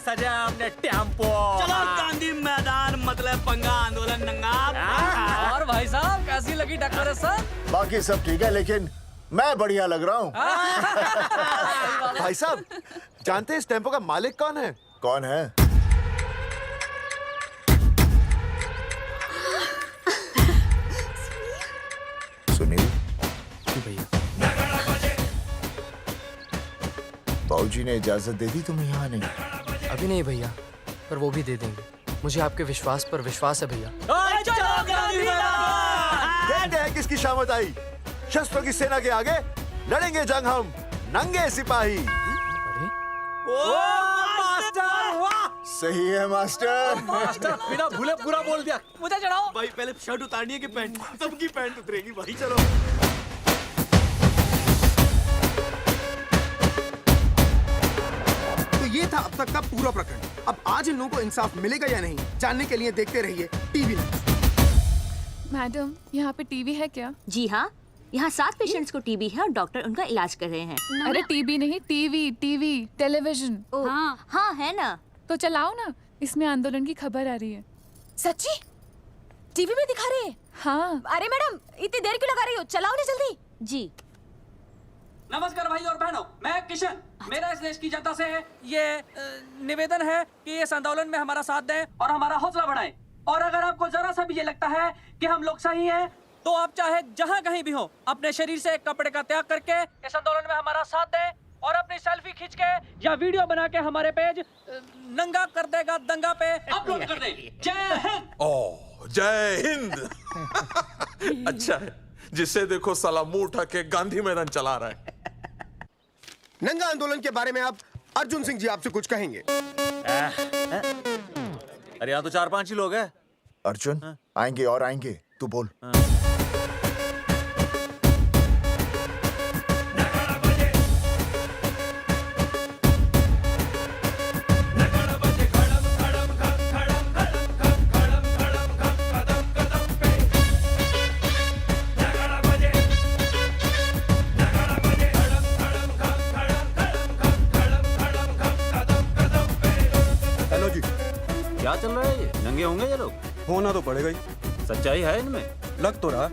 सजा हमने टेम्पो। चलो गांधी मैदान, मतलब पंगा आंदोलन नंगा। और भाई साहब कैसी लगी टक्कर सर? बाकी सब ठीक है, लेकिन मैं बढ़िया लग रहा हूँ। भाई साहब, जानते हैं इस टेम्पो का मालिक कौन है? कौन है? सुनील। भैया, बाबूजी ने इजाजत दे दी तुम्हें यहाँ आने? अभी नहीं भैया, पर वो भी दे देंगे। मुझे आपके विश्वास पर विश्वास है भैया। देखते हैं किसकी शामत आई। शस्त्रों की सेना के आगे लड़ेंगे जंग हम, नंगे सिपाही। सही है मास्टर। बिना भूले पूरा बोल दिया। मुझे चढ़ाओ भाई, पहले शर्ट उतारनी है कि पैंट? सबकी पैंट उतरेगी भाई। चलो ये था अब तक का पूरा प्रकरण। अब आज इन लोगों को इंसाफ मिलेगा या नहीं, जानने के लिए देखते रहिए टीवी न्यूज़। मैडम, यहाँ पे टीवी है क्या? जी हाँ, यहाँ 7 पेशेंट्स को टीबी है और डॉक्टर उनका इलाज कर रहे हैं। अरे टीबी नहीं, टीवी, टेलीविजन। हाँ हाँ है ना। तो चलाओ ना, इसमें आंदोलन की खबर आ रही है। सच्ची? टीवी में दिखा रहे हैं? हाँ। अरे मैडम, इतनी देर क्यों लगा रही हो? चलाओ ना जल्दी। जी। नमस्कार भाई और बहनों, मैं किशन। मेरा इस देश की जनता से ये निवेदन है कि इस आंदोलन में हमारा साथ दें और हमारा हौसला बढ़ाएं। और अगर आपको जरा सा भी ये लगता है कि हम लोग सही हैं, तो आप चाहे जहां कहीं भी हो अपने शरीर से कपड़े का त्याग करके इस आंदोलन में हमारा साथ दें और अपनी सेल्फी खींच के या वीडियो बना के हमारे पेज नंगा कर देगा दंगा पे अपलोड कर दें। जय हिंद। ओह जय हिंद। अच्छा है, जिसे देखो साला मुंह उठा के गांधी मैदान चला रहा है। नंगा आंदोलन के बारे में आप अर्जुन सिंह जी आपसे कुछ कहेंगे। अरे यहाँ तो 4-5 ही लोग हैं। अर्जुन आएंगे और आएंगे, तू बोल। हेलो जी, क्या चल रहा है ये? नंगे होंगे ये लोग? होना तो पड़ेगा ही। सच्चाई है इनमें? लग तो रहा।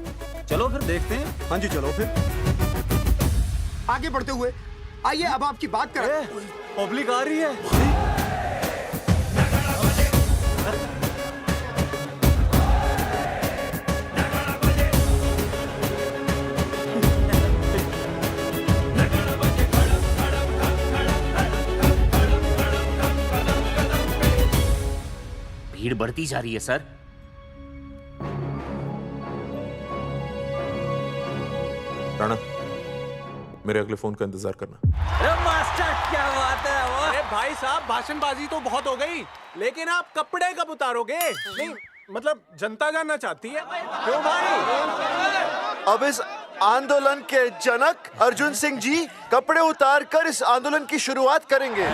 चलो फिर देखते हैं। हाँ जी चलो फिर। आगे बढ़ते हुए आइए अब आपकी बात करें। पब्लिक आ रही है। भीड़ बढ़ती जा रही है सर। राणा, मेरे अगले फोन का इंतजार करना। अरे मास्टर क्या बात है वो? अरे भाई साहब, भाषणबाजी तो बहुत हो गई, लेकिन आप कपड़े कब उतारोगे? नहीं मतलब जनता जानना चाहती है। क्यों भाई? अब इस आंदोलन के जनक अर्जुन सिंह जी कपड़े उतार कर इस आंदोलन की शुरुआत करेंगे।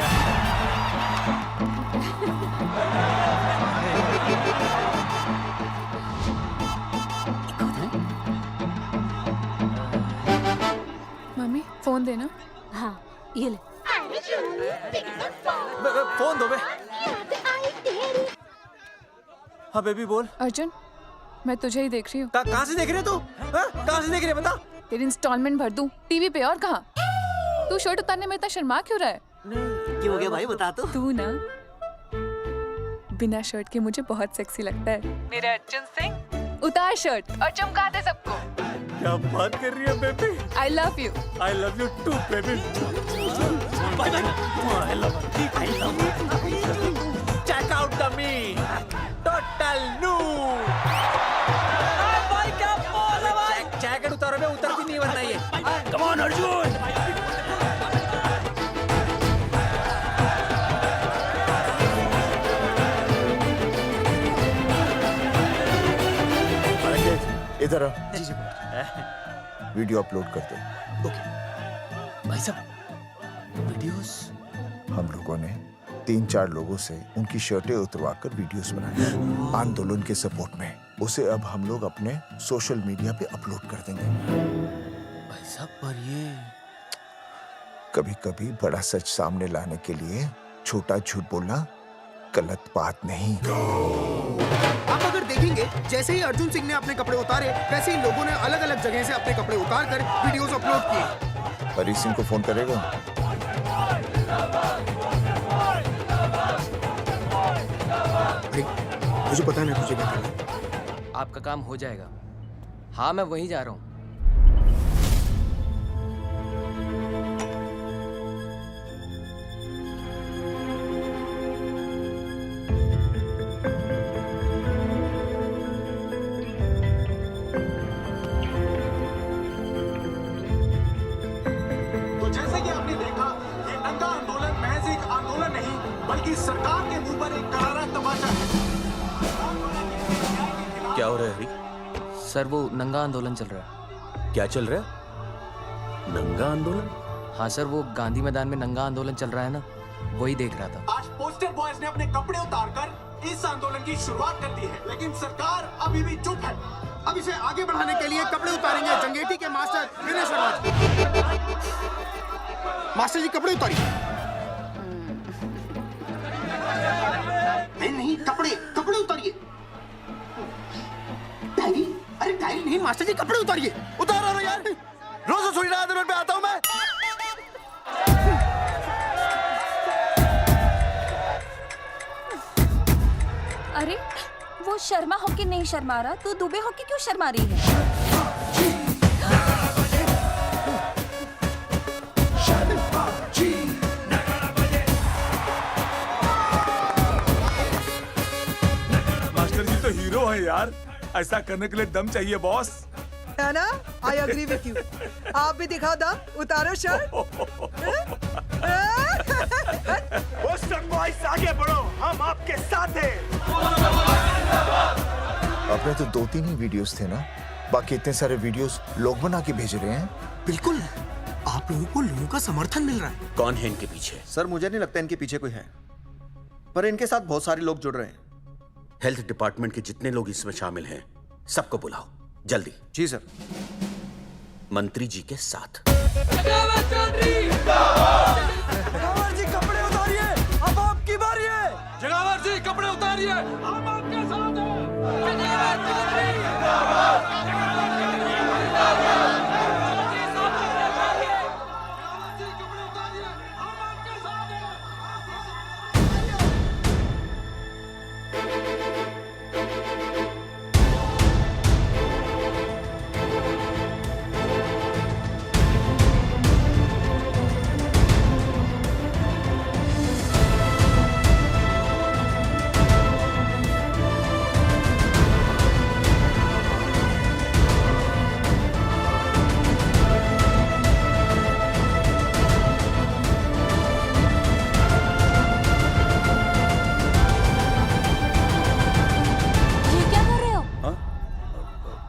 मम्मी फोन देना। हाँ ये ले। फोन दो बे। हाँ बेबी बोल। अर्जुन मैं तुझे ही देख रही हूँ। कहाँ से देख रही है तू? कहाँ से देख रही है बता? तेरी इंस्टॉलमेंट भर दूं टीवी पे और कहाँ? तू शर्ट उतारने में इतना शर्मा क्यों रहा है? क्यों हो गया भाई, बता तो। तू ना बिना शर्ट के मुझे बहुत सेक्सी लगता है। मेरे अर्जुन सिंह, उतार शर्ट और चमका दे सबको। क्या बात कर रही है baby? I love you. I love you too, baby. Bye bye. I love you. Check out the me. Total new. भाई क्या बोल है भाई? जैकेट उतारो बे, उतरती नहीं वरना ये। Come on Arjun. इधर आ। वीडियो अपलोड कर दो। भाई साहब वीडियोस? हम लोगों ने 3-4 लोगों से उनकी शर्टें उतरवाकर वीडियोस बनाए आंदोलन के सपोर्ट में। उसे अब हम लोग अपने सोशल मीडिया पे अपलोड कर देंगे। भाई साहब पर ये कभी-कभी बड़ा सच सामने लाने के लिए छोटा झूठ बोलना गलत बात नहीं। आप अगर देखेंगे जैसे ही अर्जुन सिंह ने अपने कपड़े उतारे, वैसे ही लोगों ने अलग अलग जगह से अपने कपड़े उतार कर वीडियोस अपलोड किए। हरी सिंह को फोन करेगा? मुझे पता नहीं तुझे क्या करना है। आपका काम हो जाएगा। हाँ मैं वहीं जा रहा हूँ। तो जैसे कि आपने देखा, ये नंगा आंदोलन महज एक आंदोलन नहीं, बल्कि सरकार के मुंह पर एक करारा तमाचा है। क्या हो रहा है हरी? सर वो नंगा आंदोलन चल रहा है। क्या चल रहा है? नंगा आंदोलन? हाँ सर, वो गांधी मैदान में नंगा आंदोलन चल रहा है ना, वही देख रहा था। आज पोस्टर बॉयज ने अपने कपड़े उतारकर इस आंदोलन की शुरुआत कर दी है, लेकिन सरकार अभी भी चुप है। अब इसे आगे बढ़ाने के लिए कपड़े उतारेंगे जंगेटी के मास्टर विनय शर्मा जी। मास्टर जी कपड़े उतारिए। नहीं कपड़े कपड़े उतारिए। डायरी? अरे डायरी नहीं मास्टर जी, कपड़े उतारिए। उतारो ना यार, रोज थोड़ी ना आंदोलन पे आता हूँ मैं। अरे वो शर्मा होके नहीं शर्मा रहा, तू दुबे होके क्यों शर्मा रही है? मास्टर जी तो हीरो है यार, ऐसा करने के लिए दम चाहिए बॉस। है ना? I agree with you. आप भी दिखाओ दम, उतारो शर्ट। बोस्टन बॉयज आगे बढ़ो, हम आपके साथ हैं। अपने तो 2-3 ही वीडियोस थे ना, बाकी इतने सारे वीडियोस लोग बना के भेज रहे हैं। बिल्कुल, आप लोगों को लोगों का समर्थन मिल रहा है। कौन है इनके पीछे? सर मुझे नहीं लगता इनके पीछे कोई है, पर इनके साथ बहुत सारे लोग जुड़ रहे हैं। हेल्थ डिपार्टमेंट के जितने लोग इसमें शामिल हैं, सबको बुलाओ जल्दी। जी सर। मंत्री जी के साथ। जगावर जी कपड़े उतारिए, अब आपकी बारी है। जगावर जी कपड़े उतारिए, हम आपके साथ हैं।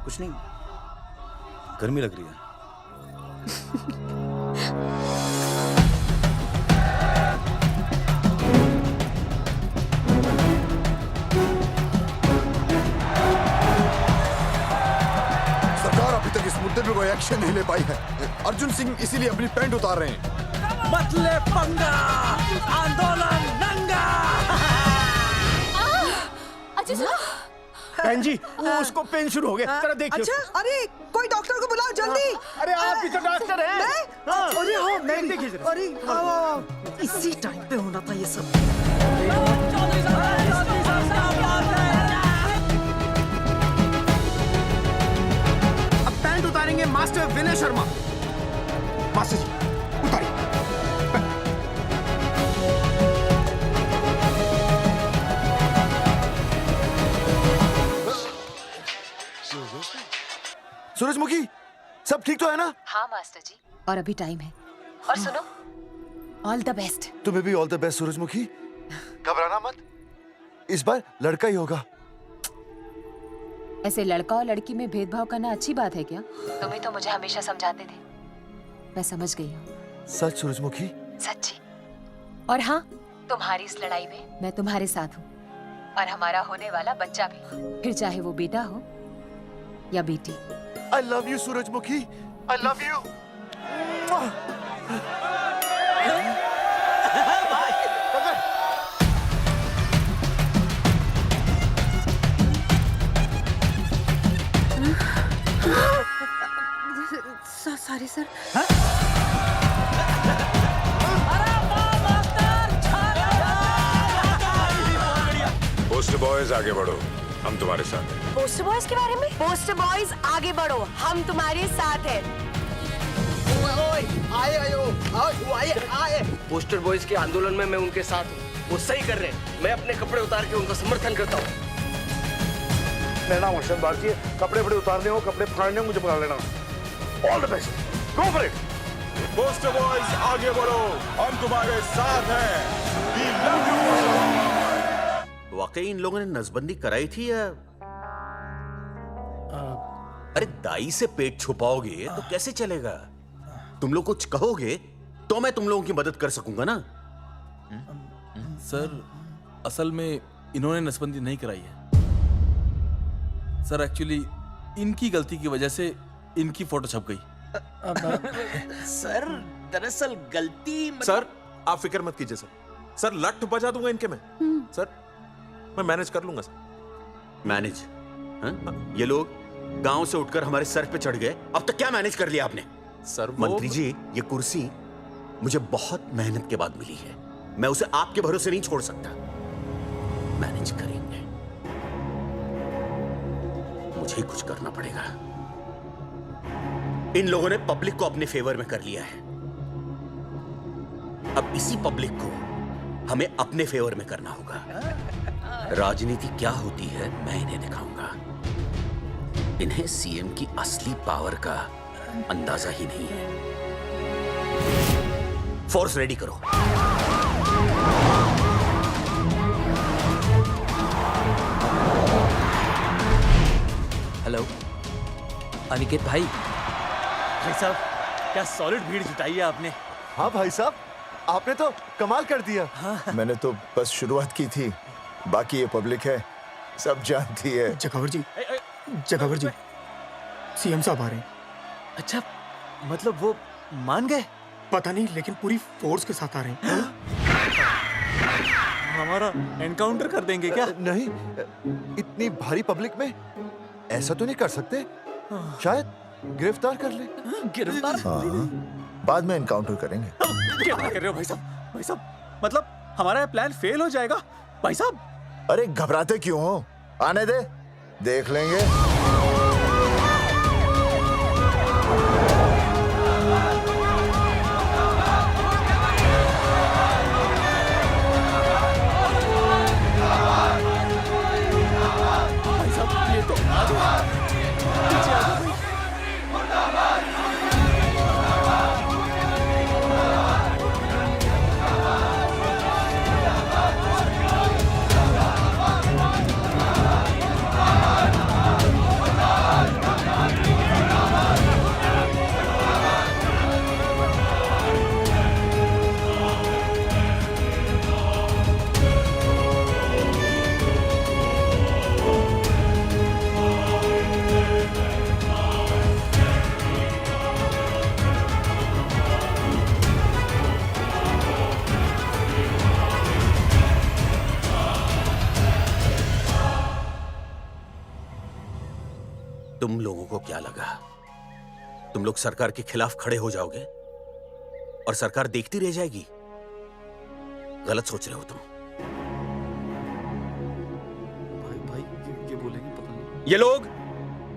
कुछ नहीं, गर्मी लग रही है। सरकार अभी तक इस मुद्दे पे कोई एक्शन नहीं ले पाई है। अर्जुन सिंह इसीलिए अपनी पैंट उतार रहे हैं। मत ले पंगा, आंदोलन नंगा। बहन जी, वो उसको पेन शुरू हो गया, जरा देखिए। अच्छा, अरे कोई डॉक्टर को बुलाओ जल्दी। अरे आप भी तो डॉक्टर हैं। अरे हाँ, मैं देखिए जरा। अरे इसी टाइम पे होना था ये सब। अब पैंट उतारेंगे मास्टर विनय शर्मा। मास्टर जी उतारिए। सूरजमुखी, सब ठीक तो है ना? हाँ मास्टर जी, और अभी टाइम है। और सुनो, ऑल द बेस्ट। तुम्हें भी ऑल द बेस्ट सूरजमुखी। घबराना मत, इस बार लड़का ही होगा। ऐसे लड़का और लड़की में भेदभाव करना अच्छी बात है क्या? तुम ही तो मुझे हमेशा समझाते थे। मैं समझ गई हूँ। सच सूरजमुखी? सच्ची। और हाँ, तुम्हारी इस लड़ाई में मैं तुम्हारे साथ हूँ, और हमारा होने वाला बच्चा भी, फिर चाहे वो बेटा हो या बेटी। I love you, सूरजमुखी। I love you. Sorry sir. Post boys आगे बढ़ो, हम तुम्हारे साथ हैं। पोस्टर बॉयज के बारे में? पोस्टर बॉयज आगे बढ़ो, हम तुम्हारे साथ हैं। आए। पोस्टर बॉयज के आंदोलन में मैं उनके साथ हूँ, वो सही कर रहे हैं। मैं अपने कपड़े उतार के उनका समर्थन करता हूँ। मेरा नाम अर्शद बागची है। कपड़े बड़े उतारने हो, कपड़े फाड़ने हो, मुझे पकड़ लेना। All the best, go for it. Poster boys आगे बढ़ो, हम तुम्हारे साथ हैं। We love you। वाकई इन लोगों ने नसबंदी कराई थी या? अरे दाई से पेट छुपाओगे तो कैसे चलेगा? तुम लोग कुछ कहोगे तो मैं तुम लोगों की मदद कर सकूंगा ना। सर, असल में इन्होंने नसबंदी नहीं कराई है सर। एक्चुअली इनकी गलती की वजह से इनकी फोटो छप गई। सर दरअसल गलती सर आप फिक्र मत कीजिए सर। सर लट बजा दूंगा इनके में। सर मैं मैनेज कर लूंगा सर। मैनेज? ये लोग गांव से उठकर हमारे सर पे चढ़ गए, अब तक क्या मैनेज कर लिया आपने? सर मंत्री जी, ये कुर्सी मुझे बहुत मेहनत के बाद मिली है, मैं उसे आपके भरोसे नहीं छोड़ सकता। मैनेज करेंगे। मुझे कुछ करना पड़ेगा। इन लोगों ने पब्लिक को अपने फेवर में कर लिया है। अब इसी पब्लिक को हमें अपने फेवर में करना होगा। राजनीति क्या होती है मैं इन्हें दिखाऊंगा। इन्हें सीएम की असली पावर का अंदाजा ही नहीं है। फोर्स रेडी करो। हेलो अनिकेत भाई। भाई साहब क्या सॉलिड भीड़ जुटाई है आपने। हाँ भाई साहब, आपने तो कमाल कर दिया। मैंने तो बस शुरुआत की थी, बाकी ये पब्लिक है, सब जानती है। जगावर जी, जगावर जी, सीएम साहब आ रहे हैं। अच्छा, मतलब वो मान गए? पता नहीं, लेकिन पूरी फोर्स के साथ आ रहे हैं। हमारा एनकाउंटर कर देंगे क्या? नहीं, इतनी भारी पब्लिक में ऐसा तो नहीं कर सकते। शायद गिरफ्तार कर ले। गिरफ्तार? हाँ, बाद में एनकाउंटर करेंगे। क्या कर रहे हो भाई साहब? भाई साहब, मतलब हमारा प्लान फेल हो जाएगा भाई साहब? अरे घबराते क्यों हो? आने दे, देख लेंगे। भाई साहब ये तो पीछे आ जाओ। तुम लोगों को क्या लगा तुम लोग सरकार के खिलाफ खड़े हो जाओगे और सरकार देखती रह जाएगी? गलत सोच रहे हो तुम। भाई ये बोलेंगे पता नहीं। ये लोग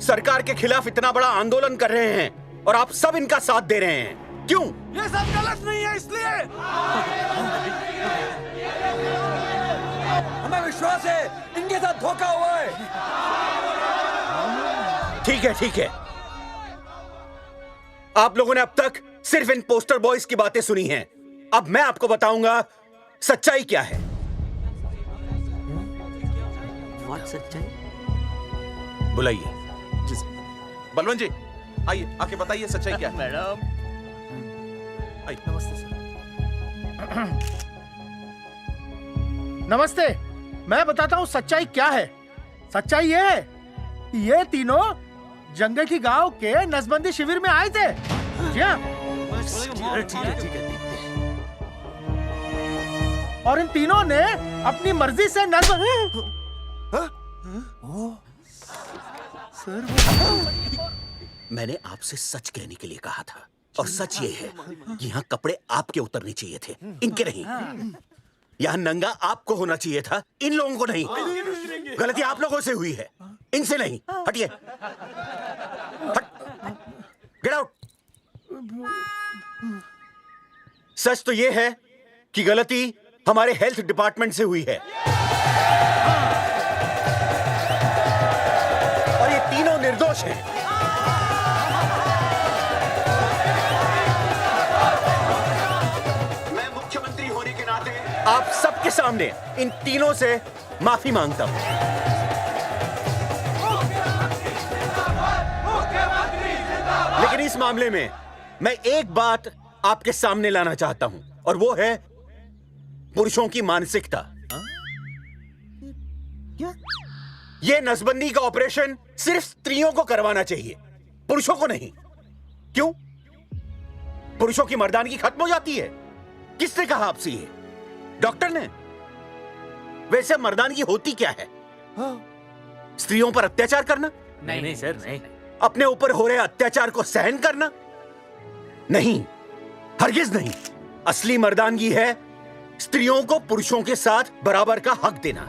सरकार के खिलाफ इतना बड़ा आंदोलन कर रहे हैं और आप सब इनका साथ दे रहे हैं, क्यों? ये सब गलत नहीं है, इसलिए हमें विश्वास है इनके साथ धोखा हुआ है। ठीक है, ठीक है। आप लोगों ने अब तक सिर्फ इन पोस्टर बॉयज की बातें सुनी हैं। अब मैं आपको बताऊंगा सच्चाई क्या है। व्हाट सच्चाई? बुलाइए। बलवंत जी आइए, आके बताइए सच्चाई क्या है। मैडम आइए। नमस्ते सर। नमस्ते, मैं बताता हूँ सच्चाई क्या है। सच्चाई ये है, ये तीनों जंगे की गांव के नसबंदी शिविर में आए थे। जी हाँ। ठीक है। और इन तीनों ने अपनी मर्जी से मैंने आपसे सच कहने के लिए कहा था और सच ये है कि यहाँ कपड़े आपके उतरने चाहिए थे, इनके नहीं। यहाँ नंगा आपको होना चाहिए था, इन लोगों को नहीं। गलती आप लोगों से हुई है, इनसे नहीं। हटिए, गेट आउट। सच तो ये है कि गलती हमारे हेल्थ डिपार्टमेंट से हुई है और ये तीनों निर्दोष हैं। मैं मुख्यमंत्री होने के नाते आप सबके सामने इन तीनों से माफी मांगता हूं। लेकिन इस मामले में मैं एक बात आपके सामने लाना चाहता हूं और वो है पुरुषों की मानसिकता। ये नसबंदी का ऑपरेशन सिर्फ स्त्रियों को करवाना चाहिए, पुरुषों को नहीं। क्यों? पुरुषों की मर्दानगी खत्म हो जाती है? किसने कहा आपसे ये? डॉक्टर ने? वैसे मर्दानगी होती क्या है? स्त्रियों पर अत्याचार करना? नहीं सर, नहीं। अपने ऊपर हो रहे अत्याचार को सहन करना? नहीं, हरगिज नहीं। असली मर्दानगी है स्त्रियों को पुरुषों के साथ बराबर का हक देना।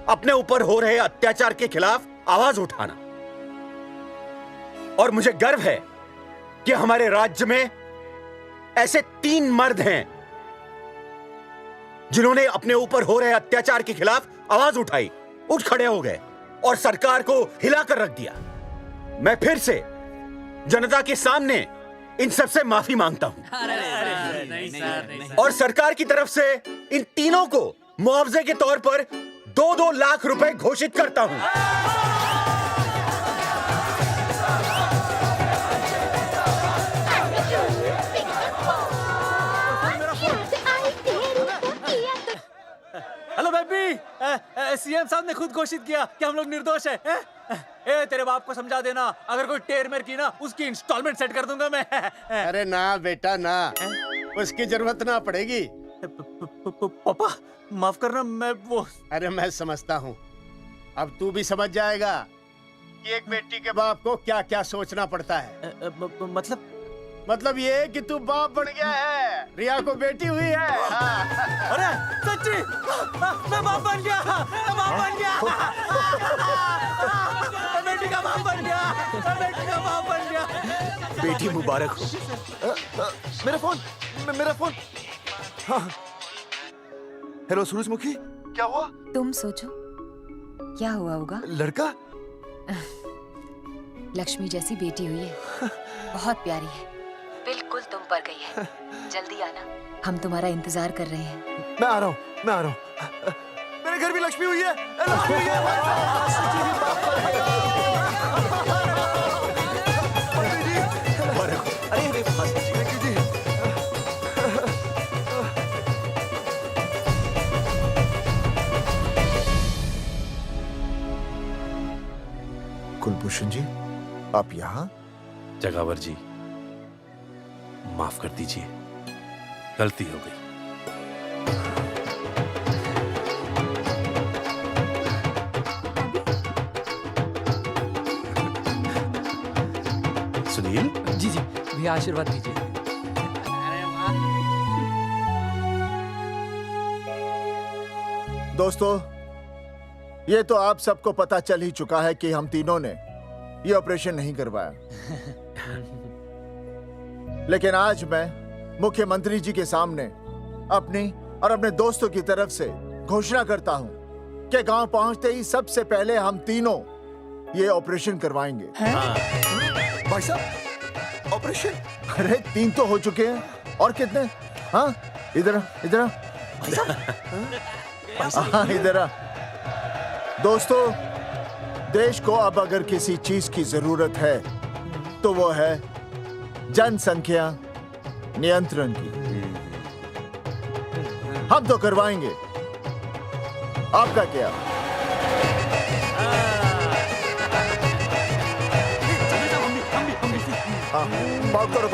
अपने ऊपर हो रहे अत्याचार के खिलाफ आवाज उठाना। और मुझे गर्व है कि हमारे राज्य में ऐसे 3 मर्द हैं जिन्होंने अपने ऊपर हो रहे अत्याचार के खिलाफ आवाज उठाई, उठ खड़े हो गए और सरकार को हिलाकर रख दिया। मैं फिर से जनता के सामने इन सबसे माफी मांगता हूं और सरकार की तरफ से इन तीनों को मुआवजे के तौर पर 2-2 लाख रुपए घोषित करता हूं। हेलो बेबी, सीएम साहब ने खुद घोषित किया कि हम लोग निर्दोष हैं। ए, तेरे बाप को समझा देना, अगर कोई टेर मेर की ना, उसकी इंस्टॉलमेंट सेट कर दूंगा मैं। अरे ना बेटा ना, उसकी जरूरत ना पड़ेगी। पापा माफ करना, मैं वो। अरे मैं समझता हूँ, अब तू भी समझ जाएगा कि एक बेटी के बाप को क्या क्या सोचना पड़ता है। मतलब ये कि तू बाप बन गया है, रिया को बेटी हुई है। अरे सच्ची, मैं बाप बन गया, मैं बाप बन गया, मैं बेटी का बाप बन गया, मैं बेटी का बाप बन गया। बेटी मुबारक हो। मेरा फोन। हाँ। हेलो सूरजमुखी, क्या हुआ? तुम सोचो क्या हुआ होगा। लड़का? लक्ष्मी जैसी बेटी हुई है, बहुत प्यारी है, बिल्कुल तुम पर गई है। जल्दी आना, हम तुम्हारा इंतजार कर रहे हैं। मैं आ रहा हूँ। मेरे घर भी लक्ष्मी हुई है। लक्ष्मी हुई कुलभूषण जी, आप यहाँ? जगावर जी, माफ कर दीजिए, गलती हो गई। सुनील जी भैया आशीर्वाद दीजिए। दोस्तों, ये तो आप सबको पता चल ही चुका है कि हम तीनों ने ये ऑपरेशन नहीं करवाया। लेकिन आज मैं मुख्यमंत्री जी के सामने अपनी और अपने दोस्तों की तरफ से घोषणा करता हूं कि गांव पहुंचते ही सबसे पहले हम तीनों ये ऑपरेशन करवाएंगे। भाई साहब, ऑपरेशन? अरे 3 तो हो चुके हैं, और कितने? हाँ, इधर आ। दोस्तों, देश को अब अगर किसी चीज की जरूरत है तो वो है जनसंख्या नियंत्रण की। हम तो करवाएंगे, आपका क्या? पाव करो।